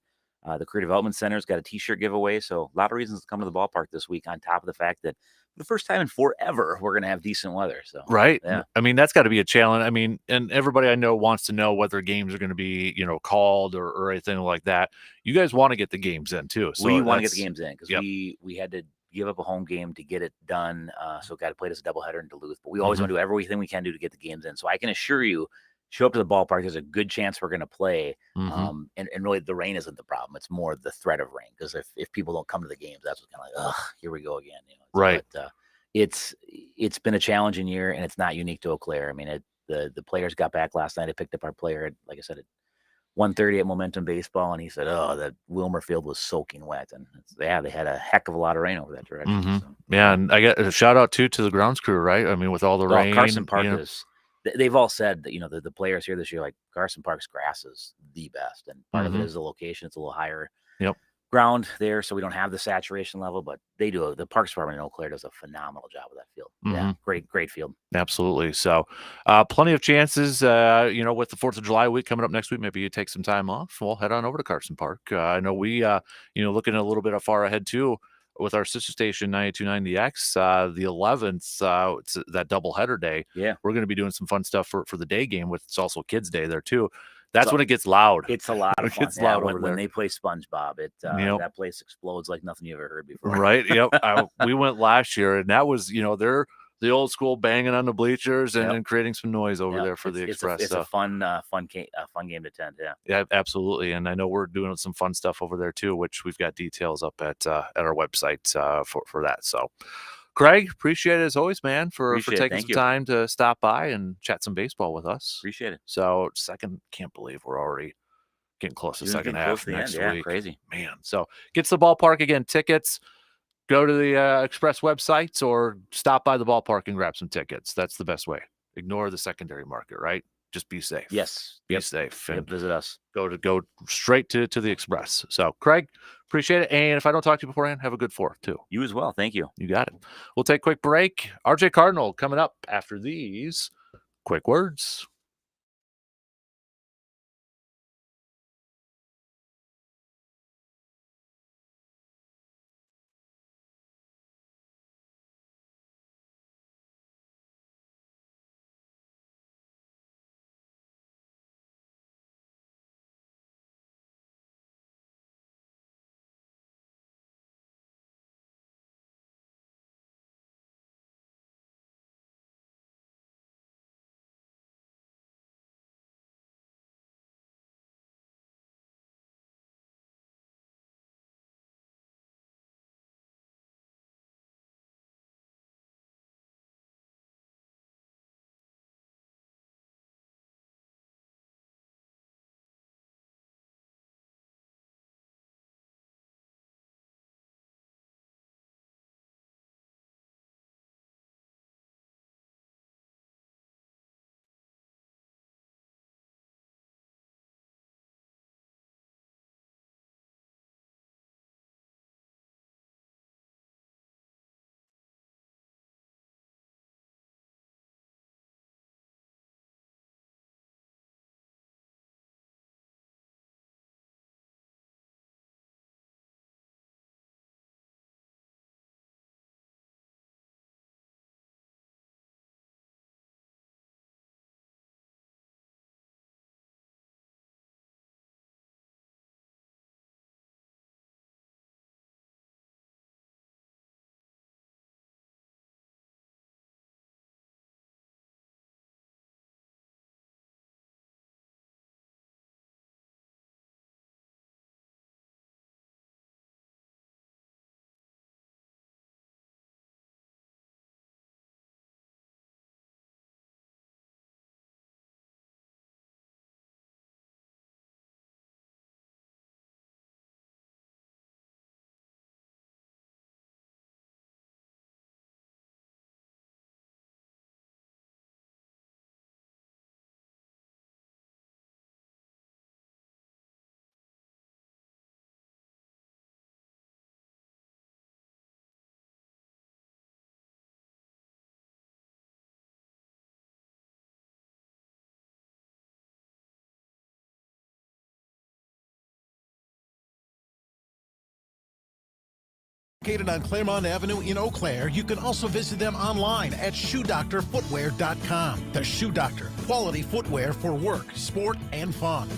the Career Development Center's got a T-shirt giveaway. So a lot of reasons to come to the ballpark this week. On top of the fact that for the first time in forever, we're going to have decent weather. So right. Yeah. I mean, that's got to be a challenge. I mean, and everybody I know wants to know whether games are going to be, called or anything like that. You guys want to get the games in too. So we want to get the games in because yep. we had to give up a home game to get it done. So got to play this doubleheader in Duluth, but we always want to do everything we can do to get the games in. So I can assure you, show up to the ballpark, there's a good chance we're going to play. And really the rain isn't the problem. It's more the threat of rain. Because if people don't come to the games, that's what's kind of like, here we go again. Right. But it's been a challenging year, and it's not unique to Eau Claire. I mean, the players got back last night. I picked up our player, like I said, at 1:30 at Momentum Baseball, and he said, that Wilmer Field was soaking wet. And they had a heck of a lot of rain over that direction. So. Yeah, and I get a shout out to the grounds crew, right? I mean, with all the rain. Carson Park is. They've all said that the players here this year, like Carson Park's grass is the best, and part of it is the location. It's a little higher ground there, so we don't have the saturation level, but they do. The Parks Department in Eau Claire does a phenomenal job with that field. Yeah, great field. Absolutely. So plenty of chances, with the 4th of July week coming up next week, maybe you take some time off. We'll head on over to Carson Park. I know we, looking a little bit far ahead too, with our sister station 92.9 The 11th, it's that doubleheader day. Yeah, we're going to be doing some fun stuff for the day game. It's also Kids Day there too. That's when it gets loud. It's a lot of fun. It's loud when they play SpongeBob. That place explodes like nothing you ever heard before. Right. Yep. We went last year, and that was they're the old school banging on the bleachers and creating some noise over there for the Express. It's a fun game to attend. Yeah, absolutely. And I know we're doing some fun stuff over there too, which we've got details up at our website for that. So, Craig, appreciate it as always, man, for taking some time to stop by and chat some baseball with us. Appreciate it. So, can't believe we're already getting close to the second half next week. Crazy, man. So, get to the ballpark again. Tickets. Go to the Express websites or stop by the ballpark and grab some tickets. That's the best way. Ignore the secondary market, right? Just be safe. Yes. Be safe. And visit us. Go straight to the Express. So, Craig, appreciate it. And if I don't talk to you beforehand, have a good 4th too. You as well. Thank you. You got it. We'll take a quick break. RJ Cardinal coming up after these quick words. Located on Claremont Avenue in Eau Claire, you can also visit them online at shoedoctorfootwear.com. The Shoe Doctor, quality footwear for work, sport, and fun.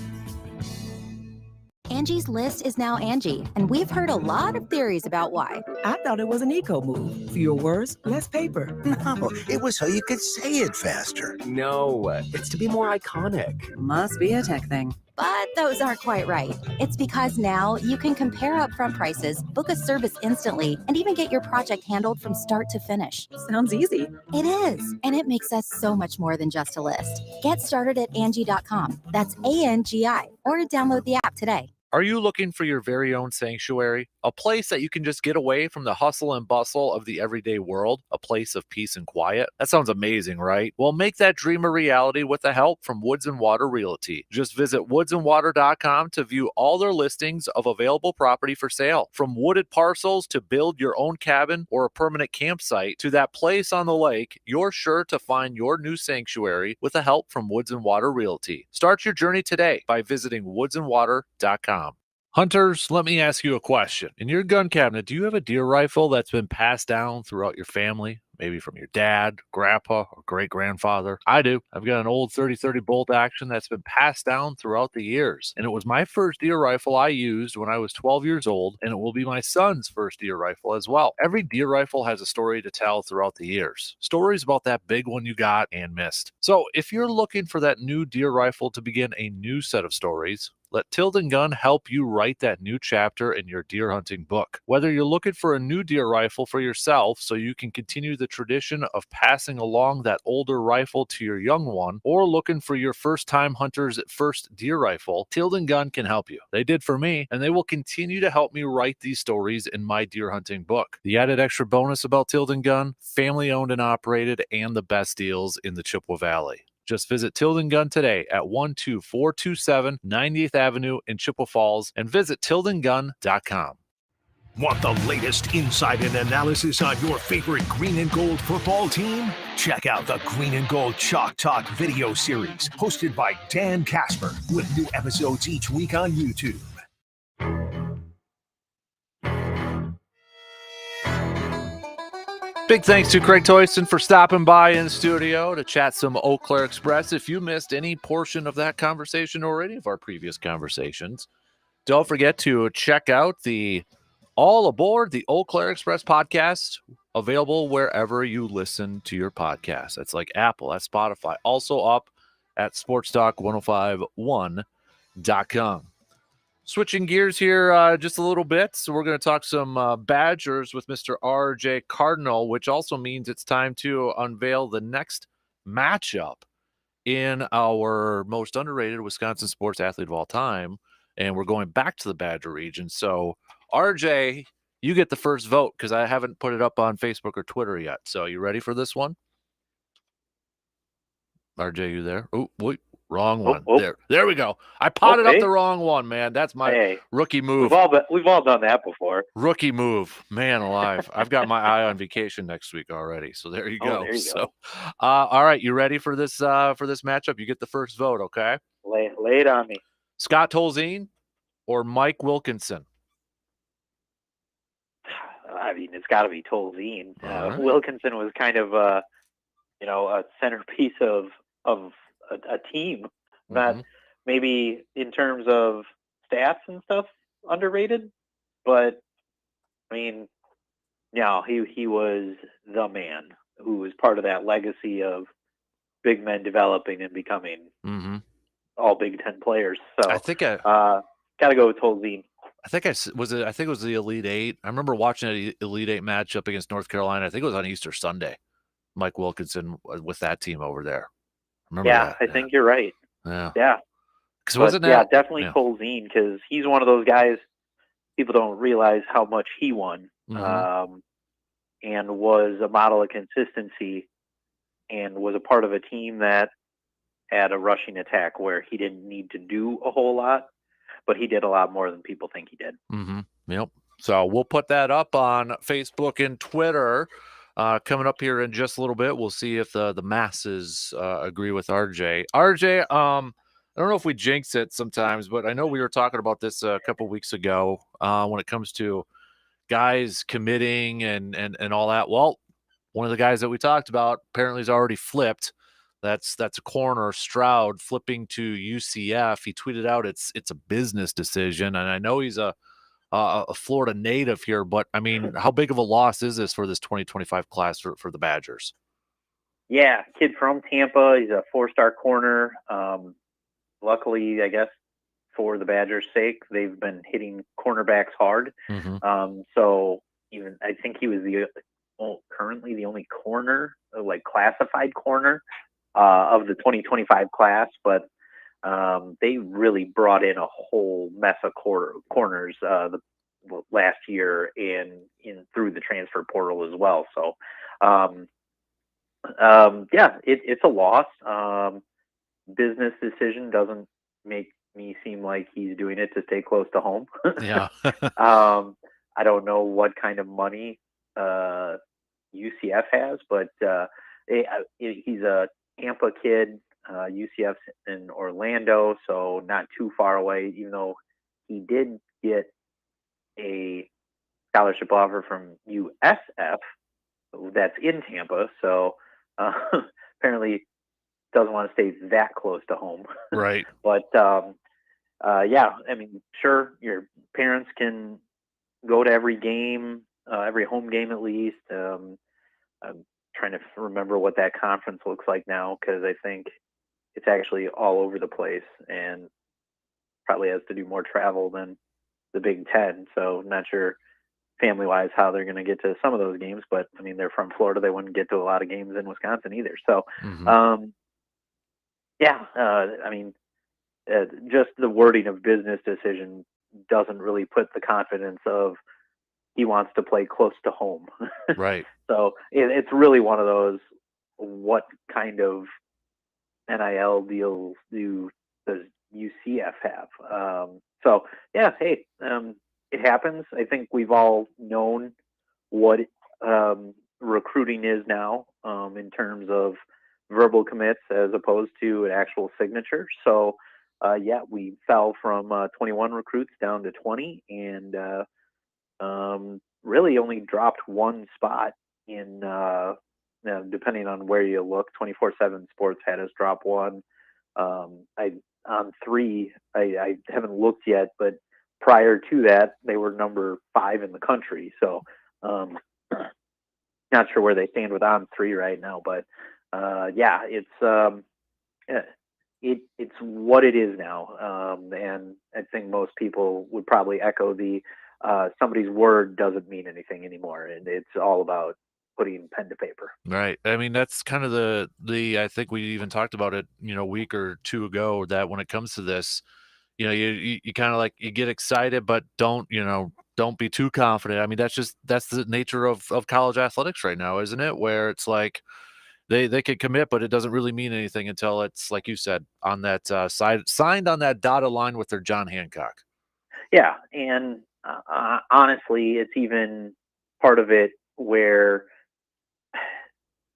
Angie's List is now Angie, and we've heard a lot of theories about why. I thought it was an eco move. Fewer words, less paper. No, it was so you could say it faster. No, it's to be more iconic. Must be a tech thing. But those aren't quite right. It's because now you can compare upfront prices, book a service instantly, and even get your project handled from start to finish. Sounds easy. It is, and it makes us so much more than just a list. Get started at Angie.com. That's ANGI, or download the app today. Are you looking for your very own sanctuary? A place that you can just get away from the hustle and bustle of the everyday world? A place of peace and quiet? That sounds amazing, right? Well, make that dream a reality with the help from Woods and Water Realty. Just visit woodsandwater.com to view all their listings of available property for sale. From wooded parcels to build your own cabin or a permanent campsite to that place on the lake, you're sure to find your new sanctuary with the help from Woods and Water Realty. Start your journey today by visiting woodsandwater.com. Hunters, let me ask you a question. In your gun cabinet, do you have a deer rifle that's been passed down throughout your family? Maybe from your dad, grandpa, or great-grandfather? I do. I've got an old 30-30 bolt action that's been passed down throughout the years. And it was my first deer rifle I used when I was 12 years old, and it will be my son's first deer rifle as well. Every deer rifle has a story to tell throughout the years. Stories about that big one you got and missed. So if you're looking for that new deer rifle to begin a new set of stories, let Tilden Gun help you write that new chapter in your deer hunting book. Whether you're looking for a new deer rifle for yourself so you can continue the tradition of passing along that older rifle to your young one, or looking for your first-time hunter's first deer rifle, Tilden Gun can help you. They did for me, and they will continue to help me write these stories in my deer hunting book. The added extra bonus about Tilden Gun, family-owned and operated, and the best deals in the Chippewa Valley. Just visit Tilden Gun today at 12427 90th Avenue in Chippewa Falls and visit tildengun.com. Want the latest insight and analysis on your favorite green and gold football team? Check out the Green and Gold Chalk Talk video series hosted by Dan Kasper with new episodes each week on YouTube. Big thanks to Craig Toyston for stopping by in studio to chat some Eau Claire Express. If you missed any portion of that conversation or any of our previous conversations, don't forget to check out the All Aboard the Eau Claire Express podcast, available wherever you listen to your podcast. That's like Apple, that's Spotify, also up at sportstalk1051.com. Switching gears here just a little bit. So we're going to talk some Badgers with Mr. R.J. Cardinal, which also means it's time to unveil the next matchup in our most underrated Wisconsin sports athlete of all time. And we're going back to the Badger region. So, R.J., you get the first vote because I haven't put it up on Facebook or Twitter yet. So you ready for this one? R.J., you there? Oh, wait. Wrong one. There we go. I potted up the wrong one, man. That's my rookie move. We've all done that before. Rookie move, man alive. I've got my eye on vacation next week already. So there you go. There you go. All right, you ready for this matchup? You get the first vote, okay? Lay it on me. Scott Tolzien or Mike Wilkinson? I mean, it's got to be Tolzien. Right. Wilkinson was kind of a centerpiece of a team that maybe in terms of stats and stuff underrated, but I mean, he was the man who was part of that legacy of big men developing and becoming all Big Ten players. So I think got to go with Tolzien. I think it was the Elite Eight. I remember watching an Elite Eight matchup against North Carolina. I think it was on Easter Sunday. Mike Wilkinson with that team over there. Remember that? I think you're right. Yeah. Definitely Tolzien, because he's one of those guys people don't realize how much he won, and was a model of consistency, and was a part of a team that had a rushing attack where he didn't need to do a whole lot, but he did a lot more than people think he did. Yep. So we'll put that up on Facebook and Twitter. Coming up here in just a little bit, we'll see if the masses agree with RJ. RJ, I don't know if we jinx it sometimes, but I know we were talking about this a couple weeks ago when it comes to guys committing and all that. Well, one of the guys that we talked about apparently is already flipped. That's a corner, Stroud, flipping to UCF. He tweeted out it's a business decision, and I know he's a Florida native here, but I mean, how big of a loss is this for this 2025 class for the Badgers? Yeah, kid from Tampa. He's a 4-star corner. Luckily, I guess, for the Badgers' sake, they've been hitting cornerbacks hard. So even I think he was currently the only corner, like classified corner, of the 2025 class. But they really brought in a whole mess of corners last year and through the transfer portal as well. So yeah, it's a loss. Business decision doesn't make me seem like he's doing it to stay close to home. Yeah. I don't know what kind of money UCF has, but he's a Tampa kid. UCF's in Orlando, so not too far away, even though he did get a scholarship offer from USF that's in Tampa. So apparently doesn't want to stay that close to home. Right. But yeah, I mean, sure, your parents can go to every game, every home game at least. I'm trying to remember what that conference looks like now, because I think it's actually all over the place and probably has to do more travel than the Big Ten. So I'm not sure family-wise how they're going to get to some of those games, but I mean, they're from Florida. They wouldn't get to a lot of games in Wisconsin either. So yeah, I mean, just the wording of business decision doesn't really put the confidence of he wants to play close to home. Right. So it's really one of those, what kind of NIL deals does UCF have? So yeah, hey, it happens. I think we've all known what recruiting is now in terms of verbal commits as opposed to an actual signature. So yeah, we fell from 21 recruits down to 20, and really only dropped one spot in depending on where you look. 24/7 Sports had us drop one. On 3, I haven't looked yet, but prior to that, they were number 5 in the country. So not sure where they stand with On 3 right now, but yeah, it's what it is now, and I think most people would probably echo the somebody's word doesn't mean anything anymore, and it's all about putting pen to paper. Right. I mean, that's kind of the I think we even talked about it, a week or two ago, that when it comes to this, you kind of like, you get excited, but don't be too confident. I mean, that's the nature of college athletics right now, isn't it? Where it's like they could commit, but it doesn't really mean anything until it's, like you said, on that signed on that dotted line with their John Hancock. Yeah, and honestly, it's even part of it where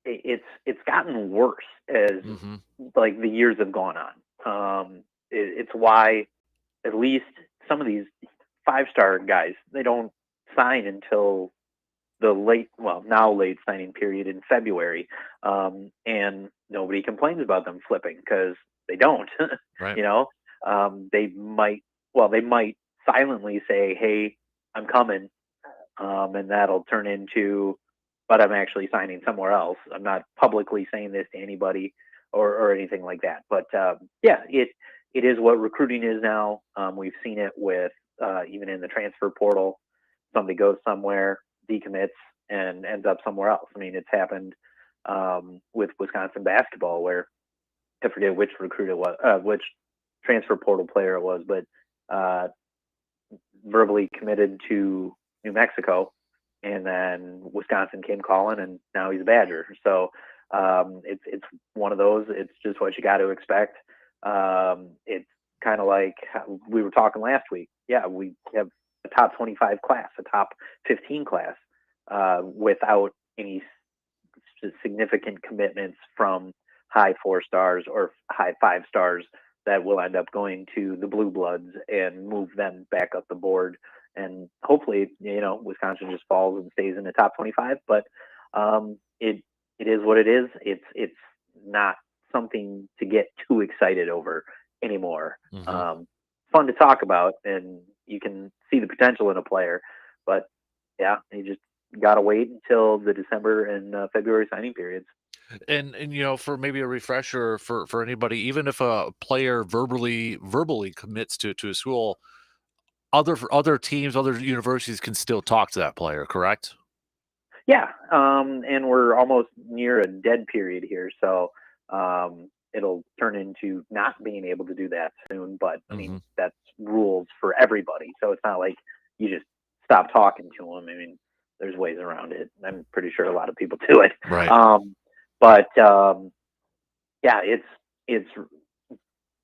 it's gotten worse as like the years have gone on. It's why at least some of these 5-star guys, they don't sign until the late signing period in February, and nobody complains about them flipping because they don't. Right. They might silently say, "Hey, I'm coming," and that'll turn into, "But I'm actually signing somewhere else." I'm not publicly saying this to anybody or anything like that. But yeah, it is what recruiting is now. We've seen it with even in the transfer portal. Somebody goes somewhere, decommits, and ends up somewhere else. I mean, it's happened with Wisconsin basketball, where I forget which recruit it was, which transfer portal player it was, but verbally committed to New Mexico, and then Wisconsin came calling, and now he's a Badger. So it's one of those. It's just what you got to expect. It's kind of like we were talking last week. Yeah, we have a top 25 class, a top 15 class, without any significant commitments from high 4 stars or high 5 stars that will end up going to the Blue Bloods and move them back up the board and hopefully, Wisconsin just falls and stays in the top 25. But it is what it is. It's not something to get too excited over anymore. Fun to talk about, and you can see the potential in a player, but yeah, you just gotta wait until the December and February signing periods. And for maybe a refresher for anybody, even if a player verbally commits to a school, other teams, other universities can still talk to that player, correct? Yeah, and we're almost near a dead period here, so it'll turn into not being able to do that soon. But I mean, that's rules for everybody, so it's not like you just stop talking to them. I mean, there's ways around it. I'm pretty sure a lot of people do it. Right. But yeah, it's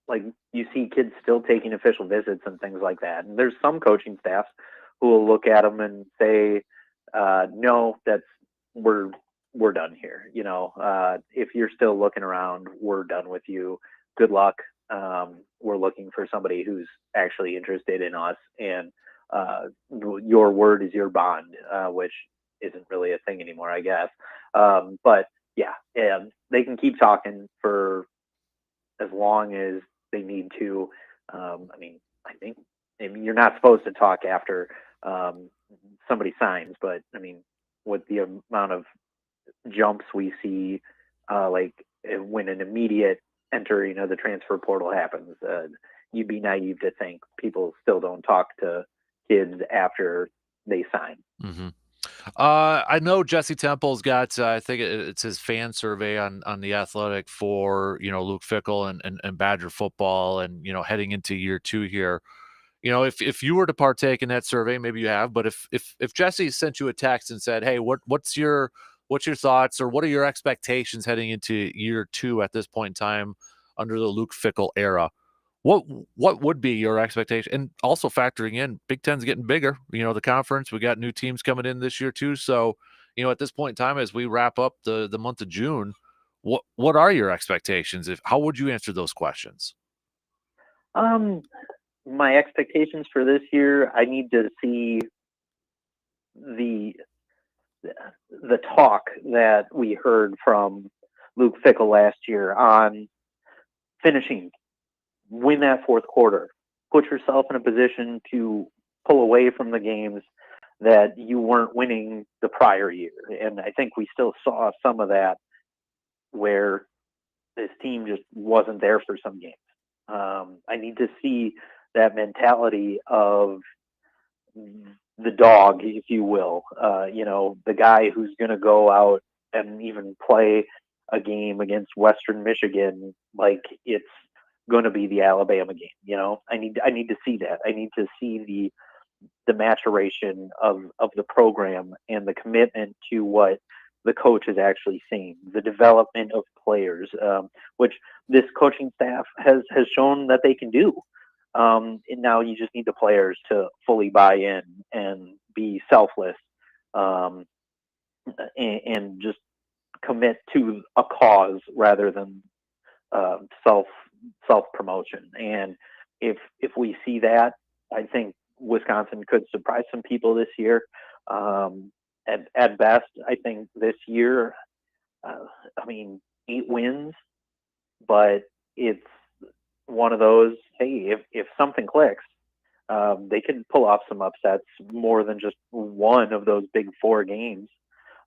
like you see kids still taking official visits and things like that. And there's some coaching staffs who will look at them and say, no, we're done here. If you're still looking around, we're done with you. Good luck. We're looking for somebody who's actually interested in us, and your word is your bond, which isn't really a thing anymore, I guess. But yeah, they can keep talking for as long as they need to. I think you're not supposed to talk after somebody signs, but I mean, with the amount of jumps we see, like when an immediate entering of the transfer portal happens, you'd be naive to think people still don't talk to kids after they sign. I know Jesse Temple's got, I think it's his fan survey on The Athletic for, Luke Fickell and Badger football, and, heading into year 2 here. If you were to partake in that survey, maybe you have, but if Jesse sent you a text and said, hey, what's your thoughts, or what are your expectations heading into year 2 at this point in time under the Luke Fickell era? What would be your expectation? And also factoring in Big Ten's getting bigger, the conference, we got new teams coming in this year too. So, at this point in time, as we wrap up the month of June, what are your expectations? How would you answer those questions? My expectations for this year, I need to see the talk that we heard from Luke Fickell last year on finishing. Win that fourth quarter. Put yourself in a position to pull away from the games that you weren't winning the prior year. And I think we still saw some of that where this team just wasn't there for some games. I need to see that mentality of the dog, if you will. The guy who's going to go out and even play a game against Western Michigan like it's going to be the Alabama game. I need to see that. I need to see the maturation of the program and the commitment to what the coach is actually saying, the development of players, which this coaching staff has shown that they can do. And now you just need the players to fully buy in and be selfless, and just commit to a cause rather than self promotion. And if we see that, I think Wisconsin could surprise some people this year. At best, I think this year, 8 wins, but it's one of those, hey, if something clicks, they can pull off some upsets more than just one of those big 4 games.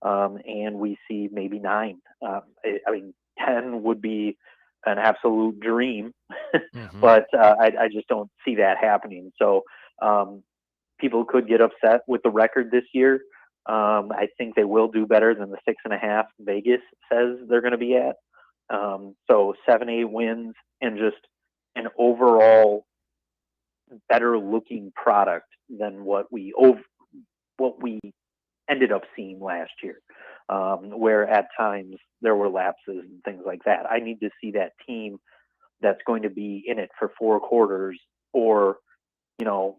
And we see maybe 9. 10 would be an absolute dream, but I just don't see that happening. So people could get upset with the record this year. I think they will do better than the 6.5 Vegas says they're going to be at. So 7-8 wins and just an overall better looking product than what we ended up seeing last year, where at times there were lapses and things like that. I need to see that team that's going to be in it for 4 quarters, or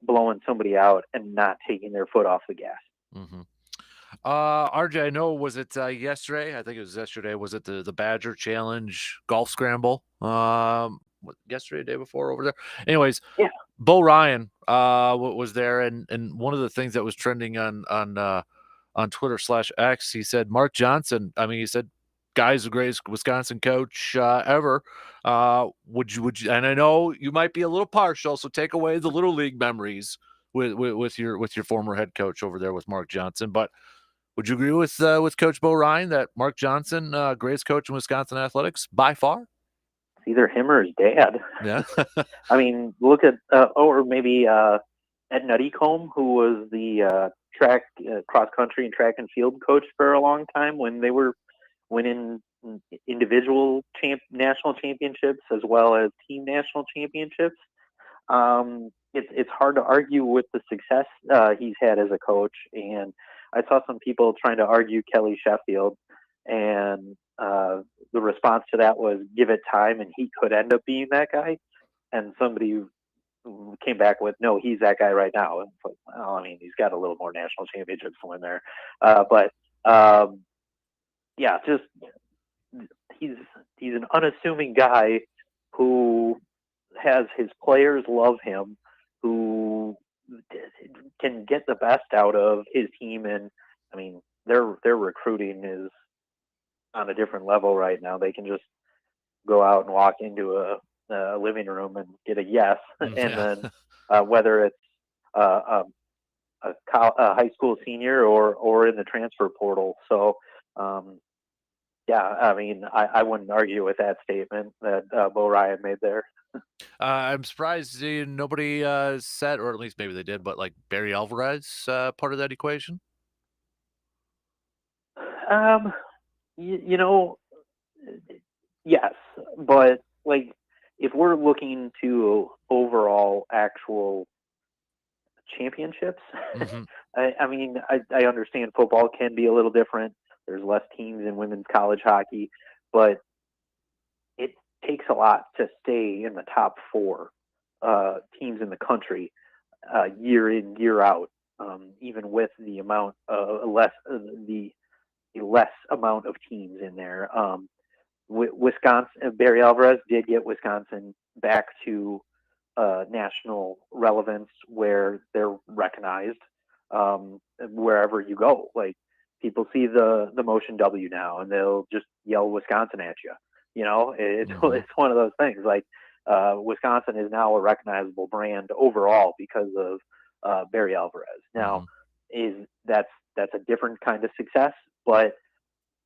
blowing somebody out and not taking their foot off the gas. RJ, I know, was it yesterday? I think it was yesterday. Was it the Badger Challenge Golf Scramble? Yesterday, day before over there. Anyways, yeah. Bo Ryan was there, and one of the things that was trending on Twitter/X, he said Mark Johnson. I mean, he said, "Guy's the greatest Wisconsin coach ever." Would you? And I know you might be a little partial, so take away the little league memories with your former head coach over there with Mark Johnson. But would you agree with Coach Bo Ryan that Mark Johnson, greatest coach in Wisconsin athletics by far? It's either him or his dad. Yeah. I mean, look at or maybe Ed Nuttycombe, who was the track, cross country, and track and field coach for a long time when they were winning individual national championships as well as team national championships. It's hard to argue with the success he's had as a coach. And I saw some people trying to argue Kelly Sheffield, and the response to that was give it time and he could end up being that guy. And somebody came back with, no, he's that guy right now. And it's like, well, I mean, he's got a little more national championships to win there. Yeah, just he's an unassuming guy who has his players love him, who can get the best out of his team. And I mean, their recruiting is on a different level right now. They can just go out and walk into a living room and get a yes, and then whether it's a high school senior or in the transfer portal. So yeah, I mean, I wouldn't argue with that statement that Bo Ryan made there. I'm surprised nobody said, or at least maybe they did, but like Barry Alvarez part of that equation. You know, yes, but like if we're looking to overall actual championships, I mean, I understand football can be a little different. There's less teams in women's college hockey, but it takes a lot to stay in the top four teams in the country year in, year out, even with the amount the less amount of teams in there. Wisconsin, Barry Alvarez did get Wisconsin back to national relevance where they're recognized wherever you go. Like people see the motion W now and they'll just yell Wisconsin at you. You know, it's one of those things. Like Wisconsin is now a recognizable brand overall because of Barry Alvarez. Now, that's a different kind of success, but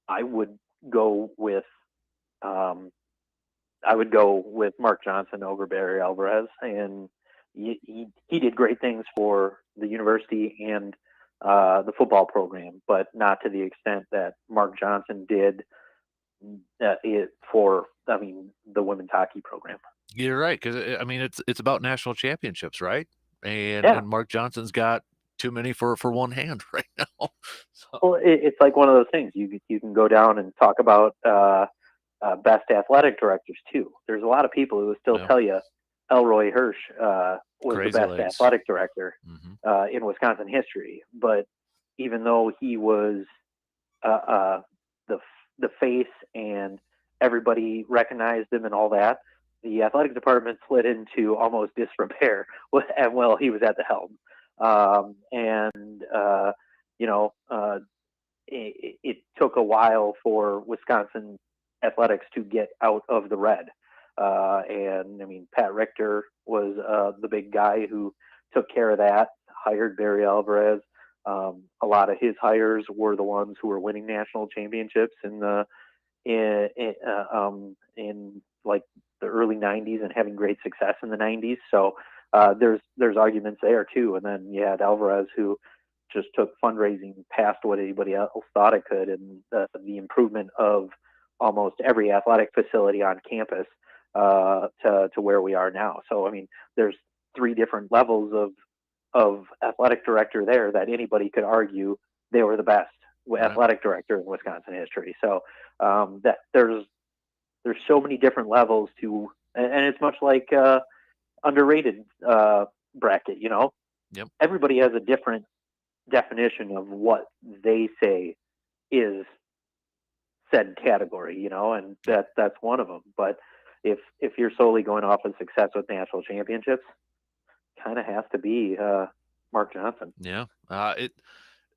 I would go with Mark Johnson over Barry Alvarez, and he did great things for the university and the football program, but not to the extent that Mark Johnson did for the women's hockey program. You're right, because I mean it's about national championships, right? And Mark Johnson's got too many for one hand right now. So. Well, it's like one of those things. You can go down and talk about best athletic directors too. There's a lot of people who will still tell you Elroy Hirsch was the best athletic director in Wisconsin history. But even though he was the face and everybody recognized him and all that, the athletic department slid into almost disrepair. And well, he was at the helm. It took a while for Wisconsin athletics to get out of the red. And I mean, Pat Richter was the big guy who took care of that, hired Barry Alvarez. A lot of his hires were the ones who were winning national championships in like the early 90s and having great success in the 90s. So there's arguments there too. And then you had Alvarez, who just took fundraising past what anybody else thought it could, and the improvement of almost every athletic facility on campus to where we are now. So I mean, there's three different levels of athletic director there that anybody could argue they were the best athletic director in Wisconsin history. So that there's so many different levels to, and it's much like underrated bracket. You know, everybody has a different definition of what they say is said category. You know, and that's one of them. But if you're solely going off of success with national championships, kind of has to be Mark Johnson. Yeah.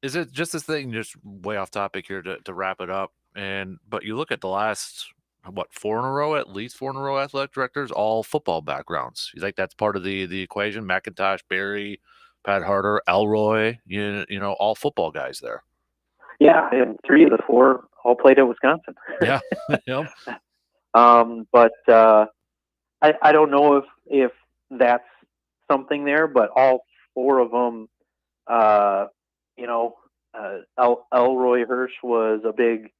Is it just this thing, just way off topic here to wrap it up? But you look at the last, what, 4 in a row, at least 4 in a row athletic directors, all football backgrounds. You think that's part of the equation? McIntosh, Barry, Pat Harder, Elroy, you know, all football guys there. Yeah, and 3 of the 4 all played at Wisconsin. Yeah. Yep. But I don't know if that's something there, but all 4 of them, Elroy Hirsch was a big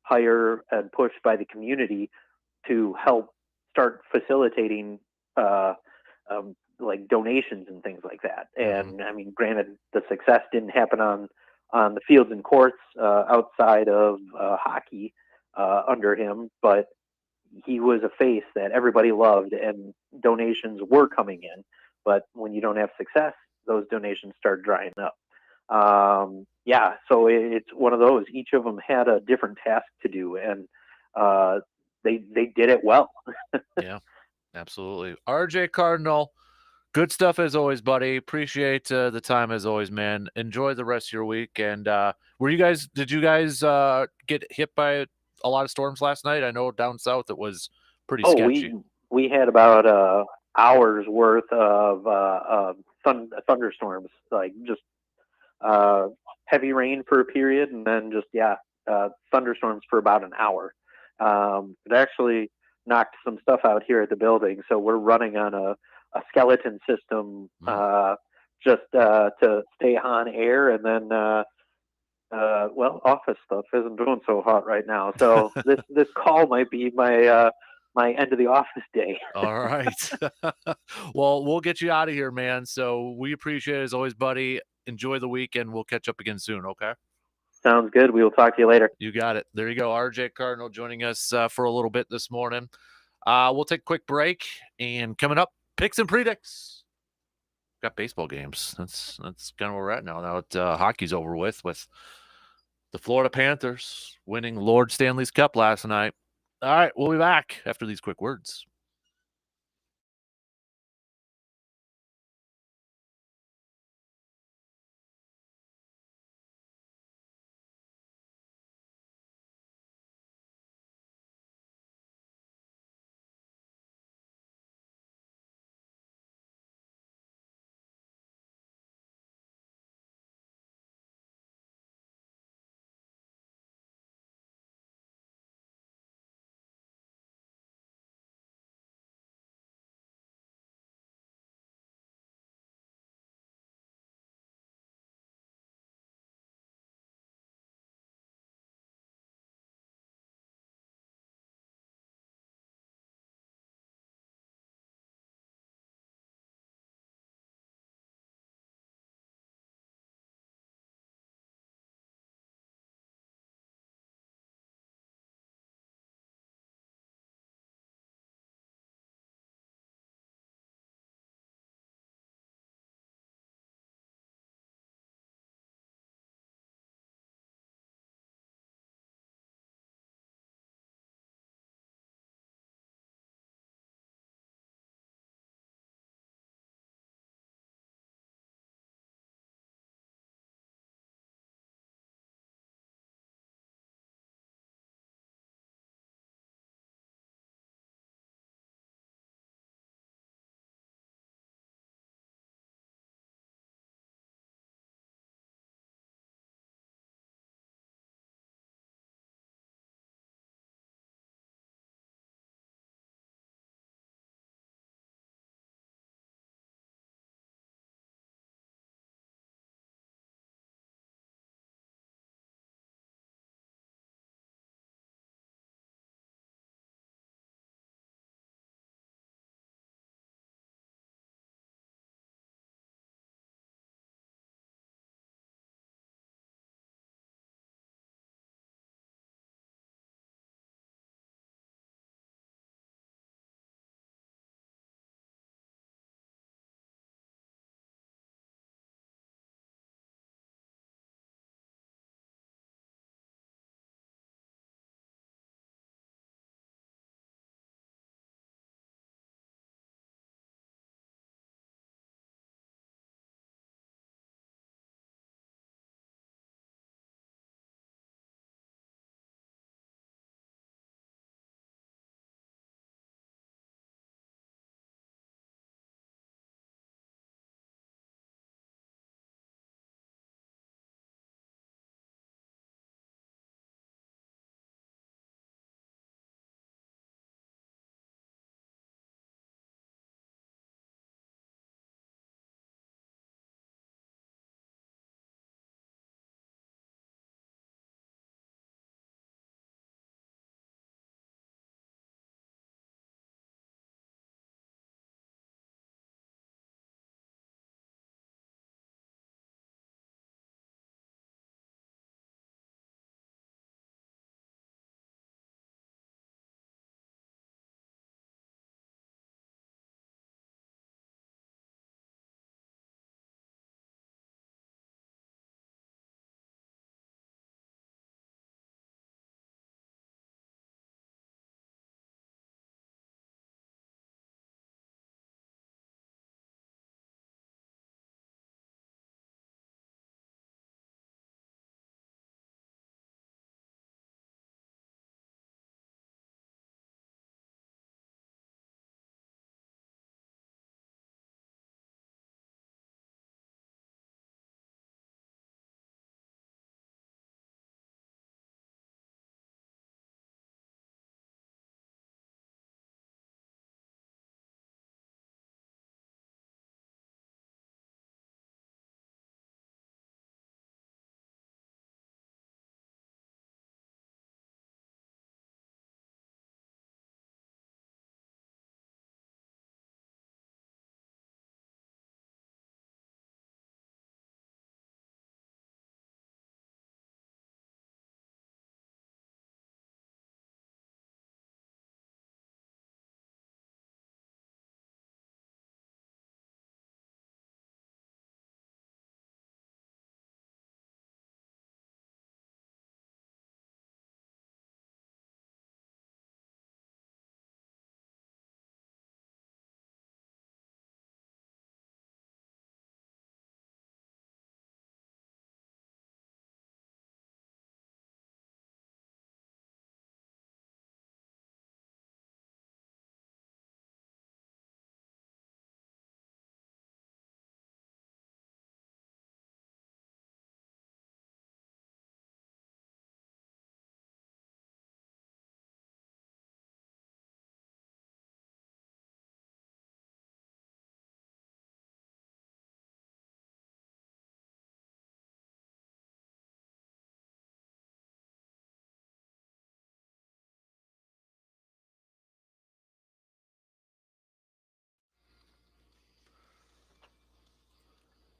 hire and push by the community to help start facilitating like donations and things like that. And I mean, granted, the success didn't happen on the fields and courts outside of hockey under him, but he was a face that everybody loved, and donations were coming in. But when you don't have success, those donations start drying up. So it's one of those. Each of them had a different task to do, and they did it well. Yeah, absolutely. RJ Cardinal, good stuff as always, buddy. Appreciate the time as always, man. Enjoy the rest of your week. And did you guys get hit by a lot of storms last night? I know down south it was pretty sketchy. We had about hours worth of thunderstorms, like just heavy rain for a period, and then just thunderstorms for about an hour. It actually knocked some stuff out here at the building, so we're running on a skeleton system just to stay on air, and then office stuff isn't doing so hot right now, so this call might be my end of the office day. All right. Well, we'll get you out of here, man. So we appreciate it as always, buddy. Enjoy the weekend. We'll catch up again soon. Okay. Sounds good. We will talk to you later. You got it. There you go. RJ Cardinal joining us for a little bit this morning. We'll take a quick break, and coming up, picks and predicts. Got baseball games. That's kind of where we're at now. Now that hockey's over with the Florida Panthers winning Lord Stanley's Cup last night. All right, we'll be back after these quick words.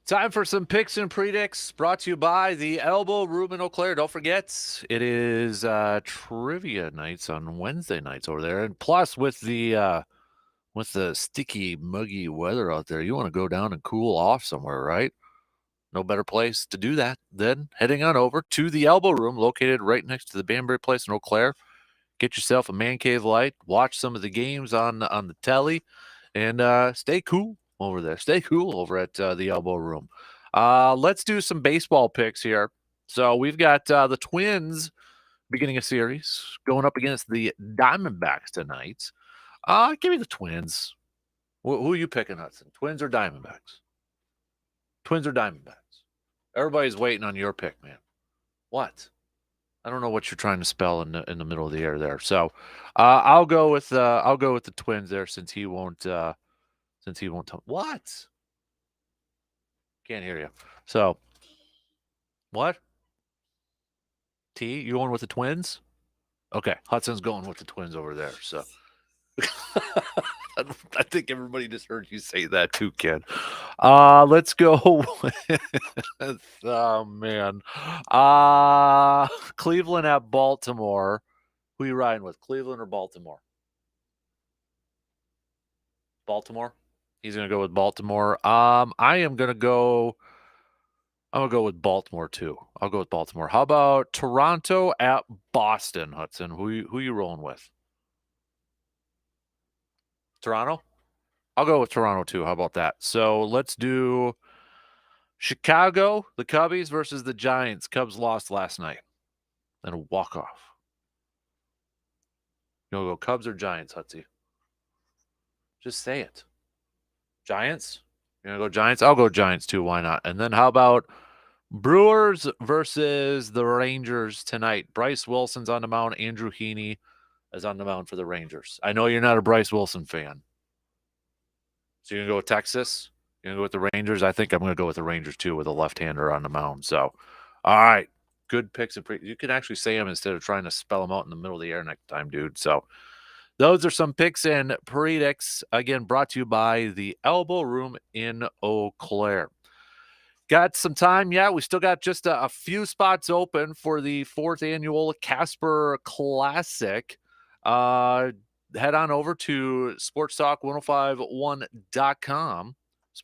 Time for some picks and predicts brought to you by the Elbow Room in Eau Claire. Don't forget, it is trivia nights on Wednesday nights over there. And plus, with the sticky, muggy weather out there, you want to go down and cool off somewhere, right? No better place to do that than heading on over to the Elbow Room, located right next to the Banbury Place in Eau Claire. Get yourself a man cave light, watch some of the games on the telly, and stay cool over there. Stay cool over at the Elbow Room. Let's do some baseball picks here. So we've got the Twins beginning a series going up against the Diamondbacks tonight. Give me the Twins. Who are you picking, Hudson? Twins or Diamondbacks? Twins or Diamondbacks? Everybody's waiting on your pick, man. What? I don't know what you're trying to spell in the middle of the air there. So I'll go with the Twins there since he won't tell what? Can't hear you. So what? T, you going with the Twins? Okay, Hudson's going with the Twins over there. So I think everybody just heard you say that too, kid. Let's go with, oh man. Cleveland at Baltimore. Who are you riding with? Cleveland or Baltimore? Baltimore. He's gonna go with Baltimore. I'm gonna go with Baltimore too. I'll go with Baltimore. How about Toronto at Boston, Hudson? Who you rolling with? Toronto? I'll go with Toronto too. How about that? So let's do Chicago, the Cubbies versus the Giants. Cubs lost last night. And a walk-off. You'll go Cubs or Giants, Hudsy? Just say it. Giants? You're going to go Giants? I'll go Giants too. Why not? And then how about Brewers versus the Rangers tonight? Bryce Wilson's on the mound. Andrew Heaney is on the mound for the Rangers. I know you're not a Bryce Wilson fan. So you're going to go with Texas? You're going to go with the Rangers? I think I'm going to go with the Rangers too with a left-hander on the mound. So, all right. Good picks. You can actually say them instead of trying to spell them out in the middle of the air next time, dude. So those are some picks and predicts. Again, brought to you by the Elbow Room in Eau Claire. Got some time? Yeah, we still got just a few spots open for the 4th annual Kasper Classic. Head on over to sportstalk1051.com,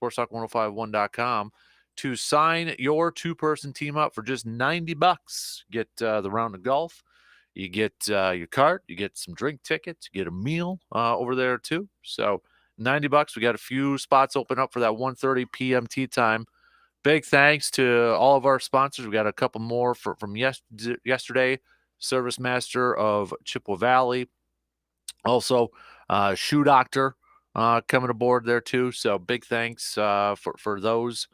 sportstalk1051.com, to sign your 2-person team up for just $90. Get the round of golf. You get your cart. You get some drink tickets. You get a meal over there too. So $90. We got a few spots open up for that 1:30 p.m. tee time. Big thanks to all of our sponsors. We got a couple more from yesterday. Service Master of Chippewa Valley. Also, Shoe Doctor coming aboard there too. So big thanks for those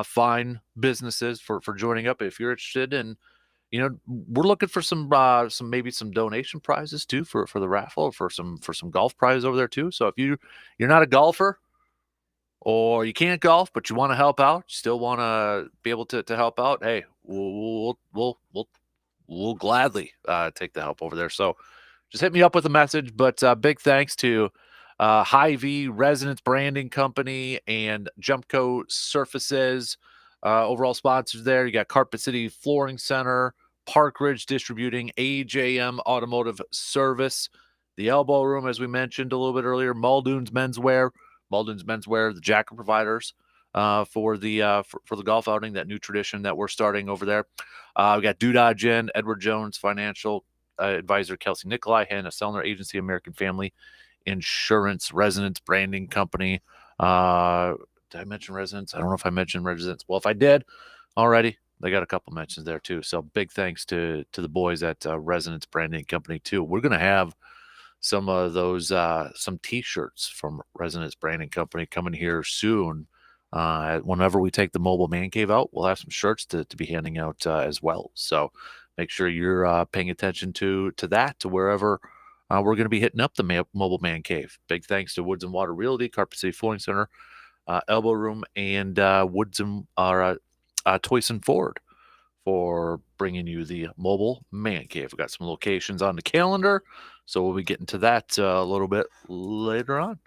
fine businesses for joining up. If you're interested in, we're looking for some donation prizes too for the raffle, for some golf prizes over there too. So if you're not a golfer, or you can't golf but you want to help out, you still want to be able to help out, hey, we'll gladly take the help over there. So just hit me up with a message. But big thanks to Hy-Vee Resonance Branding Company and Jumpco Surfaces, overall sponsors there. You got Carpet City Flooring Center, Park Ridge Distributing, AJM Automotive Service, the Elbow Room, as we mentioned a little bit earlier, Muldoon's Menswear, the jacket providers for the golf outing, that new tradition that we're starting over there. We got Doodah Gin, Edward Jones Financial Advisor, Kelsey Nikolai, Hannah Sellner Agency, American Family Insurance, Resonance Branding Company. Did I mention Resonance? I don't know if I mentioned Resonance. Well, if I did already, they got a couple mentions there too. So big thanks to the boys at Resonance Branding Company too. We're going to have some of those, some T-shirts from Resonance Branding Company coming here soon. Whenever we take the mobile man cave out, we'll have some shirts to be handing out as well. So make sure you're paying attention to that, to wherever we're going to be hitting up the mobile man cave. Big thanks to Woods and Water Realty, Carpet City Flooring Center, Elbow Room, and Woods and Toyson Ford for bringing you the mobile man cave. We've got some locations on the calendar, so we'll be getting to that a little bit later on.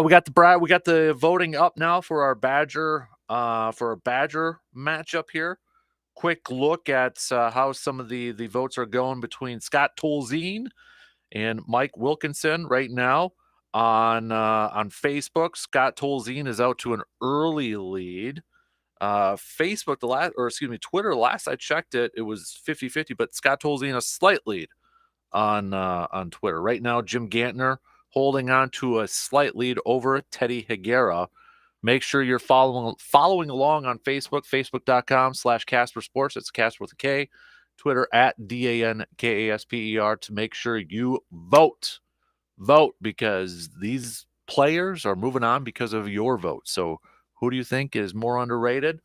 We got the voting up now for our Badger for a Badger matchup here. Quick look at how some of the votes are going between Scott Tolzien and Mike Wilkinson right now on Facebook. Scott Tolzien is out to an early lead. Facebook, Twitter, last I checked it was 50-50, but Scott Tolzien a slight lead on Twitter. Right now, Jim Gantner holding on to a slight lead over Teddy Higuera. Make sure you're following along on Facebook, facebook.com/Kasper Sports. It's Kasper with a K. Twitter @DANKASPER to make sure you vote. Vote, because these players are moving on because of your vote. So who do you think is more underrated?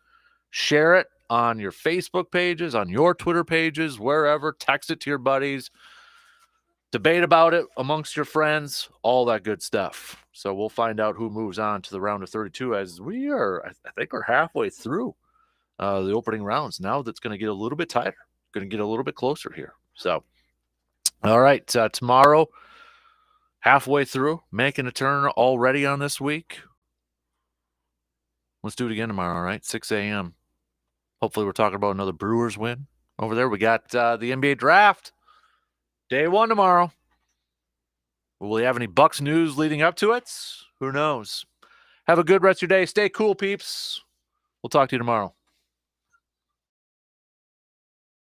Share it on your Facebook pages, on your Twitter pages, wherever. Text it to your buddies. Debate about it amongst your friends, all that good stuff. So we'll find out who moves on to the round of 32 as I think we're halfway through the opening rounds. Now that's going to get a little bit tighter, going to get a little bit closer here. So, all right, tomorrow, halfway through, making a turn already on this week. Let's do it again tomorrow, all right? 6 a.m. Hopefully we're talking about another Brewers win over there. We got the NBA draft. Day 1 tomorrow. Will we have any Bucks news leading up to it? Who knows? Have a good rest of your day. Stay cool, peeps. We'll talk to you tomorrow.